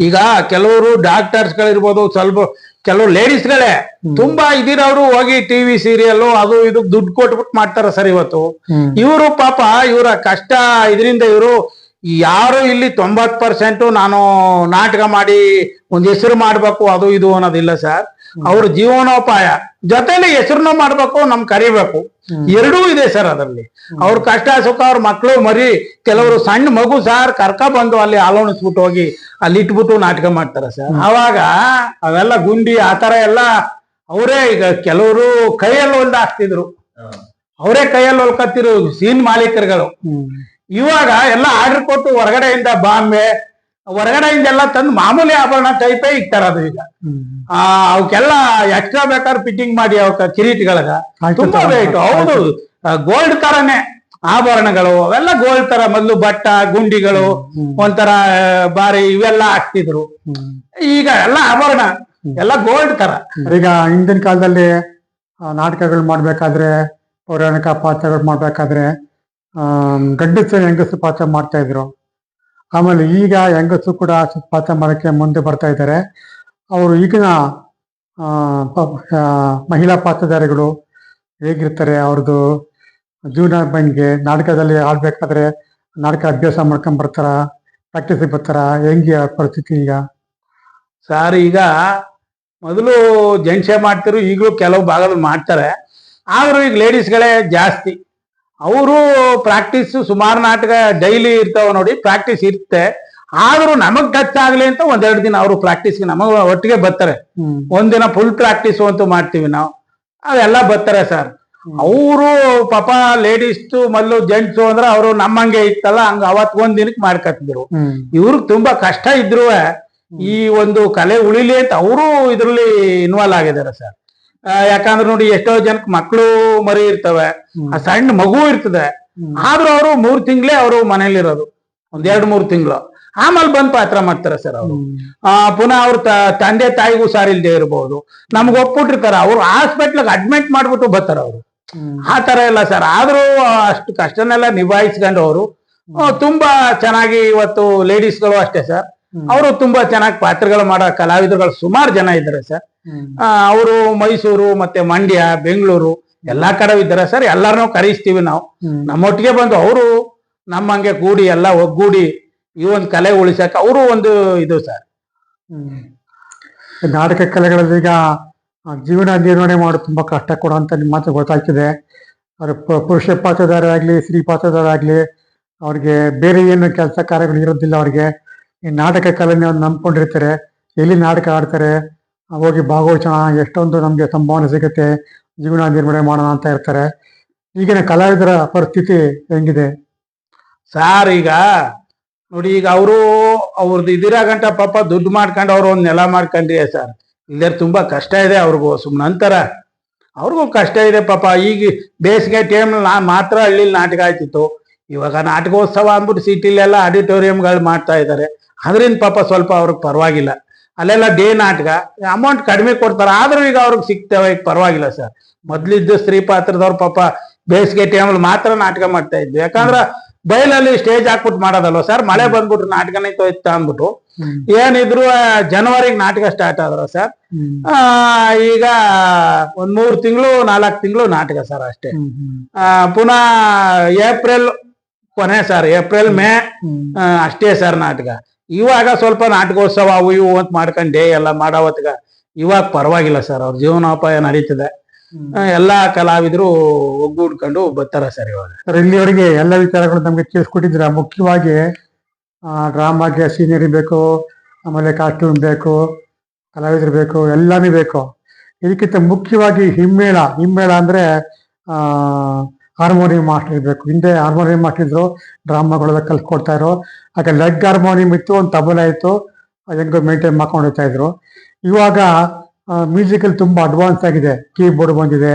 ಈಗ ಕೆಲವರು ಡಾಕ್ಟರ್ಸ್ ಗಳಿರ್ಬೋದು, ಸ್ವಲ್ಪ ಕೆಲವು ಲೇಡೀಸ್ ಗಳೇ ತುಂಬಾ ಇದಿರೋರು ಹೋಗಿ ಟಿವಿ ಸೀರಿಯಲ್ ಅದು ಇದು ದುಡ್ಡು ಕೊಟ್ಬಿಟ್ಟು ಮಾಡ್ತಾರ ಸರ್. ಇವತ್ತು ಇವರು ಪಾಪ ಇವರ ಕಷ್ಟ ಇದರಿಂದ ಇವರು ಯಾರು ಇಲ್ಲಿ 90% ನಾನು ನಾಟಕ ಮಾಡಿ ಒಂದ್ ಹೆಸರು ಮಾಡ್ಬೇಕು ಅದು ಇದು ಅನ್ನೋದಿಲ್ಲ ಸರ್. ಅವ್ರ ಜೀವನೋಪಾಯ ಜೊತೆಲಿ ಹೆಸರನ್ನು ಮಾಡ್ಬೇಕು, ನಮ್ ಕರಿಬೇಕು, ಎರಡೂ ಇದೆ ಸರ್ ಅದರಲ್ಲಿ. ಅವ್ರ ಕಷ್ಟ ಸುಖ, ಅವ್ರ ಮಕ್ಳು ಮರಿ, ಕೆಲವರು ಸಣ್ಣ ಮಗು ಸರ್ ಕರ್ಕ ಬಂದು ಅಲ್ಲಿ ಹಾಲೋಣಿಸ್ಬಿಟ್ಟು ಹೋಗಿ ಅಲ್ಲಿ ಇಟ್ಬಿಟ್ಟು ನಾಟಕ ಮಾಡ್ತಾರ ಸರ್. ಅವಾಗ ಅವೆಲ್ಲ ಗುಂಡಿ ಆತರ ಎಲ್ಲ ಅವರೇ. ಈಗ ಕೆಲವರು ಕೈಯಲ್ಲಿ ಹೊಲ್ದ ಹಾಕ್ತಿದ್ರು, ಅವರೇ ಕೈಯಲ್ಲಿ ಹೊಲ್ಕತ್ತಿರು ಸೀನ್ ಮಾಲೀಕರುಗಳು. ಇವಾಗ ಎಲ್ಲ ಆರ್ಡರ್ ಕೊಟ್ಟು ಹೊರಗಡೆಯಿಂದ ಬಾಂಬೆ ಹೊರಗಡೆಯಿಂದ ಎಲ್ಲ ತಂದು ಮಾಮೂಲಿ ಆಭರಣ ಟೈಪೇ ಇಕ್ತಾರ. ಈಗ ಅವಕ್ಕೆಲ್ಲ ಎಕ್ಸ್ಟ್ರಾ ಬೇಕಾದ್ರೆ ಫಿಟ್ಟಿಂಗ್ ಮಾಡಿ ಅವಕ್ಕ ಕಿರೀಟಿಗಳಗ ತುಂಬಾ ರೇಟ್. ಹೌದು, ಗೋಲ್ಡ್ ತರನೇ ಆಭರಣಗಳು, ಅವೆಲ್ಲ ಗೋಲ್ಡ್ ತರ. ಮೊದ್ಲು ಬಟ್ಟ ಗುಂಡಿಗಳು ಒಂಥರ ಬಾರಿ ಇವೆಲ್ಲ ಹಾಕ್ತಿದ್ರು. ಈಗ ಎಲ್ಲ ಆಭರಣ ಎಲ್ಲ ಗೋಲ್ಡ್ ತರ. ಈಗ ಹಿಂದಿನ ಕಾಲದಲ್ಲಿ ನಾಟಕಗಳು ಮಾಡ್ಬೇಕಾದ್ರೆ, ಪೌರಾಣಿಕ ಪಾತ್ರಗಳು ಮಾಡ್ಬೇಕಾದ್ರೆ ಗಂಡಸರು ಹೆಂಗಸರು ಪಾತ್ರ ಮಾಡ್ತಾ ಇದ್ರು. ಆಮೇಲೆ ಈಗ ಹೆಂಗಸರು ಕೂಡ ಪಾತ್ರ ಮಾಡಕ್ಕೆ ಮುಂದೆ ಬರ್ತಾ ಇದ್ದಾರೆ. ಅವರು ಈಗಿನ ಮಹಿಳಾ ಪಾತ್ರಧಾರಿಗಳು ಹೇಗಿರ್ತಾರೆ, ಅವ್ರದ್ದು ಜೀವನ ಬಗ್ಗೆ ನಾಟಕದಲ್ಲಿ ಆಡ್ಬೇಕಾದ್ರೆ ನಾಟಕ ಅಭ್ಯಾಸ ಮಾಡ್ಕೊಂಡ್ ಬರ್ತಾರ, ಪ್ರಾಕ್ಟೀಸಿಗೆ ಬರ್ತಾರ, ಹೆಂಗೆ ಪರಿಸ್ಥಿತಿ ಈಗ ಸರ್? ಈಗ ಮೊದಲು ಜೆಂಟ್ಸೇ ಮಾಡ್ತಿರು, ಈಗಲೂ ಕೆಲವು ಭಾಗದಲ್ಲಿ ಮಾಡ್ತಾರೆ. ಆದ್ರೂ ಈಗ ಲೇಡೀಸ್ಗಳೇ ಜಾಸ್ತಿ. ಅವರು ಪ್ರಾಕ್ಟೀಸ್ ಸುಮಾರು ನಾಟಕ ಡೈಲಿ ಇರ್ತಾವ ನೋಡಿ, ಪ್ರಾಕ್ಟೀಸ್ ಇರುತ್ತೆ. ಆದ್ರೂ ನಮಗ್ ಟಚ್ ಆಗ್ಲಿ ಅಂತ ಒಂದೆರಡು ದಿನ ಅವರು ಪ್ರಾಕ್ಟೀಸ್ಗೆ ನಮಗ ಒಟ್ಟಿಗೆ ಬರ್ತಾರೆ. ಒಂದಿನ ಫುಲ್ ಪ್ರಾಕ್ಟೀಸ್ ಅಂತೂ ಮಾಡ್ತೀವಿ ನಾವು, ಅದೆಲ್ಲ ಬರ್ತಾರೆ ಸರ್. ಅವರು ಪಾಪ ಲೇಡೀಸ್ ಮೊದಲು ಜೆಂಟ್ಸು ಅಂದ್ರೆ ಅವರು ನಮ್ಮಂಗೆ ಇತ್ತಲ್ಲ, ಹಂಗ ಅವತ್ ಒಂದ್ ದಿನಕ್ಕೆ ಮಾಡ್ಕತ್ತಿದ್ರು. ಇವ್ರಿಗೆ ತುಂಬಾ ಕಷ್ಟ ಇದ್ರು ಈ ಒಂದು ಕಲೆ ಉಳಿಲಿ ಅಂತ ಅವರು ಇದ್ರಲ್ಲಿ ಇನ್ವಾಲ್ವ್ ಆಗಿದ್ದಾರೆ ಸರ್. ಯಾಕಂದ್ರೆ ನೋಡಿ, ಎಷ್ಟೋ ಜನಕ್ಕೆ ಮಕ್ಕಳು ಮರಿ ಇರ್ತವೆ, ಆ ಸಣ್ಣ ಮಗು ಇರ್ತದೆ. ಆದ್ರೂ ಅವರು 3 ತಿಂಗಳೇ ಅವರು ಮನೇಲಿರೋದು, 1-2-3 ತಿಂಗಳು. ಆಮೇಲೆ ಬಂದ್ ಪಾತ್ರ ಮಾಡ್ತಾರೆ ಸರ್ ಅವರು. ಪುನಃ ಅವ್ರ ತಂದೆ ತಾಯಿಗೂ ಹುಷಾರಿಲ್ದೆ ಇರಬಹುದು, ನಮ್ಗೆ ಒಪ್ಪಿಟ್ಟಿರ್ತಾರ. ಅವ್ರು ಹಾಸ್ಪಿಟ್ಲಿಗೆ ಅಡ್ಮಿಟ್ ಮಾಡ್ಬಿಟ್ಟು ಬರ್ತಾರ ಅವರು. ಆ ತರ ಇಲ್ಲ ಸರ್. ಆದ್ರೂ ಅಷ್ಟು ಕಷ್ಟನೆಲ್ಲ ನಿಭಾಯಿಸ್ಕೊಂಡು ಅವರು ತುಂಬಾ ಚೆನ್ನಾಗಿ ಇವತ್ತು ಲೇಡೀಸ್ಗಳು ಅಷ್ಟೇ ಸರ್, ಅವರು ತುಂಬಾ ಚೆನ್ನಾಗಿ ಪಾತ್ರಗಳು ಮಾಡೋ ಕಲಾವಿದರುಗಳು ಸುಮಾರು ಜನ ಇದ್ದಾರೆ ಸರ್. ಅವರು ಮೈಸೂರು ಮತ್ತೆ ಮಂಡ್ಯ, ಬೆಂಗಳೂರು ಎಲ್ಲಾ ಕಡೆ ಇದ್ದಾರೆ ಸರ್. ಎಲ್ಲಾರನ್ನೂ ಕರೆಸ್ತೀವಿ ನಾವು, ನಮ್ಮೊಟ್ಟಿಗೆ ಬಂದು ಅವರು ನಮ್ಮಂಗೆ ಕೂಡಿ ಎಲ್ಲ ಒಗ್ಗೂಡಿ ಈ ಒಂದು ಕಲೆ ಉಳಿಸಕ್ಕೆ ಅವರು ಒಂದು ಇದು ಸರ್. ನಾಟಕ ಕಲೆಗಳಲ್ಲಿ ಈಗ ಜೀವನ ನಿರ್ವಹಣೆ ಮಾಡೋದು ತುಂಬಾ ಕಷ್ಟ ಕೊಡೋ ಅಂತ ನಿಮ್ಮ ಮಾತು ಗೊತ್ತಾಗ್ತಿದೆ. ಅವ್ರ ಪುರುಷ ಪಾತ್ರಧಾರ ಆಗ್ಲಿ, ಸ್ತ್ರೀ ಪಾತ್ರಧಾರ ಆಗ್ಲಿ, ಅವ್ರಿಗೆ ಬೇರೆ ಏನು ಕೆಲಸ ಕಾರ್ಯಗಳು ಇರೋದಿಲ್ಲ. ಅವ್ರಿಗೆ ಈ ನಾಟಕ ಕಲೆನ ನಂಬ್ಕೊಂಡಿರ್ತಾರೆ. ಎಲ್ಲಿ ನಾಟಕ ಆಡ್ತಾರೆ ಹೋಗಿ ಭಾಗವಹಿಸೋಣ, ಎಷ್ಟೊಂದು ನಮ್ಗೆ ಸಂಭಾವನೆ ಸಿಗುತ್ತೆ, ಜೀವನ ನಿರ್ವಹಣೆ ಮಾಡೋಣ ಅಂತ ಇರ್ತಾರೆ. ಈಗಿನ ಕಲಾವಿದರ ಪರಿಸ್ಥಿತಿ ಹೆಂಗಿದೆ ಸಾರ್? ಈಗ ನೋಡಿ, ಈಗ ಅವ್ರದ್ದು ಇದಿರಾಗಂಟ ಪಾಪ ದುಡ್ಡು ಮಾಡ್ಕೊಂಡು ಅವ್ರು ಒಂದ್ ನೆಲ ಮಾಡ್ಕೊಂಡ್ರಿ ಸರ್. ಇಲ್ಲೇ ತುಂಬಾ ಕಷ್ಟ ಇದೆ ಅವ್ರಿಗೂ. ನಂತರ ಅವ್ರಿಗೂ ಕಷ್ಟ ಇದೆ ಪಾಪ. ಈಗ ಬೇಸಿಗೆ ಟೈಮ್ ಮಾತ್ರ ಹಳ್ಳಿಲಿ ನಾಟಕ ಆಯ್ತಿತ್ತು. ಇವಾಗ ನಾಟಕೋತ್ಸವ ಅಂದ್ಬಿಟ್ಟು ಸಿಟಿಲೆಲ್ಲ ಆಡಿಟೋರಿಯಂಗಳು ಮಾಡ್ತಾ ಇದ್ದಾರೆ. ಅದರಿಂದ ಪಾಪ ಸ್ವಲ್ಪ ಅವ್ರಿಗೆ ಪರವಾಗಿಲ್ಲ. ಅಲ್ಲೆಲ್ಲ ಡೇ ನಾಟಕ, ಅಮೌಂಟ್ ಕಡಿಮೆ ಕೊಡ್ತಾರೆ, ಆದ್ರೂ ಈಗ ಅವ್ರಿಗೆ ಸಿಗ್ತೇವೆ, ಈಗ ಪರವಾಗಿಲ್ಲ ಸರ್. ಮೊದ್ಲಿದ್ದು ಸ್ತ್ರೀ ಪಾತ್ರದವ್ರು ಪಾಪ ಬೇಸಿಗೆ ಟೈಮಲ್ಲಿ ಮಾತ್ರ ನಾಟಕ ಮಾಡ್ತಾ ಇದ್ವಿ. ಯಾಕಂದ್ರ ಬಯಲಲ್ಲಿ ಸ್ಟೇಜ್ ಹಾಕ್ಬಿಟ್ಟು ಮಾಡೋದಲ್ವ ಸರ್, ಮಳೆ ಬಂದ್ಬಿಟ್ರು ನಾಟಕನೇ ತೊಯ್ತ ಅಂದ್ಬಿಟ್ಟು ಏನಿದ್ರು ಜನವರಿಗೆ ನಾಟಕ ಸ್ಟಾರ್ಟ್ ಆದ್ರ ಸರ್. ಈಗ ಒಂದ್ 3 ತಿಂಗಳು 4 ತಿಂಗಳು ನಾಟಕ ಸರ್ ಅಷ್ಟೇ. ಪುನಃ ಏಪ್ರಿಲ್ ಕೊನೆ ಸರ್, ಏಪ್ರಿಲ್ ಮೇ ಅಷ್ಟೇ ಸರ್ ನಾಟಕ. ಇವಾಗ ಸ್ವಲ್ಪ ನಾಟಕೋತ್ಸವ ಅವು ಇವು ಅಂತ ಮಾಡ್ಕೊಂಡು ಡೇ ಎಲ್ಲ ಮಾಡೋ ಹೊತ್ಗ ಇವಾಗ ಪರವಾಗಿಲ್ಲ ಸರ್, ಅವ್ರ ಜೀವನೋಪಾಯ ನಡೀತದೆ. ಎಲ್ಲಾ ಕಲಾವಿದ್ರು ಒಗ್ಗೂಡ್ಕೊಂಡು ಬರ್ತಾರ ಸರ್ ಇವಾಗ. ಸರ್ ಇಲ್ಲಿವರೆಗೆ ಎಲ್ಲ ವಿಚಾರಗಳು ನಮ್ಗೆ ತಿಳಿಸ್ಕೊಟ್ಟಿದ್ದೀರಾ. ಮುಖ್ಯವಾಗಿ ಡ್ರಾಮಾಗೆ ಸೀನಿಯರಿ ಬೇಕು, ಆಮೇಲೆ ಕಾಸ್ಟ್ಯೂಮ್ ಬೇಕು, ಕಲಾವಿದರು ಬೇಕು, ಎಲ್ಲಾನು ಬೇಕು. ಇದಕ್ಕಿಂತ ಮುಖ್ಯವಾಗಿ ಹಿಮ್ಮೇಳ ಅಂದ್ರೆ ಹಾರ್ಮೋನಿಯಂ ಮಾಸ್ಟರ್ ಇರಬೇಕು. ಹಿಂದೆ ಹಾರ್ಮೋನಿಯಂ ಮಾಸ್ಟರ್ ಇದ್ರು, ಡ್ರಾಮಾಗಳೆಲ್ಲ ಕಲ್ಸ್ಕೊಡ್ತಾ ಇದ್ರು. ಆಗ ಲೆಗ್ ಹಾರ್ಮೋನಿಯಂ ಇತ್ತು, ಒಂದು ತಬಲ ಇತ್ತು, ಹೆಂಗೋ ಮೇಂಟೈನ್ ಮಾಡ್ಕೊಂಡು ಹೋಗ್ತಾ ಇದ್ರು. ಇವಾಗ ಮ್ಯೂಸಿಕಲ್ ತುಂಬಾ ಅಡ್ವಾನ್ಸ್ ಆಗಿದೆ, ಕೀಬೋರ್ಡ್ ಬಂದಿದೆ,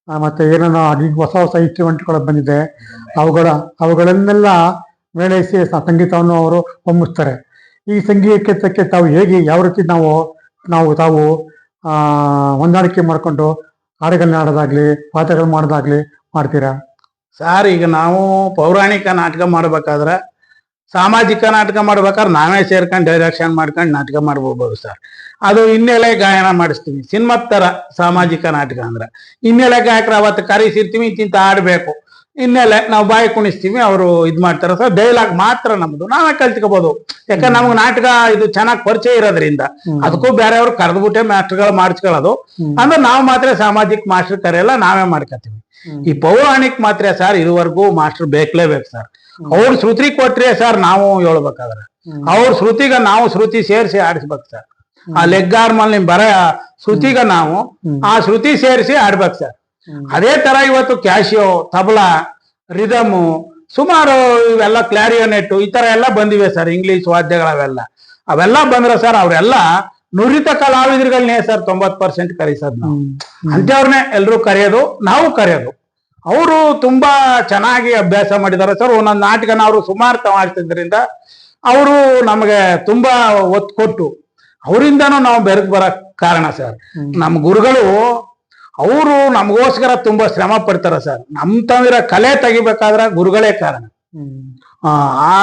ಮತ್ತೆ ಏನೇನೋ ಹೊಸ ಹೊಸ ಇನ್ಸ್ಟ್ರೂಮೆಂಟ್ಗಳು ಬಂದಿದೆ. ಅವುಗಳನ್ನೆಲ್ಲ ಮೇಳೈಸಿ ಸಂಗೀತವನ್ನು ಅವರು ಹೊಮ್ಮಿಸ್ತಾರೆ. ಈ ಸಂಗೀತಕ್ಕೆ ತಾವು ಹೇಗೆ ಯಾವ ರೀತಿ ತಾವು ಹೊಂದಾಣಿಕೆ ಮಾಡ್ಕೊಂಡು ಹಾಡುಗಳನ್ನ ಆಡೋದಾಗ್ಲಿ ಪಾತ್ರಗಳು ಮಾಡೋದಾಗ್ಲಿ ಮಾಡ್ತೀರಾ ಸರ್? ಈಗ ನಾವು ಪೌರಾಣಿಕ ನಾಟಕ ಮಾಡ್ಬೇಕಾದ್ರೆ, ಸಾಮಾಜಿಕ ನಾಟಕ ಮಾಡ್ಬೇಕಾದ್ರೆ ನಾವೇ ಸೇರ್ಕೊಂಡು ಡೈರೆಕ್ಷನ್ ಮಾಡ್ಕೊಂಡು ನಾಟಕ ಮಾಡ್ಬೋದು ಸರ್. ಅದು ಹಿನ್ನೆಲೆ ಗಾಯನ ಮಾಡಿಸ್ತೀವಿ. ಸಿನಿಮಾದ ತರ ಸಾಮಾಜಿಕ ನಾಟಕ ಅಂದ್ರೆ ಹಿನ್ನೆಲೆ ಗಾಯಕರು ಅವತ್ತು ಕರೆಸಿರ್ತೀವಿ, ಇಂತಿಂತ ಆಡ್ಬೇಕು, ಹಿನ್ನೆಲೆ ನಾವು ಬಾಯಿ ಕುಣಿಸ್ತೀವಿ, ಅವರು ಇದ್ ಮಾಡ್ತಾರ ಸರ್. ಡೈಲಾಗ್ ಮಾತ್ರ ನಮ್ದು ನಾವೇ ಕಲ್ತ್ಕೋಬಹುದು. ಯಾಕಂದ್ರೆ ನಮ್ಗೆ ನಾಟಕ ಇದು ಚೆನ್ನಾಗಿ ಪರಿಚಯ ಇರೋದ್ರಿಂದ ಅದಕ್ಕೂ ಬೇರೆಯವ್ರು ಕರೆದ್ಬಿಟ್ಟೆ ಮಾಸ್ಟರ್ಗಳು ಮಾಡಿಸ್ಕೊಳ್ಳೋದು. ಅಂದ್ರೆ ನಾವು ಮಾತ್ರ ಸಾಮಾಜಿಕ ಮಾಸ್ಟರ್ ಕರೆಯಲ್ಲ, ನಾವೇ ಮಾಡ್ಕೊತೀವಿ. ಈ ಪೌರಾಣಿಕ ಮಾತ್ರ ಸರ್ ಇದುವರೆಗೂ ಮಾಸ್ಟರ್ ಬೇಕಲೇಬೇಕು ಸರ್. ಅವ್ರು ಶ್ರುತಿ ಕೊಟ್ರೆ ಸರ್ ನಾವು ಹೇಳ್ಬೇಕಾದ್ರೆ ಅವ್ರ ಶ್ರುತಿಗ ನಾವು ಶ್ರುತಿ ಸೇರಿಸಿ ಆಡಿಸ್ಬೇಕು ಸರ್. ಆ ಲೆಗ್ ಹಾರ್ಮೋನಿಯಂ ಬರ ಶ್ರುತಿಗ ನಾವು ಆ ಶ್ರುತಿ ಸೇರಿಸಿ ಆಡ್ಬೇಕು ಸರ್. ಅದೇ ತರ ಇವತ್ತು ಕ್ಯಾಶಿಯೋ, ತಬಲಾ, ರಿದಮು, ಸುಮಾರು ಇವೆಲ್ಲ ಕ್ಲಾರಿಯೋನೆಟ್ ಈ ತರ ಎಲ್ಲ ಬಂದಿವೆ ಸರ್. ಇಂಗ್ಲಿಷ್ ವಾದ್ಯಗಳವೆಲ್ಲ ಅವೆಲ್ಲ ಬಂದ್ರೆ ಸರ್ ಅವರೆಲ್ಲ ನುರಿತ ಕಲಾವಿದರುಗಳನ್ನೇ ಸರ್ 90% ಕರೆಸೋದು ನಾವು. ಅಂತವ್ರನ್ನೇ ಎಲ್ರು ಕರೆಯೋದು, ನಾವು ಕರೆಯೋದು. ಅವರು ತುಂಬಾ ಚೆನ್ನಾಗಿ ಅಭ್ಯಾಸ ಮಾಡಿದ್ದಾರೆ ಸರ್. ಒಂದೊಂದು ನಾಟಕನ ಅವರು ಸುಮಾರು ಮಾಡ್ತಿದ್ರಿಂದ ಅವರು ನಮಗೆ ತುಂಬಾ ಒತ್ತು ಕೊಟ್ಟು ಅವರಿಂದನೂ ನಾವು ಬೆರೆತು ಬರಕ್ ಕಾರಣ ಸರ್. ನಮ್ಮ ಗುರುಗಳು ಅವರು ನಮಗೋಸ್ಕರ ತುಂಬಾ ಶ್ರಮ ಪಡ್ತಾರ ಸರ್. ನಮ್ ತವಿರ ಕಲೆ ತೆಗಿಬೇಕಾದ್ರೆ ಗುರುಗಳೇ ಕಾರಣ.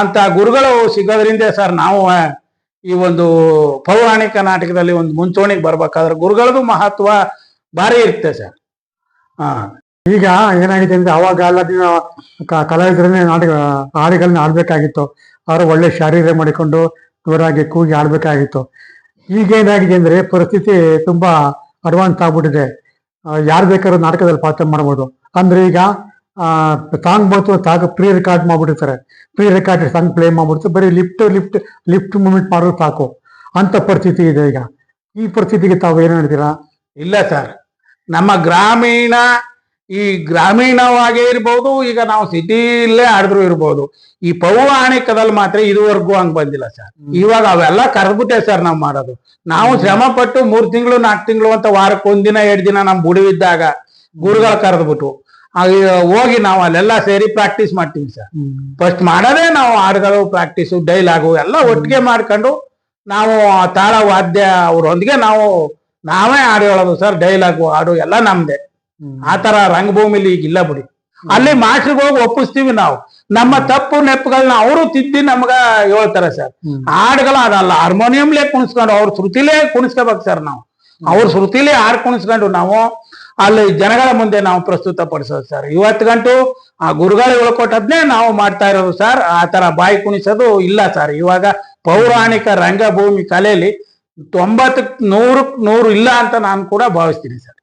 ಅಂತ ಗುರುಗಳು ಸಿಗೋದ್ರಿಂದ ಸರ್ ನಾವು ಈ ಒಂದು ಪೌರಾಣಿಕ ನಾಟಕದಲ್ಲಿ ಒಂದು ಮುಂಚೂಣಿಗೆ ಬರ್ಬೇಕಾದ್ರೆ ಗುರುಗಳದು ಮಹತ್ವ ಭಾರಿ ಇರುತ್ತೆ ಸರ್. ಈಗ ಏನಾಗಿದೆ ಅಂದ್ರೆ ಅವಾಗ ಎಲ್ಲ ಕಲಾವಿದರನ್ನೇ ಹಾಡುಗಳನ್ನ ಆಡ್ಬೇಕಾಗಿತ್ತು. ಅವರು ಒಳ್ಳೆ ಶಾರೀರ ಮಾಡಿಕೊಂಡು ಜೋರಾಗಿ ಕೂಗಿ ಆಡ್ಬೇಕಾಗಿತ್ತು. ಈಗ ಏನಾಗಿದೆ ಅಂದ್ರೆ ಪರಿಸ್ಥಿತಿ ತುಂಬಾ ಅಡ್ವಾನ್ಸ್ ಆಗ್ಬಿಟ್ಟಿದೆ. ಯಾರು ಬೇಕಾದ್ರೂ ನಾಟಕದಲ್ಲಿ ಪಾತ್ರ ಮಾಡ್ಬೋದು. ಅಂದ್ರೆ ಈಗ ಸಾಂಗ್ ಬಂತು ಪ್ರೀ ರೆಕಾರ್ಡ್ ಮಾಡ್ಬಿಟ್ಟಿರ್ತಾರೆ. ಪ್ರೀ ರೆಕಾರ್ಡ್ ಸಾಂಗ್ ಪ್ಲೇ ಮಾಡ್ಬಿಡ್ತಾರೆ. ಬರೀ ಲಿಫ್ಟ್ ಮೂವ್ಮೆಂಟ್ ಮಾಡೋದು ಸಾಕು ಅಂತ ಪರಿಸ್ಥಿತಿ ಇದೆ ಈಗ. ಈ ಪರಿಸ್ಥಿತಿಗೆ ತಾವು ಏನ್ ಹೇಳ್ತೀರಾ? ಇಲ್ಲ ಸರ್, ನಮ್ಮ ಗ್ರಾಮೀಣವಾಗೇ ಇರ್ಬೋದು, ಈಗ ನಾವು ಸಿಟಿಲೇ ಆಡಿದ್ರು ಇರ್ಬೋದು. ಈ ಪೌರಾಣಿಕದಲ್ಲಿ ಮಾತ್ರ ಇದುವರೆಗೂ ಹಂಗ್ ಬಂದಿಲ್ಲ ಸರ್. ಇವಾಗ ಅವೆಲ್ಲ ಕರೆದ್ಬಿಟ್ಟೆ ಸರ್ ನಾವು ಮಾಡೋದು. ನಾವು ಶ್ರಮ ಪಟ್ಟು 3 ತಿಂಗಳು 4 ತಿಂಗಳು ಅಂತ ವಾರಕ್ಕೆ 1 ದಿನ 2 ದಿನ ನಮ್ ಬುಡಿವಿದ್ದಾಗ ಗುರುಗಳು ಕರೆದ್ಬಿಟ್ಟು ಹೋಗಿ ನಾವು ಅಲ್ಲೆಲ್ಲ ಸೇರಿ ಪ್ರಾಕ್ಟೀಸ್ ಮಾಡ್ತೀವಿ ಸರ್. ಫಸ್ಟ್ ಮಾಡೋದೇ ನಾವು ಹಾಡುಗಳು ಪ್ರಾಕ್ಟೀಸು, ಡೈಲಾಗು ಎಲ್ಲ ಒಟ್ಟಿಗೆ ಮಾಡ್ಕೊಂಡು ನಾವು ತಾಳ ವಾದ್ಯ ಅವ್ರೊಂದಿಗೆ ನಾವೇ ಹಾಡು ಹೇಳೋದು ಸರ್. ಡೈಲಾಗು ಹಾಡು ಎಲ್ಲ ನಮ್ದೆ. ಆತರ ರಂಗಭೂಮಿಲಿ ಈಗ ಇಲ್ಲ ಬಿಡಿ. ಅಲ್ಲಿ ಮಾಸ್ಟರ್ಗೆ ಹೋಗಿ ಒಪ್ಪಿಸ್ತೀವಿ ನಾವು. ನಮ್ಮ ತಪ್ಪು ನೆಪ್ಪುಗಳನ್ನ ಅವರು ತಿದ್ದಿ ನಮ್ಗ ಹೇಳ್ತಾರೆ ಸರ್. ಹಾಡುಗಳು ಅದಲ್ಲ, ಹಾರ್ಮೋನಿಯಂಲೇ ಕುಣಿಸ್ಕೊಂಡು ಅವ್ರ ಶ್ರುತಿಲೇ ಕುಣಿಸ್ಕೋಬೇಕು ಸರ್. ನಾವು ಅವ್ರ ಶ್ರುತಿಲೇ ಹಾಡು ಕುಣಿಸ್ಕೊಂಡು ನಾವು ಅಲ್ಲಿ ಜನಗಳ ಮುಂದೆ ನಾವು ಪ್ರಸ್ತುತ ಪಡಿಸೋದು ಸರ್. ಇವತ್ತಿಗಂಟು ಆ ಗುರುಗಳು ಹೇಳ್ಕೊಟ್ಟದ್ನೇ ನಾವು ಮಾಡ್ತಾ ಇರೋದು ಸರ್. ಆ ತರ ಬಾಯಿ ಕುಣಿಸೋದು ಇಲ್ಲ ಸರ್. ಇವಾಗ ಪೌರಾಣಿಕ ರಂಗಭೂಮಿ ಕಲೆಯಲ್ಲಿ 90ಕ್ಕೆ 100 ಇಲ್ಲ ಅಂತ ನಾನು ಕೂಡ ಭಾವಿಸ್ತೀನಿ ಸರ್.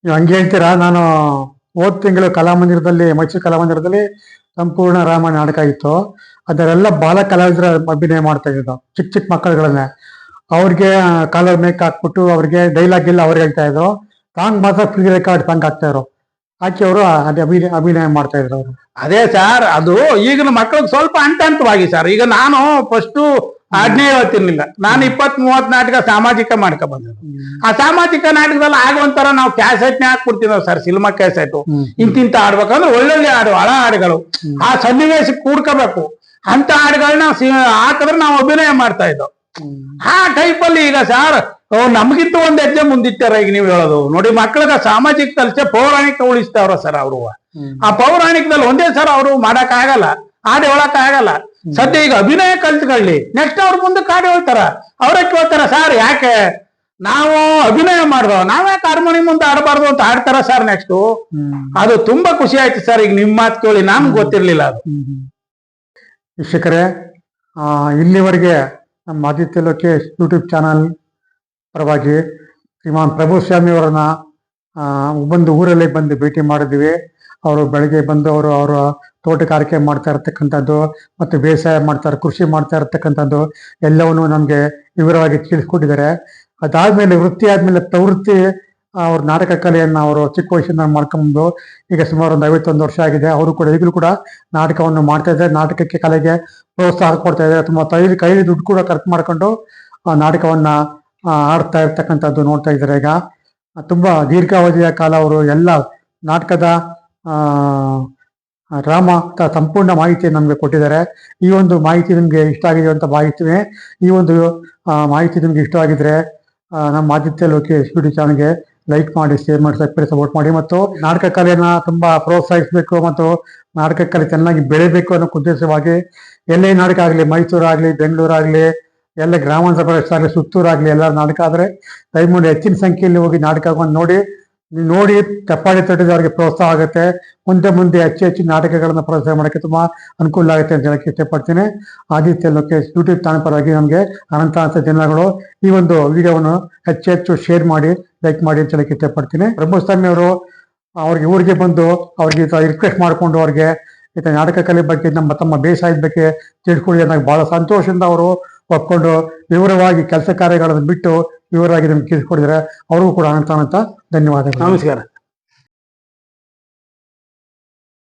ನೀವು ಹಂಗೆ ಹೇಳ್ತೀರಾ? ನಾನು ಹೋದ ತಿಂಗಳು ಮೈಸೂರು ಕಲಾಮಂದಿರದಲ್ಲಿ ಸಂಪೂರ್ಣ ರಾಮಾಯಣ ನಾಟಕ ಇತ್ತು. ಅದರೆಲ್ಲ ಬಾಲ ಕಲಾವಿದರ ಅಭಿನಯ ಮಾಡ್ತಾ ಇದ್ರು, ಚಿಕ್ಕ ಮಕ್ಕಳುಗಳನ್ನೇ. ಅವ್ರಿಗೆ ಕಾಲರ್ ಮೇಕ್ ಹಾಕ್ಬಿಟ್ಟು ಅವ್ರಿಗೆ ಡೈಲಾಗ್ ಎಲ್ಲ ಅವ್ರಿಗೆ ಹೇಳ್ತಾ ಇದ್ರು. ಸಾಂಗ್ ಮಾತ್ರ ಫ್ರೀ ರೆಕಾರ್ಡ್ ಸಾಂಗ್ ಹಾಕ್ತಾ ಇದ್ರು. ಹಾಕಿ ಅವರು ಅಭಿನಯ ಮಾಡ್ತಾ ಇದ್ರು ಅವರು. ಅದೇ ಸರ್, ಅದು ಈಗಿನ ಮಕ್ಕಳಿಗೆ ಸ್ವಲ್ಪ ಹಂತವಾಗಿ ಸರ್. ಈಗ ನಾನು ಫಸ್ಟ್ ಆಜ್ಞೆ ಹೇಳ್ತಿರ್ಲಿಲ್ಲ. ನಾನು 20-30 ನಾಟಕ ಸಾಮಾಜಿಕ ಮಾಡ್ಕೊ ಬಂದದ್ದು. ಆ ಸಾಮಾಜಿಕ ನಾಟಕದಲ್ಲಿ ಆಗುವಂತರ ನಾವು ಕ್ಯಾಸೆಟ್ನೇ ಹಾಕ್ಬಿಡ್ತೀವಿ ಸರ್. ಸಿನಿಮಾ ಕ್ಯಾಸೆಟ್ ಇಂತಿಂತ ಆಡ್ಬೇಕಂದ್ರೆ ಒಳ್ಳೊಳ್ಳೆ ಹಳ ಹಾಡುಗಳು ಆ ಸನ್ನಿವೇಶಕ್ಕೆ ಕೂಡ್ಕೋಬೇಕು ಅಂತ ಹಾಡುಗಳನ್ನ ಹಾಕಿದ್ರೆ ನಾವು ಅಭಿನಯ ಮಾಡ್ತಾ ಇದ್ದೋ. ಆ ಟೈಪಲ್ಲಿ ಈಗ ಸರ್ ನಮ್ಗಿಂತ ಒಂದ್ ಹೆಜ್ಜೆ ಮುಂದಿಟ್ಟಾರ. ಈಗ ನೀವು ಹೇಳೋದು ನೋಡಿ, ಮಕ್ಕಳಿಗೆ ಸಾಮಾಜಿಕ ಕಲಿಸೆ ಪೌರಾಣಿಕ ಉಳಿಸ್ತಾವ್ರ ಸರ್ ಅವರು. ಆ ಪೌರಾಣಿಕದಲ್ಲಿ ಒಂದೇ ಸರ್ ಅವರು ಮಾಡಕ್ ಆಗಲ್ಲ. ಹಾಡು ಹೇಳಕ್ ಆಗಲ್ಲ. ಸದ್ಯ ಈಗ ಅಭಿನಯ ಕಲ್ತ್ಕೊಳ್ಳಿ, ನೆಕ್ಸ್ಟ್ ಅವ್ರ ಮುಂದಕ್ಕೆ ಹಾಡು ಹೇಳ್ತಾರ. ಅವರೇ ಕೇಳ್ತಾರ, ಸರ್ ಯಾಕೆ ನಾವು ಅಭಿನಯ ಮಾಡ್ದೋ, ನಾವ್ಯಾಕೆ ಹಾರ್ಮೋನಿಯಂ ಮುಂದೆ ಆಡಬಾರ್ದು ಅಂತ ಆಡ್ತಾರ ಸರ್. ನೆಕ್ಸ್ಟ್ ಅದು ತುಂಬಾ ಖುಷಿ ಆಯ್ತು ಸರ್. ಈಗ ನಿಮ್ ಮಾತು ಕೇಳಿ ನಮ್ಗೆ ಗೊತ್ತಿರ್ಲಿಲ್ಲ ಅದು. ವೀಕ್ಷಕರೇ, ಇಲ್ಲಿವರೆಗೆ ನಮ್ಮ ಆದಿತ್ಯ ಲೋಕೇಶ್ ಯೂಟ್ಯೂಬ್ ಚಾನಲ್ ಪರವಾಗಿ ಶ್ರೀಮಾನ್ ಪ್ರಭುಸ್ವಾಮಿ ಅವರನ್ನ ಒಂದು ಊರಲ್ಲಿ ಬಂದು ಭೇಟಿ ಮಾಡಿದ್ವಿ. ಅವರು ಬೆಳಗ್ಗೆ ಬಂದು ಅವರ ತೋಟಗಾರಿಕೆ ಮಾಡ್ತಾ ಇರತಕ್ಕಂಥದ್ದು ಮತ್ತು ಬೇಸಾಯ ಮಾಡ್ತಾರೆ, ಕೃಷಿ ಮಾಡ್ತಾ ಇರತಕ್ಕಂಥದ್ದು ಎಲ್ಲವನ್ನೂ ನಮಗೆ ವಿವರವಾಗಿ ತಿಳಿಸ್ಕೊಟ್ಟಿದ್ದಾರೆ. ಅದಾದ್ಮೇಲೆ ವೃತ್ತಿ ಆದ್ಮೇಲೆ ಪ್ರವೃತ್ತಿ ಅವ್ರ ನಾಟಕ ಕಲೆಯನ್ನು ಅವರು ಚಿಕ್ಕ ವಯಸ್ಸಿನ ಮಾಡ್ಕೊಂಡು ಈಗ ಸುಮಾರು ಒಂದು 51 ವರ್ಷ ಆಗಿದೆ. ಅವರು ಕೂಡ ಈಗಲೂ ಕೂಡ ನಾಟಕವನ್ನು ಮಾಡ್ತಾ ಇದ್ದಾರೆ. ನಾಟಕಕ್ಕೆ ಕಲೆಗೆ ಪ್ರೋತ್ಸಾಹ ಕೊಡ್ತಾ ಇದ್ದಾರೆ. ತುಂಬ ಕೈಲಿ ದುಡ್ಡು ಕೂಡ ಖರ್ಚು ಮಾಡ್ಕೊಂಡು ನಾಟಕವನ್ನ ಆಡ್ತಾ ಇರ್ತಕ್ಕಂಥದ್ದು ನೋಡ್ತಾ ಇದ್ದಾರೆ. ಈಗ ತುಂಬಾ ದೀರ್ಘಾವಧಿಯ ಕಾಲ ಅವರು ಎಲ್ಲ ನಾಟಕದ ಡ್ರಾಮ ಸಂಪೂರ್ಣ ಮಾಹಿತಿ ನಮಗೆ ಕೊಟ್ಟಿದ್ದಾರೆ. ಈ ಒಂದು ಮಾಹಿತಿ ನಿಮ್ಗೆ ಇಷ್ಟ ಆಗಿದೆ ಅಂತ ಭಾವಿಸ್ತೀವಿ. ಈ ಒಂದು ಮಾಹಿತಿ ನಿಮ್ಗೆ ಇಷ್ಟವಾಗಿದ್ರೆ ನಮ್ಮ ಆದಿತ್ಯ ಲೋಕೇಶ್ ಯೂಟ್ಯೂಬ್ ಚಾನಲ್ಗೆ ಲೈಕ್ ಮಾಡಿ, ಶೇರ್ ಮಾಡಿ, ಸಪೋರ್ಟ್ ಮಾಡಿ ಮತ್ತು ನಾಟಕ ಕಲೆಯನ್ನ ತುಂಬಾ ಪ್ರೋತ್ಸಾಹಿಸಬೇಕು ಮತ್ತು ನಾಟಕ ಕಲೆ ಚೆನ್ನಾಗಿ ಬೆಳಿಬೇಕು ಅನ್ನೋ ಉದ್ದೇಶವಾಗಿ ಎಲ್ಲೇ ನಾಟಕ ಆಗಲಿ, ಮೈಸೂರಾಗಲಿ, ಬೆಂಗಳೂರಾಗಲಿ, ಎಲ್ಲ ಗ್ರಾಮಾಂತರ ಪ್ರದೇಶ ಆಗಲಿ, ಸುತ್ತೂರಾಗಲಿ, ಎಲ್ಲ ನಾಟಕ ಆದರೆ ದಯಮಾಡಿ ಹೆಚ್ಚಿನ ಸಂಖ್ಯೆಯಲ್ಲಿ ಹೋಗಿ ನಾಟಕವನ್ನು ನೋಡಿ ಚಪ್ಪಾಳೆ ತಟ್ಟಿದವರಿಗೆ ಪ್ರೋತ್ಸಾಹ ಆಗುತ್ತೆ. ಮುಂದೆ ಹೆಚ್ಚು ನಾಟಕಗಳನ್ನ ಪ್ರೋತ್ಸಾಹ ಮಾಡೋಕ್ಕೆ ತುಂಬಾ ಅನುಕೂಲ ಆಗುತ್ತೆ ಅಂತ ಹೇಳಕ್ಕೆ ಇಷ್ಟಪಡ್ತೀನಿ. ಆದಿತ್ಯ ಲೋಕೇಶ್ ಯೂಟ್ಯೂಬ್ ಚಾನಲ್ ಪರವಾಗಿ ನಮಗೆ ಅನಂತ ಜನಗಳು ಈ ಒಂದು ವಿಡಿಯೋವನ್ನು ಹೆಚ್ಚು ಶೇರ್ ಮಾಡಿ, ಲೈಕ್ ಮಾಡಿ ಅಂತ ಹೇಳಕ್ಕೆ ಇಷ್ಟಪಡ್ತೀನಿ. ಪ್ರಭುಸ್ವಾಮಿ ಅವರು ಅವ್ರಿಗೆ ಊರಿಗೆ ಬಂದು ಅವ್ರಿಗೆ ರಿಕ್ವೆಸ್ಟ್ ಮಾಡಿಕೊಂಡು ಅವ್ರಿಗೆ ನಾಟಕ ಕಲೆ ಬಗ್ಗೆ ತಮ್ಮ ಬೇಸಾಯದ ಬಗ್ಗೆ ತಿಳ್ಕೊಳ್ಳಿ ಅನ್ನೋಕೆ ಬಹಳ ಸಂತೋಷದಿಂದ ಅವರು ಒಪ್ಕೊಂಡು ವಿವರವಾಗಿ ಕೆಲಸ ಕಾರ್ಯಗಳನ್ನು ಬಿಟ್ಟು ವಿವರವಾಗಿ ನಮ್ಗೆ ತಿಳಿಸ್ಕೊಡಿದ್ರೆ ಅವ್ರಿಗೂ ಕೂಡ ಅನಂತ ಧನ್ಯವಾದಗಳು. ನಮಸ್ಕಾರ.